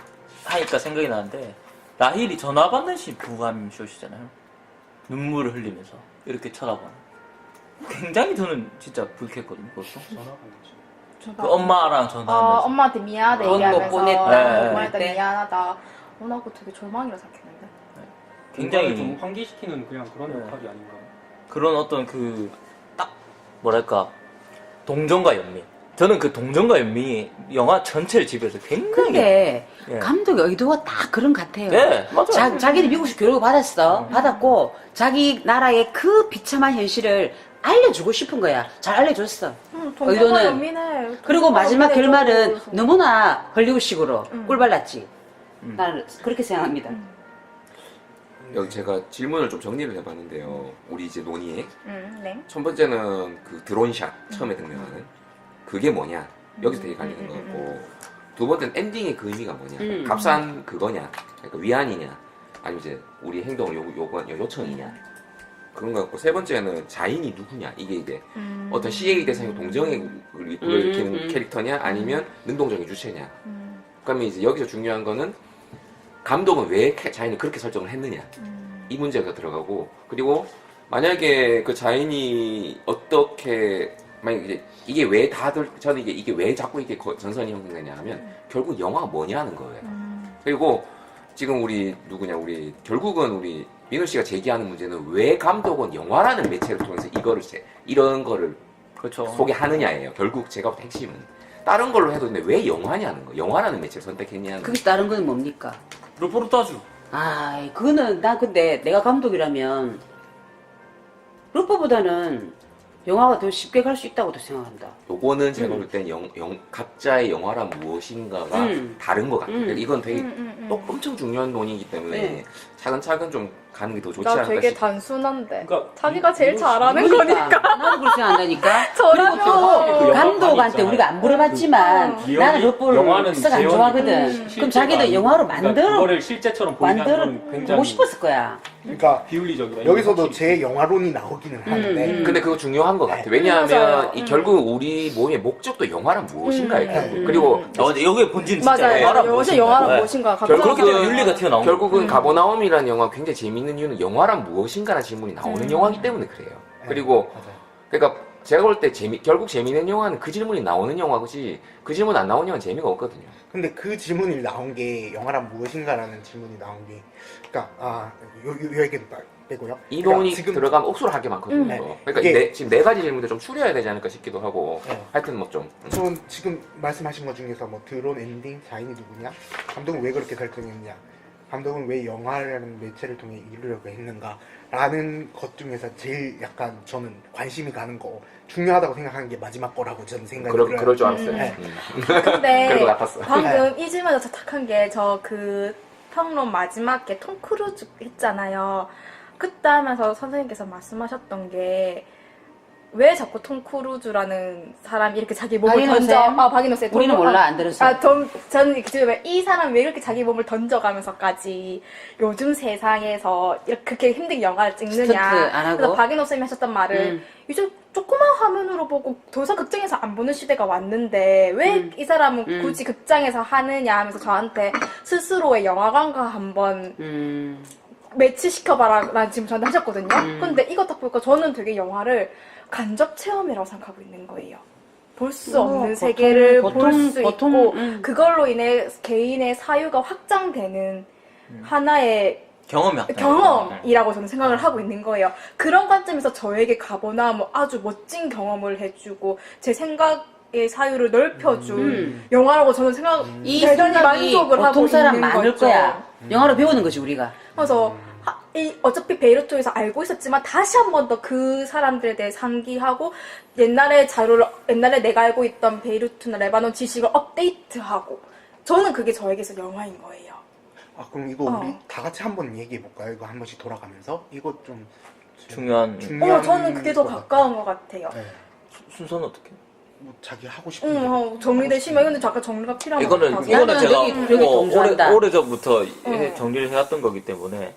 하니까 생각이 나는데 라힐이 전화 받는 시 부감숏이잖아요. 눈물을 흘리면서 이렇게 쳐다보는. 굉장히 저는 진짜 불쾌했거든요. 그것도. 전화가 뭐지? 그 엄마랑 전화하면서. 엄마한테 미안하다 돈 얘기하면서 못 보냈다. 엄마한테 네. 미안하다. 나 그거 되게 절망이라 생각했는데. 굉장히 굉장히 좀 환기시키는 그냥 그런 네. 역할이 아닌가. 그런 어떤 딱 뭐랄까 동정과 연민. 저는 그 동정과 연민이 영화 전체를 지배해서 굉장히. 근데 예. 감독 의도가 딱 그런 것 같아요. 네, 맞아요. 자기는 미국에서 교육을 받았고 자기 나라의 그 비참한 현실을 알려주고 싶은 거야. 잘 알려줬어. 동정과 의도는- 연민해. 그리고 동정과 마지막 연민해 결말은 쪽으로 너무나 헐리우드식으로 꿀발랐지. 음. 나는 그렇게 생각합니다. 여기 제가 질문을 좀 정리를 해봤는데요. 우리 이제 논의에 네. 첫 번째는 그 드론샷 처음에 등장하는 그게 뭐냐 여기서 되게 갈리는 것 같고 두 번째는 엔딩의 그 의미가 뭐냐 값싼 그거냐 그러니까 위안이냐 아니면 이제 우리 행동을 요청이냐 그런 것 같고 세 번째는 자인이 누구냐 이게 이제 어떤 CA 대상의 동정을 불러일으키는 캐릭터냐 아니면 능동적인 주체냐 그러면 이제 여기서 중요한 거는 감독은 왜 자인을 그렇게 설정을 했느냐 이 문제가 들어가고 그리고 만약에 그 자인이 어떻게 만약에 이게 왜 다들 저는 이게 왜 자꾸 이게 전선이 형성되냐 하면 결국 영화가 뭐냐는 거예요. 그리고 지금 우리 결국은 우리 민호 씨가 제기하는 문제는 왜 감독은 영화라는 매체를 통해서 이런 거를 그렇죠. 소개하느냐예요. 결국 제가 볼 때 핵심은 다른 걸로 해도 근데 왜 영화냐는 거. 영화라는 매체를 선택했냐는 거. 그게 다른 건 뭡니까? 르포르타주. 그거는 나 근데 내가 감독이라면 루퍼보다는 영화가 더 쉽게 갈 수 있다고도 생각한다. 요거는 제가 볼 땐 각자의 영화란 무엇인가가 다른 것 같아요. 이건 되게 또 엄청 중요한 논의이기 때문에 네. 차근차근 좀 가는 게 더 좋지 나 않을까 되게 싶어요. 단순한데. 그러니까 자기가 제일 잘하는 그러니까. 거니까. 나도 그렇게 생각한다니까. 저라면 그리고 또 그 감독한테 영화 우리가 안 물어봤지만 기억이- 나는 루퍼를 영화는 썩 안 재현이 좋아하거든. 그럼 실제가 자기도 아니고, 영화로 그러니까 그거를 실제처럼 보이는 건 보고 굉장히 싶었을 거야. 그러니까 비윤리적이다. 여기서도 확실히. 제 영화론이 나오기는 하는데 근데 그거 중요한 것 같아요. 왜냐하면 맞아요. 결국 우리 모임의 목적도 영화란 무엇인가예요. 결국. 그리고 여기의 본질은 진짜 맞아요. 영화란 요새 무엇인가. 영화란 네. 무엇인가. 결국은 윤리가 튀어나온 결국은 가버나움이라는 영화 굉장히 재밌는 이유는 영화란 무엇인가라는 질문이 나오는 영화이기 때문에 그래요. 그리고 맞아요. 그러니까 제가 볼 때 결국 재미있는 영화는 그 질문이 나오는 영화지 그 질문 안 나오는 영화는 재미가 없거든요. 근데 그 질문이 나온 게 영화란 무엇인가라는 질문이 나온 게, 그러니까 요 얘기는 빼고요. 인원이 그러니까 들어가면 억수로 할 게 많거든요. 그러니까 이게- 지금 네 가지 질문들 좀 추려야 되지 않을까 싶기도 하고 네. 하여튼 뭐 좀 전 지금 말씀하신 것 중에서 뭐 드론 엔딩, 자인이 누구냐, 감독은 왜 그렇게 설정했냐, 감독은 왜 영화라는 매체를 통해 이루려고 했는가라는 것 중에서 제일 약간 저는 관심이 가는 거, 중요하다고 생각하는 게 마지막 거라고 저는 생각이 들어요. 그럴 줄 알았어요. 네. 근데 그리고 나빴어. 방금 이 질문에서 저 착한 게 저 그 평론 마지막에 톰 크루즈 했잖아요. 그때 하면서 선생님께서 말씀하셨던 게 왜 자꾸 톰 크루즈라는 사람이 이렇게 자기 몸을 박인호 던져? 쌤? 박인호 쌤. 우리는 몰라, 안 들었어. 저는 왜 이 사람 왜 이렇게 자기 몸을 던져가면서까지 요즘 세상에서 이렇게 그렇게 힘들게 영화를 찍느냐. 스턴트 안 하고? 그래서 박인호 쌤이 하셨던 말을 이제 조그만 화면으로 보고 더 이상 극장에서 안 보는 시대가 왔는데 왜 이 사람은 굳이 극장에서 하느냐 하면서 저한테 스스로의 영화관과 한번 매치시켜봐라 라는 질문 저한테 하셨거든요. 근데 이거 딱 보니까 저는 되게 영화를 간접 체험이라고 생각하고 있는 거예요. 볼 수 없는 세계를 볼 수 있고 그걸로 인해 개인의 사유가 확장되는 하나의 경험이라고 저는 생각을 하고 있는 거예요. 그런 관점에서 저에게 가보나 뭐 아주 멋진 경험을 해주고 제 생각의 사유를 넓혀준 영화라고 저는 이 대단히 생각이 만족을 하고 보통 사람 있는 많을 거죠. 거야. 영화로 배우는 거지 우리가. 그래서 어차피 베이루트에서 알고 있었지만 다시 한 번 더 그 사람들에 대해 상기하고 옛날에 내가 알고 있던 베이루트나 레바논 지식을 업데이트하고 저는 그게 저에게서 영화인 거예요. 그럼 이거 우리 다 같이 한번 얘기해 볼까요? 이거 한 번씩 돌아가면서 이거 좀 중요한 저는 그게 더 것 가까운 것 같아요. 네. 순서는 어떻게? 뭐 자기 하고 싶은 게 정리되시면 근데 잠깐 정리가 필요한 이거는 것 같아서. 이거는 제가 여기 동조한다. 오래전부터 정리를 해왔던 거기 때문에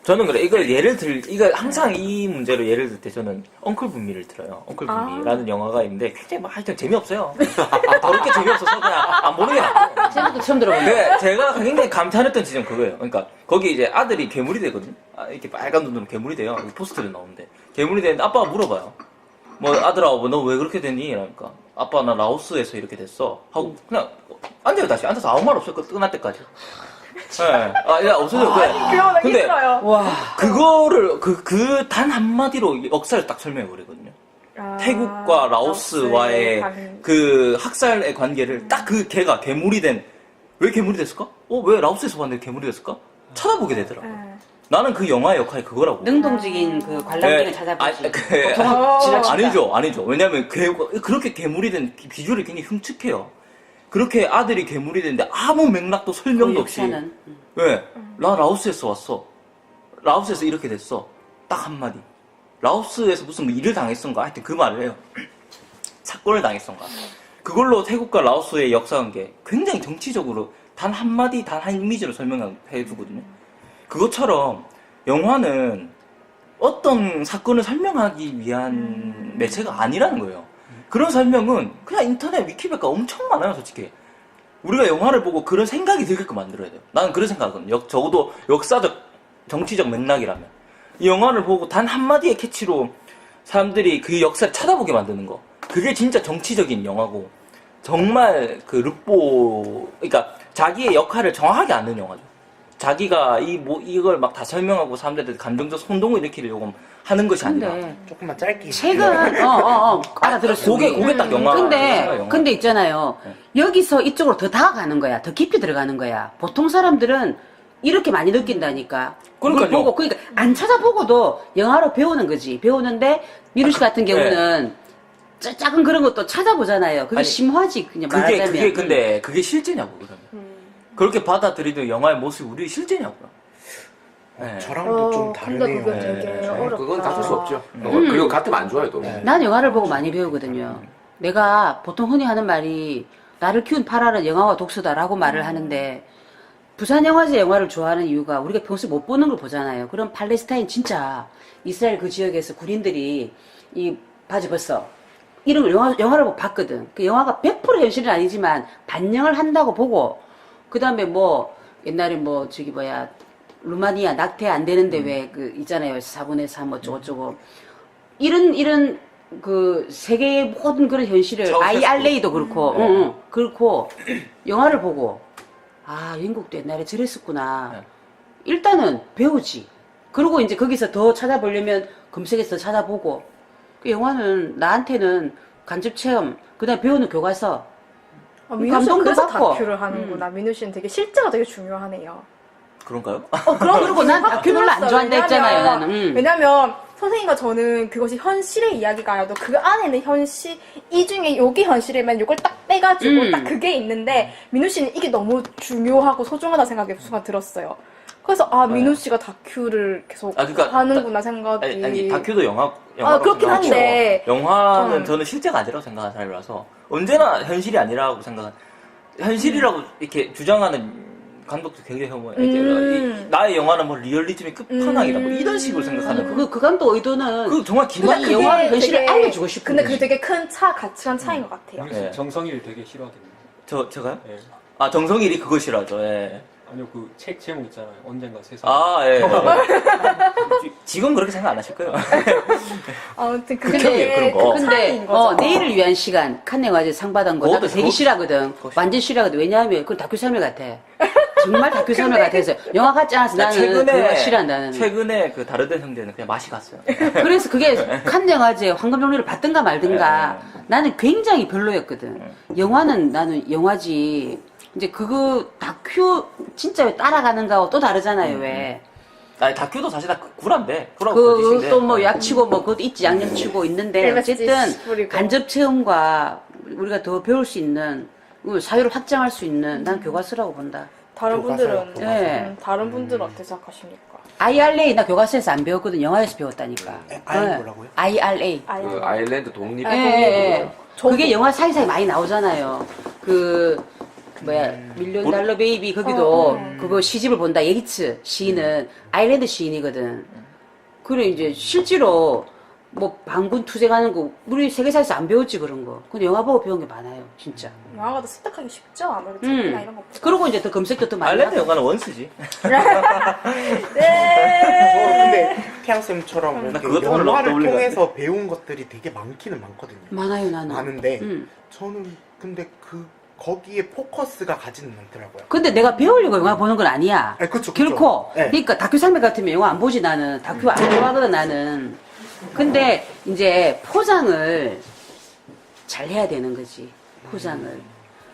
저는 그래 이거 항상 이 문제로 예를 들 때 저는 엉클 분미를 들어요. 엉클 분미라는 영화가 있는데 굉장히 막 하여튼 재미없어요. 더럽게 재미없어서 그냥 안 보는 게 낫고. 제목도 처음 들어보네. 근데 제가 굉장히 감탄했던 지점 그거예요. 그러니까 거기 이제 아들이 괴물이 되거든요. 이렇게 빨간 눈으로 괴물이 돼요. 포스터에 나오는데 괴물이 되는데 아빠가 물어봐요. 뭐 아들아, 너 왜 그렇게 됐니? 이러니까 아빠 나 라오스에서 이렇게 됐어. 하고 그냥 앉아요 다시 앉아서 아무 말 없어요. 끝날 때까지. 네. 없어져. 근데 와. 그거를 그 단 한마디로 역사를 딱 설명해 버리거든요. 태국과 라오스와의 그 학살의 관계를 딱 그 걔가 괴물이 왜 괴물이 됐을까? 왜 라오스에서 봤는데 괴물이 됐을까? 찾아보게 되더라고. 나는 그 영화의 역할이 그거라고. 능동적인 그 관람객을 찾아보지. 아니죠. 왜냐면 그렇게 괴물이 된 비주얼이 굉장히 흉측해요. 그렇게 아들이 괴물이 됐는데 아무 맥락도 설명도 없이. 왜? 나 라오스에서 왔어. 라오스에서 이렇게 됐어. 딱 한마디. 라오스에서 무슨 뭐 일을 당했던가? 하여튼 그 말을 해요. 사건을 당했던가. 그걸로 태국과 라오스의 역사관계 굉장히 정치적으로 단 한마디, 단 한 이미지로 설명해 주거든요. 그것처럼 영화는 어떤 사건을 설명하기 위한 매체가 아니라는 거예요. 그런 설명은 그냥 인터넷 위키백과 엄청 많아요, 솔직히. 우리가 영화를 보고 그런 생각이 들게끔 만들어야 돼요. 나는 그런 생각하거든요. 적어도 역사적, 정치적 맥락이라면. 이 영화를 보고 단 한마디의 캐치로 사람들이 그 역사를 찾아보게 만드는 거. 그게 진짜 정치적인 영화고, 정말 그 그러니까 자기의 역할을 정확하게 아는 영화죠. 자기가 이걸 막 다 설명하고 사람들한테 감정적 혼동을 일으키려고 하는 것이 아니라. 조금만 짧게. 책은 알아들었어. 그게 딱 영화. 근데 있잖아요. 여기서 이쪽으로 더 다가가는 거야. 더 깊이 들어가는 거야. 보통 사람들은 이렇게 많이 느낀다니까. 그러니까요. 그러니까 안 찾아보고도 영화로 배우는 거지. 배우는데 미루 씨 같은 경우는 작은 그런 것도 찾아보잖아요. 그게 심화지 그냥 말하자면. 근데 그게 실제냐고 그러면. 그렇게 받아들이는 영화의 모습이 우리 실제냐고요. 저랑도 좀 다르네요. 근데 그게 되게 어렵다. 그건 다툴 수 없죠. 그리고 같으면 안 좋아요 또. 난 영화를 보고 많이 배우거든요. 내가 보통 흔히 하는 말이 나를 키운 파라는 영화와 독서다라고 말을 하는데 부산영화제 영화를 좋아하는 이유가 우리가 평소에 못 보는 걸 보잖아요. 그럼 팔레스타인 진짜 이스라엘 그 지역에서 군인들이 이 바지 벗어 이런 걸 영화를 보고 봤거든. 그 영화가 100% 현실은 아니지만 반영을 한다고 보고 그 다음에 뭐 옛날에 뭐 루마니아 낙태 안 되는데 왜 그 있잖아요. 4분의 3 어쩌고저쩌고 이런 그 세계의 모든 그런 현실을 차우셰스쿠. IRA도 그렇고, 네. 응, 그렇고 영화를 보고 아 영국도 옛날에 저랬었구나. 네. 일단은 배우지. 그리고 이제 거기서 더 찾아보려면 검색해서 더 찾아보고. 그 영화는 나한테는 간접 체험, 그다음 배우는 교과서. 민우 씨는 감동도 그래서 받고. 다큐를 하는구나. 민우 씨는 되게 실제가 되게 중요하네요. 그런가요? 그리고 난 다큐 별로 안 좋아한다 했잖아요, 나는. 왜냐면 선생님과 저는 그것이 현실의 이야기가 아니라도 그 안에는 현실, 이 중에 요게 현실이면 요걸 딱 빼가지고 딱 그게 있는데 민우 씨는 이게 너무 중요하고 소중하다 생각이 순간 들었어요. 그래서 민우 씨가 다큐를 계속 그러니까 하는구나 생각이. 아니 다큐도 영화로 그렇긴 생각하고, 한데. 영화는 저는 실제가 아니라고 생각하는 사람이라서 언제나 현실이 아니라고 생각한 현실이라고 이렇게 주장하는 감독도 굉장히 혐오해. 나의 영화는 뭐 리얼리즘의 끝판왕이다 뭐 이런 식으로 생각하는 그 감독 의도는 그 정말 기만 이 영화 현실을 되게- 알려주고 싶은 근데 거지. 그게 되게 큰 가치관 차이인 것 같아요. 민우 씨 네. 정성일 되게 싫어하겠네요. 제가요? 예. 아 정성일이 그거 싫어하죠. 예. 아니요 그 책 제목 있잖아요. 언젠가 세상. 아 예. 지금 그렇게 생각 안 하실 거예요. 아무튼 극혐이에요, 그게 그런 거. 큰 차이인 거죠. 내일을 위한 시간 칸네 과제 상 받은 거 나도 그것도- 되게 싫어하거든. 그거 완전 싫어하거든. 왜냐하면 그건 다큐 삶을 같아. 정말 다큐 삶을 같아서 영화 같지 않아서 나는 그거 싫어한다는. 최근에 그 다르된 형제는 그냥 맛이 갔어요. 그래서 그게 칸네 과제 황금 종려를 받든가 말든가 나는 굉장히 별로였거든. 영화는 나는 영화지. 이제 그거 다큐 진짜 왜 따라가는가하고 또 다르잖아요. 왜? 아니 다큐도 사실 다 구란데 구라고 거짓인데. 그또 뭐 약치고 뭐 그것도 있지 양념치고 있는데 어쨌든 뿌리고. 간접 체험과 우리가 더 배울 수 있는 사유를 확장할 수 있는 난 교과서라고 본다. 다른 분들은 교과서요, 네. 다른 분들은 어떻게 생각하십니까? IRA 나 교과서에서 안 배웠거든. 영화에서 배웠다니까. 뭐라고요? IRA. 그 아일랜드 독립. 예, 예. 그게 영화 사이사이 많이 나오잖아요. 그 뭐야 밀리언 달러 베이비 거기도 그거 시집을 본다. 예기츠 시인은 아일랜드 시인이거든. 그래 이제 실제로 뭐 반군 투쟁하는 거 우리 세계사에서 안 배웠지 그런 거. 근데 영화 보고 배운 게 많아요, 진짜. 영화가 더 습득하기 쉽죠 아무래도 책이나 이런 것보다. 그리고 이제 더 검색도 더 많이 아일랜드 하고. 영화는 원스지. 근데 태양쌤처럼 나 그것도 오늘 영화를 떠올린 것 통해서 배운 것들이 되게 많기는 많거든요. 많아요 나는. 많은데 음. 저는 근데 거기에 포커스가 가지는 않더라고요. 근데 내가 배우려고 영화 보는 건 아니야. 아니, 그쵸. 결코. 네. 그러니까 다큐 상배 같으면 영화 안 보지 나는. 다큐 안 좋아하거든 나는. 근데 이제 포장을 잘 해야 되는 거지. 포장을.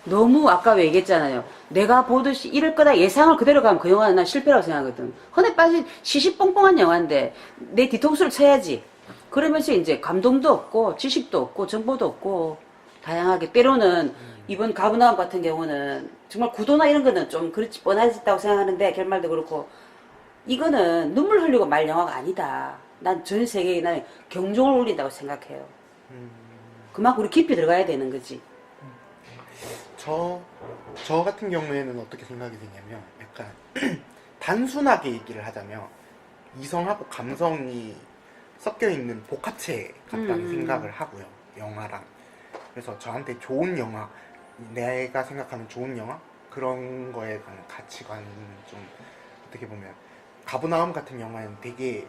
너무 아까 왜 얘기했잖아요. 내가 보듯이 이럴 거다 예상을 그대로 가면 그 영화는 난 실패라고 생각하거든. 헌에 빠진 시시뽕뽕한 영화인데 내 뒤통수를 쳐야지. 그러면서 이제 감동도 없고 지식도 없고 정보도 없고 다양하게 때로는 이번 가브나움 같은 경우는 정말 구도나 이런 거는 좀 그렇지 뻔하다고 생각하는데 결말도 그렇고 이거는 눈물 흘리고 말 영화가 아니다. 난 전 세계에 난 경종을 울린다고 생각해요. 그만큼 우리 깊이 들어가야 되는 거지. 저 같은 경우에는 어떻게 생각이 드냐면 약간 단순하게 얘기를 하자면 이성하고 감성이 섞여 있는 복합체 같다는 생각을 하고요. 영화랑. 그래서 저한테 좋은 영화, 내가 생각하는 좋은 영화 그런 거에 대한 가치관은 좀 어떻게 보면 가브나움 같은 영화는 되게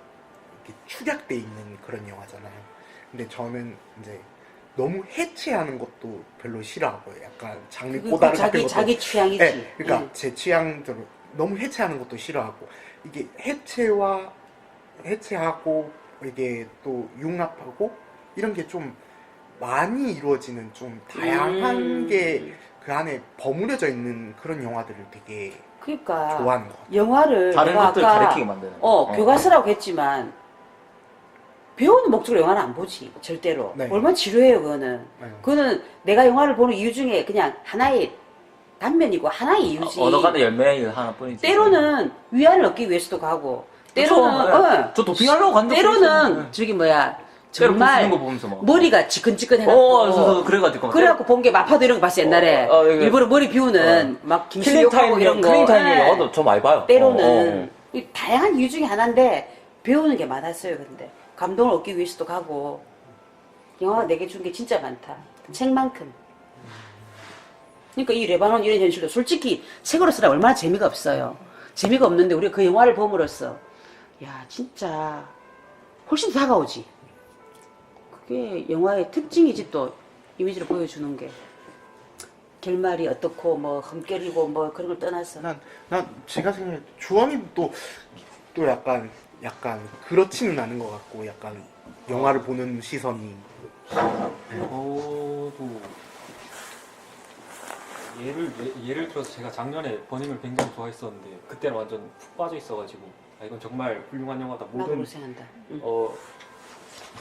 이렇게 축약돼 있는 그런 영화잖아요. 근데 저는 이제 너무 해체하는 것도 별로 싫어하고요. 약간 장르 꼬다를 같은 것도. 자기 취향이지. 네, 그러니까 응. 제 취향대로 너무 해체하는 것도 싫어하고 이게 해체하고 이게 또 융합하고 이런 게 좀 많이 이루어지는 좀 다양한 게 그 안에 버무려져 있는 그런 영화들을 되게 그러니까 좋아하는 것 같아요. 영화를 다른 내가 것들 아까 가리키게 만드는. 교과서라고 했지만 배우는 목적으로 영화는 안 보지 절대로. 네. 얼마나 지루해요 그거는. 네. 그거는 내가 영화를 보는 이유 중에 그냥 하나의 단면이고 하나의 이유지. 언어 간의 열매의 하나뿐이지. 때로는 위안을 얻기 위해서도 가고 때로는 저 도핑하려고 간다. 때로는 저기 뭐야 정말 쓰는 거 보면서 막. 머리가 지끈지끈해갖고 그래가지고. 그래갖고 본 게 마파도 이런 거 봤어 옛날에. 이게- 일부러 머리 비우는 막 킬링 김실력하고 타임 이런 거. 킬링 타임 예. 영화도 저 많이 봐요. 때로는 이 다양한 이유 중에 하나인데 배우는 게 많았어요. 근데 감동을 얻기 위해서도 가고 영화가 내게 준 게 진짜 많다. 책만큼. 그러니까 이 레바논 이런 현실도 솔직히 책으로 쓰라 얼마나 재미가 없어요. 재미가 없는데 우리가 그 영화를 봄으로써 야 진짜 훨씬 더 다가오지. 그게 영화의 특징이지 또 이미지를 보여주는 게 결말이 어떻고 뭐 흠결이고 뭐 그런 걸 떠나서 난 제가 생각해 주원이 또 약간 그렇지는 않은 것 같고 약간 영화를 보는 시선이 저도 예를 들어서 제가 작년에 버닝을 굉장히 좋아했었는데 그때는 완전 푹 빠져 있어가지고 아, 이건 정말 훌륭한 영화다. 나도 모든 그렇게 생각한다.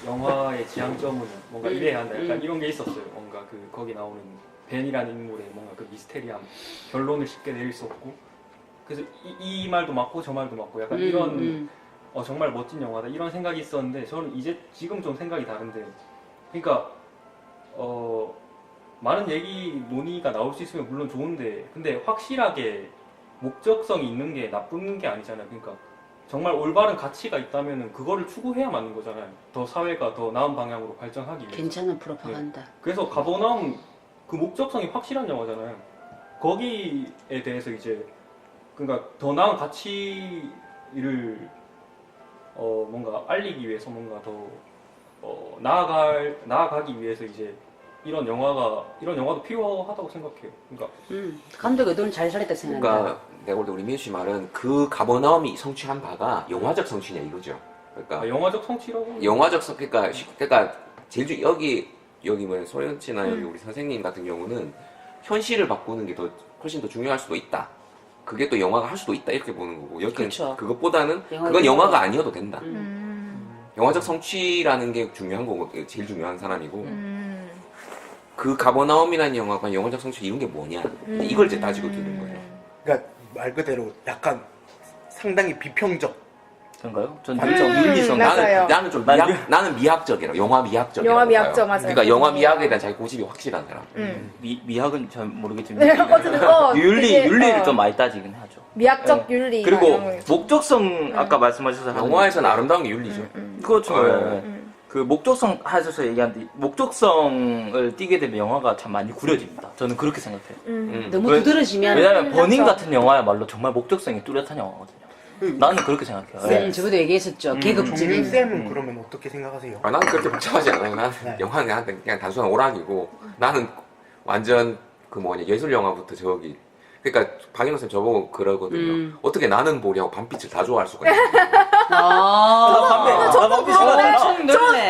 영화의 지향점은 뭔가 이래야 한다. 약간 이런 게 있었어요. 뭔가 거기 나오는 벤이라는 인물의 뭔가 그 미스테리함, 결론을 쉽게 내릴 수 없고. 그래서 이 말도 맞고 저 말도 맞고 약간 이런 정말 멋진 영화다 이런 생각이 있었는데 저는 이제 지금 좀 생각이 다른데 그러니까 많은 얘기 논의가 나올 수 있으면 물론 좋은데 근데 확실하게 목적성이 있는 게 나쁜 게 아니잖아요. 그러니까 정말 올바른 가치가 있다면 그거를 추구해야 맞는 거잖아요. 더 사회가 더 나은 방향으로 발전하기 위해서. 괜찮은 프로파간다. 그래서 가버나움 그 목적성이 확실한 영화잖아요. 거기에 대해서 이제 그러니까 더 나은 가치를 뭔가 알리기 위해서 뭔가 더 나아가기 위해서 이제 이런 영화도 필요하다고 생각해요. 그러니까 감독 의도는 잘 살렸다 생각한다. 그러니까 내가 볼 때 우리 민수 씨 말은 그 가버나움이 성취한 바가 영화적 성취냐 이거죠. 그러니까 영화적 성취라고. 그러니까 제일 여기 뭐 소연 씨나 여기 우리 선생님 같은 경우는 현실을 바꾸는 게 훨씬 더 중요할 수도 있다. 그게 또 영화가 할 수도 있다 이렇게 보는 거고 여기는 그렇죠. 그것보다는 영화가 그건 영화가 아니어도 된다. 음. 영화적 성취라는 게 중요한 거고 제일 중요한 사람이고 그 가버나움이라는 영화가 영화적 성취를 이룬 게 뭐냐 이걸 이제 따지고 드는 거예요. 그러니까 말 그대로 약간 상당히 비평적 그런가요? 전 맞죠. 윤리성. 맞아요. 나는 좀 나는 미학적이라 영화 미학적이라고 영화 미학적, 봐요. 맞아요. 그러니까 영화 미학에 대한 자기 고집이 확실한 사람. 미학은 잘 모르겠지만 네, 어쨌든 윤리를 좀 많이 따지긴 하죠. 미학적 윤리 그리고 이런 거. 목적성 아까 말씀하셔서 영화에서는 아름다운 게 윤리죠. 그렇죠. 네. 그 목적성 하셔서 얘기하는데 목적성을 띠게 되면 영화가 참 많이 구려집니다. 저는 그렇게 생각해요. 너무 왜- 두드러지면 왜냐면 버닝 그렇죠. 같은 영화야말로 정말 목적성이 뚜렷한 영화거든요. 나는 그렇게 생각해요. 쌤 저번에 얘기했었죠. 계급적인 종민 쌤은 그러면 어떻게 생각하세요? 나는 그렇게 복잡하지 않아요. 나는 네. 영화는 나한테 그냥 단순한 오락이고 나는 완전 예술 영화부터 그러니까 박인호 쌤 저보고 그러거든요. 어떻게 나는 보려고 밤빛을 다 좋아할 수가 있냐. 나 밤빛 싫어하잖아.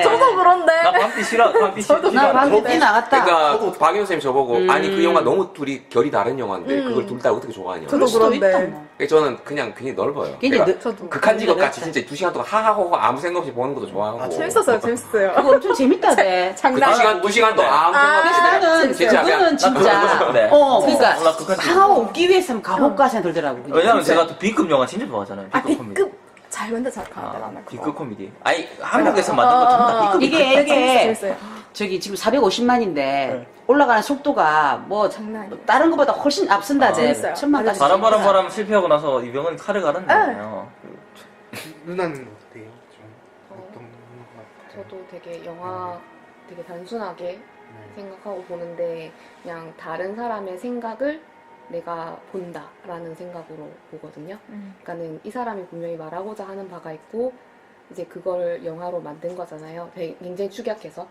저도 그런데. 나 밤빛 싫어. 밤빛 싫어. 나 방금 나갔다. 그러니까 박인호 쌤이 저보고 아니 그 영화 너무 둘이 결이 다른 영화인데 그걸 둘 다 어떻게 좋아하냐. 저도 그런데. 뭐. 저는 그냥 굉장히 넓어요. 굉장히 그러니까 저도. 극한 직업 같이 진짜 2시간 동안 하하호호 아무 생각 없이 보는 것도 좋아하고. 아, 재밌었어요. 그거 엄청 재밌다대. 그 장난. 2시간 동안 아무 생각 없이 그래서 나는 진짜 그거는 진짜 네. 그러니까 나 그거 하고 웃기 위해서는 가볼까 생각 들더라고. 왜냐면 제가 또 B급 영화 진짜 좋아하잖아요. B급 코미디. B급 잘 만든 작가들 나는 B급 코미디. 아니 한국에서 만든 거 전부 다 B급. 이게 재밌어요. 저기 지금 450만인데 올라가는 속도가 뭐 장난 아니에요. 다른 것보다 훨씬 앞선다제. 재밌어요. 1000만까지. 바람 실패하고 나서 이병헌이 칼을 갈았네요. 누나는 어때요? 좀 어떤 것 같아요? 저도 되게 영화 되게 단순하게 네. 생각하고 보는데 그냥 다른 사람의 생각을 내가 본다라는 생각으로 보거든요. 그러니까는 이 사람이 분명히 말하고자 하는 바가 있고 이제 그걸 영화로 만든 거잖아요. 되게 굉장히 축약해서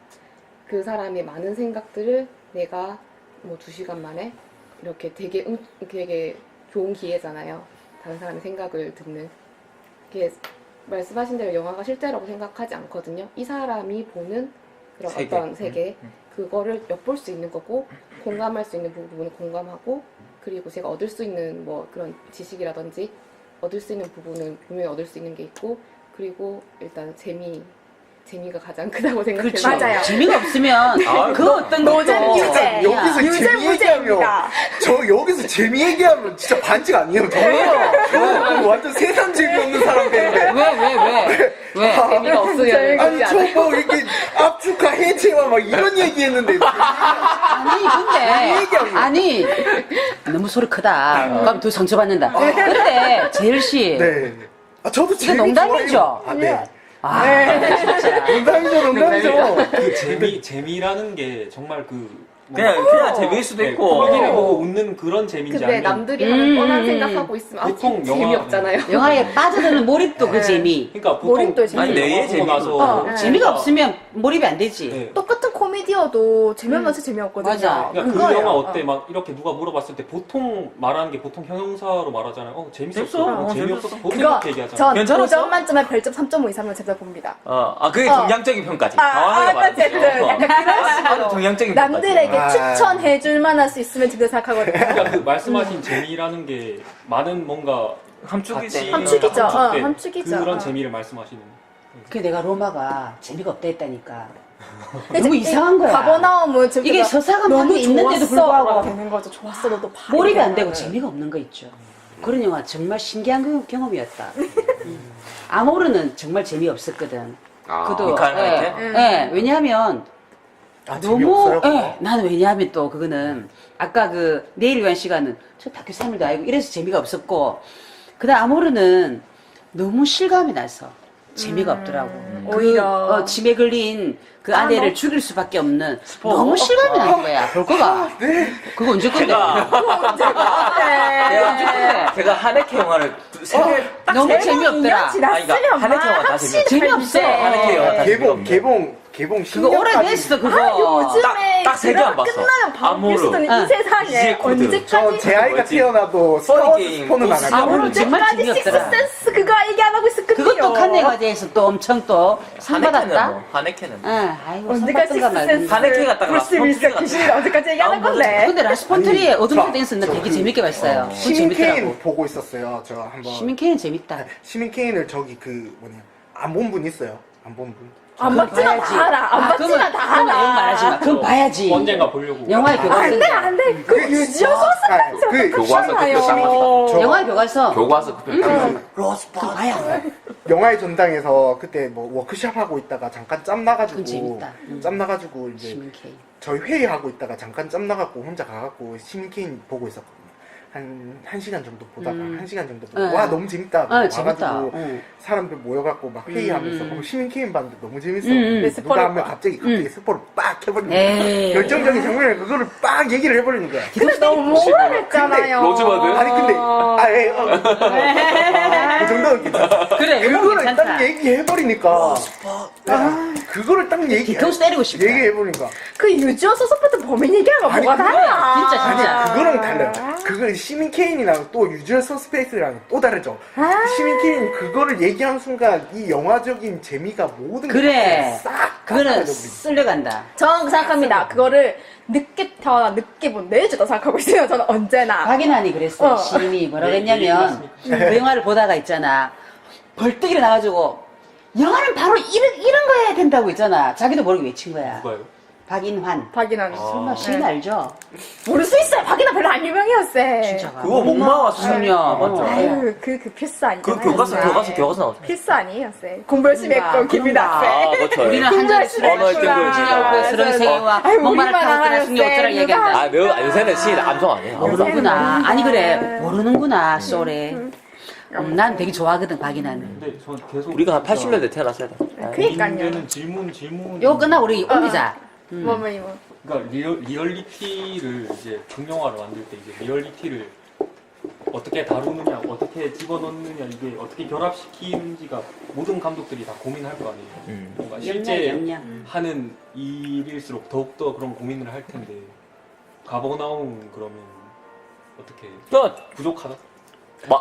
그 사람의 많은 생각들을 내가 뭐 2시간 만에 이렇게 되게 좋은 기회잖아요. 다른 사람의 생각을 듣는. 이게 말씀하신 대로 영화가 실제라고 생각하지 않거든요. 이 사람이 보는 그런 세계. 어떤 세계 그거를 엿볼 수 있는 거고 공감할 수 있는 부분은 공감하고 그리고 제가 얻을 수 있는 뭐 그런 지식이라든지 얻을 수 있는 부분은 분명히 얻을 수 있는 게 있고 그리고 일단 재미가 가장 크다고 생각해요. 그렇죠. 맞아요. 재미가 없으면 그 어떤 노잼 것도 유죄. 여기서 유죄 재미 얘기하면 무죄입니다. 저 여기서 재미 얘기하면 진짜 반칙 아니에요? 저 완전 세상 재미없는 사람 되는데 왜? 재미가 없으면 아니 그렇지 않아요. 저 뭐 이렇게 압축과 해체와 막 이런 얘기했는데 아니 근데 아니 너무 소리 크다. 그럼 더 상처받는다. 근데 재열 씨, 네. 아 저도 이거 재미 농담이죠? 좋아해요. 아, 네. 아 진짜. 농담이죠. 그 재미라는 게 정말 그냥 재미일 수도 있고. 코미디를 보고 웃는 그런 재미인지 근데 아니면 남들이 하는 뻔한 생각하고 있으면 보통 아직 영화- 재미없잖아요. 영화에 빠져드는 몰입도 그 네. 재미. 그러니까 보통 몰입도 재미. 아니, 내의 영화 보고 재미도. 나서 네. 재미가 없으면 몰입이 안 되지. 네. 똑같은 코미디여도 재미없는 재미없거든요. 맞아. 그러니까 그 그거예요. 영화 어때? 막 이렇게 누가 물어봤을 때 보통 말하는 게 보통 형용사로 말하잖아요. 재밌었어. 재밌어. 재미없었어. 보통 그거 이렇게 얘기하잖아. 전 괜찮았어? 5점 만점에 별점 3.5 이상은 제가 봅니다. 그게 정량적인 평가지. 어쨌든 약간 그런 식으로 정량적인 남들에게 아. 추천해줄 만할 수 있으면 제가 생각하거든요. 그러니까 그 말씀하신 재미라는 게 많은 뭔가 함축이지. 함축이죠. 함축된 함축이죠. 그런 어. 재미를 말씀하시는. 그 내가 로마가 재미가 없다 했다니까. 근데 너무 이제 이상한 거야. 가버나움은 지금 이게 제가 서사가 너무 많이 있는데도 좋았어가 불구하고 되는 거죠. 좋았어 너도 봐. 몰입이 안 되고 이러면은. 재미가 없는 거 있죠. 그런 영화 정말 신기한 경험이었다. 아모르는 정말 재미없었거든. 그도 미카엘 하네케? 왜냐하면 아, 너무 재미없어요? 그거? 나는 왜냐하면 또 그거는 아까 그 내일 위한 시간은 저 다큐 3일도 아니고 이래서 재미가 없었고 그다음 아모르는 너무 실감이 나서 재미가 없더라고. 오히려. 치매 걸린 그 아, 아내를 너- 죽일 수밖에 없는 너무 실감이 나는 거야. 볼 거가. 그거 언제 건데? 제가 하네케 영화를 세 개, 너무 제목 재미없더라. 2년 지났으면 아니, 그러니까 하네케 영화 다 재미없어. 재미없어. 하네케 영화 다 재미없네. 개봉 그거 10년까지 오래됐어 그거. 요즘에 딱세 개 안 드라마 봤어. 끝나면 바로 아모르. 필수는 어. 이 세상에 이제 코드. 저 언제까지 제 아이가 뭐지? 태어나도 퍼니 스타워즈 게임, 스포는 안 보스. 할 거예요. 아모르 정말 언제까지 재미없더라. 식스센스 그거 얘기 안 하고 있었거든요. 그것도 칸네 과제에서 또 엄청 또 상 하네케는 받았다. 뭐, 하네케는. 아이고 상 언제까지 받던가 말던가. 식스센스 하네케가 딱 브루스 윌리스 라스폰트리 귀신이라 언제까지 얘기하는 아, 건데. 근데 라스폰트리의 어둠 저- 댄스는 나 저 되게 그- 재밌게 봤어요. 그건 시민 케인 재밌더라고. 보고 있었어요. 저 한번 시민 케인 재밌다. 시민 케인을 저기 그 뭐냐 안 본 분 있어요. 안 본 분. 안 봤지만 다 알아. 안 봤지만 다 그건 이런 말 하지 마. 알아. 그건 봐야지. 언젠가 보려고. 영화의 교과서. 안돼 안돼. 그 유지어 소스 그 교과서 그렇잖아요. 그때 영화의 교과서. 교과서 그 편. 그거 봐야 돼. 영화의 전당에서 그때 뭐 워크숍 하고 있다가 잠깐 짬 나가지고 그건 재밌다. 짬 나가지고 이제 시민 케인. 저희 회의하고 있다가 잠깐 짬 나갖고 혼자 가갖고 시민 케인 보고 있었거든요. 한 시간 정도 보다가 한 시간 정도 보다가 네. 와 너무 재밌다. 재밌다. 와가지고 응. 사람들 모여갖고 막 회의하면서 시민 케인 봤는데 너무 재밌어. 음. 근데 누가 하면 갑자기 스포를 빡 해버리는 거야. 에이. 결정적인 장면에 그거를 빡 얘기를 해버리는 거야. 근데 너무 오래됐잖아요. 로즈버드? 아니 근데 그 정도는 괜찮아. 그래, 이건 그거를 괜찮다. 딱 얘기해버리니까 그거를 딱 뒤통수 때리고 싶다. 얘기해버리니까 그 유지어 소스 같은 범인 얘기하는 거 아니, 뭐가 그거야. 달라? 진짜, 진짜. 아니 그거랑 달라요. 그거 시민 케인이랑 또 유주얼 서스페이스랑 또 다르죠. 시민 케인 그거를 얘기하는 순간 이 영화적인 재미가 모든 게 그래. 싹 그거는 사라져버리죠. 쓸려간다. 저는 생각합니다. 그거를 늦게 태어나 늦게 본 내주다 생각하고 있어요. 저는 언제나. 박인환이 그랬어. 시인이 뭐라고 했냐면 그 영화를 보다가 있잖아. 벌떡 일어나가지고 영화는 바로 이런 거 해야 된다고 있잖아. 자기도 모르게 외친 거야. 누가요? 박인환. 박인환. 설마 시인 알죠? 모를 수 있어요. 박인환 별로 안 유명해였어요. 진짜. 그거 목마와 수녀. 맞죠? 아유, 그 필수 아니잖아요. 그 교과서 나오죠. 필수 아니에요, 쌤. 공부 열심히 그런가, 했고, 기분다, 그런가. 쌤. 그렇죠. 우리는 한 자리 언어의 뜬금을 그런 생애와 아유, 목마를 우리만 타고 알아요, 승려 어쩌라 쌤. 얘기한다. 요새는 시인 암송 아니에요. 모르는구나. 아니 그래 모르는구나 쏘래. 난 되게 좋아하거든 박인환은. 근데 전 계속 우리가 한 80년대 태어났어야 돼. 그니까요. 고민되는 질문. 요거 끝나고 우리 옮기자. 뭐뭐. 그러니까 리얼리티를 이제 중영화를 만들 때 이제 리얼리티를 어떻게 다루느냐, 어떻게 집어넣느냐, 이게 어떻게 결합시키는지가 모든 감독들이 다 고민할 거 아니에요. 뭔가 실제 영양. 하는 일일수록 더욱더 그런 고민을 할 텐데 가버나움 그러면 어떻게 그러니까 부족하다?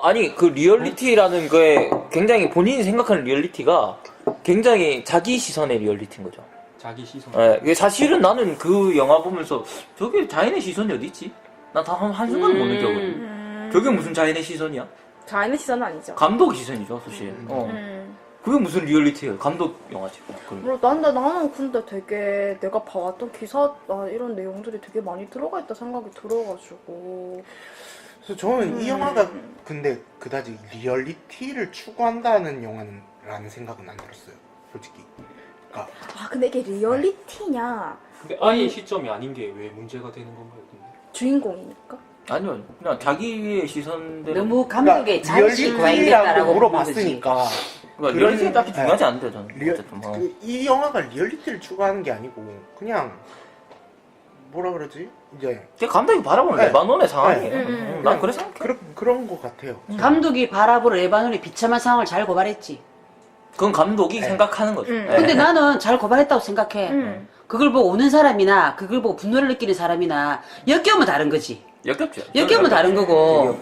아니 그 리얼리티라는 거에 굉장히 본인이 생각하는 리얼리티가 굉장히 자기 시선의 리얼리티인 거죠. 자기 시선. 예, 사실은 나는 그 영화 보면서 저게 자연의 시선이 어디 있지? 난 다 한순간은 못 느껴거든. 저게 무슨 자연의 시선이야? 자연의 시선은 아니죠. 감독의 시선이죠, 사실. 그게 무슨 리얼리티예요? 감독 영화지. 물론 나는 근데 되게 내가 봐왔던 기사 이런 내용들이 되게 많이 들어가 있다 생각이 들어가지고 그래서 저는 이 영화가 근데 그다지 리얼리티를 추구한다는 영화라는 생각은 안 들었어요. 솔직히. 그러니까 근데 이게 리얼리티냐 근데 아예 시점이 아닌 게 왜 문제가 되는 건가요? 근데? 주인공이니까? 아니요, 그냥 자기의 시선대로. 너무 감독의 자의식 리얼리티라고 과잉됐다라고 물어봤으니까 그러니까 리얼리티가 딱히 그런- 중요하지 않대요, 저는. 리얼, 어쨌든. 이 영화가 리얼리티를 추구하는 게 아니고 그냥 뭐라 그러지? 이제 그 감독이 바라보는 네. 레바논의 상황이에요. 네. 난 그래 생각해. 그런 것 같아요. 감독이 바라보는 레바논의 비참한 상황을 잘 고발했지. 그건 감독이 네. 생각하는 거죠. 음. 네. 근데 나는 잘 고발했다고 생각해. 그걸 보고 우는 사람이나 그걸 보고 분노를 느끼는 사람이나 역겨우면 다른 거지. 역겹죠. 역겨우면 다른 거고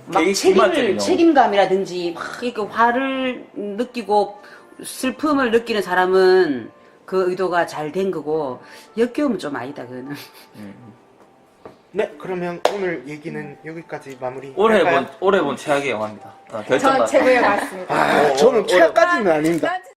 막 개인주의적인 책임감이라든지 막 이렇게 화를 느끼고 슬픔을 느끼는 사람은 그 의도가 잘 된 거고 역겨우면 좀 아니다 그거는. 네, 그러면 오늘 얘기는 여기까지 마무리. 올해 할까요? 본 최악의 영화입니다. 전 결정만. 최고의 것 같습니다. 저는 최악까지는 아닙니다. 난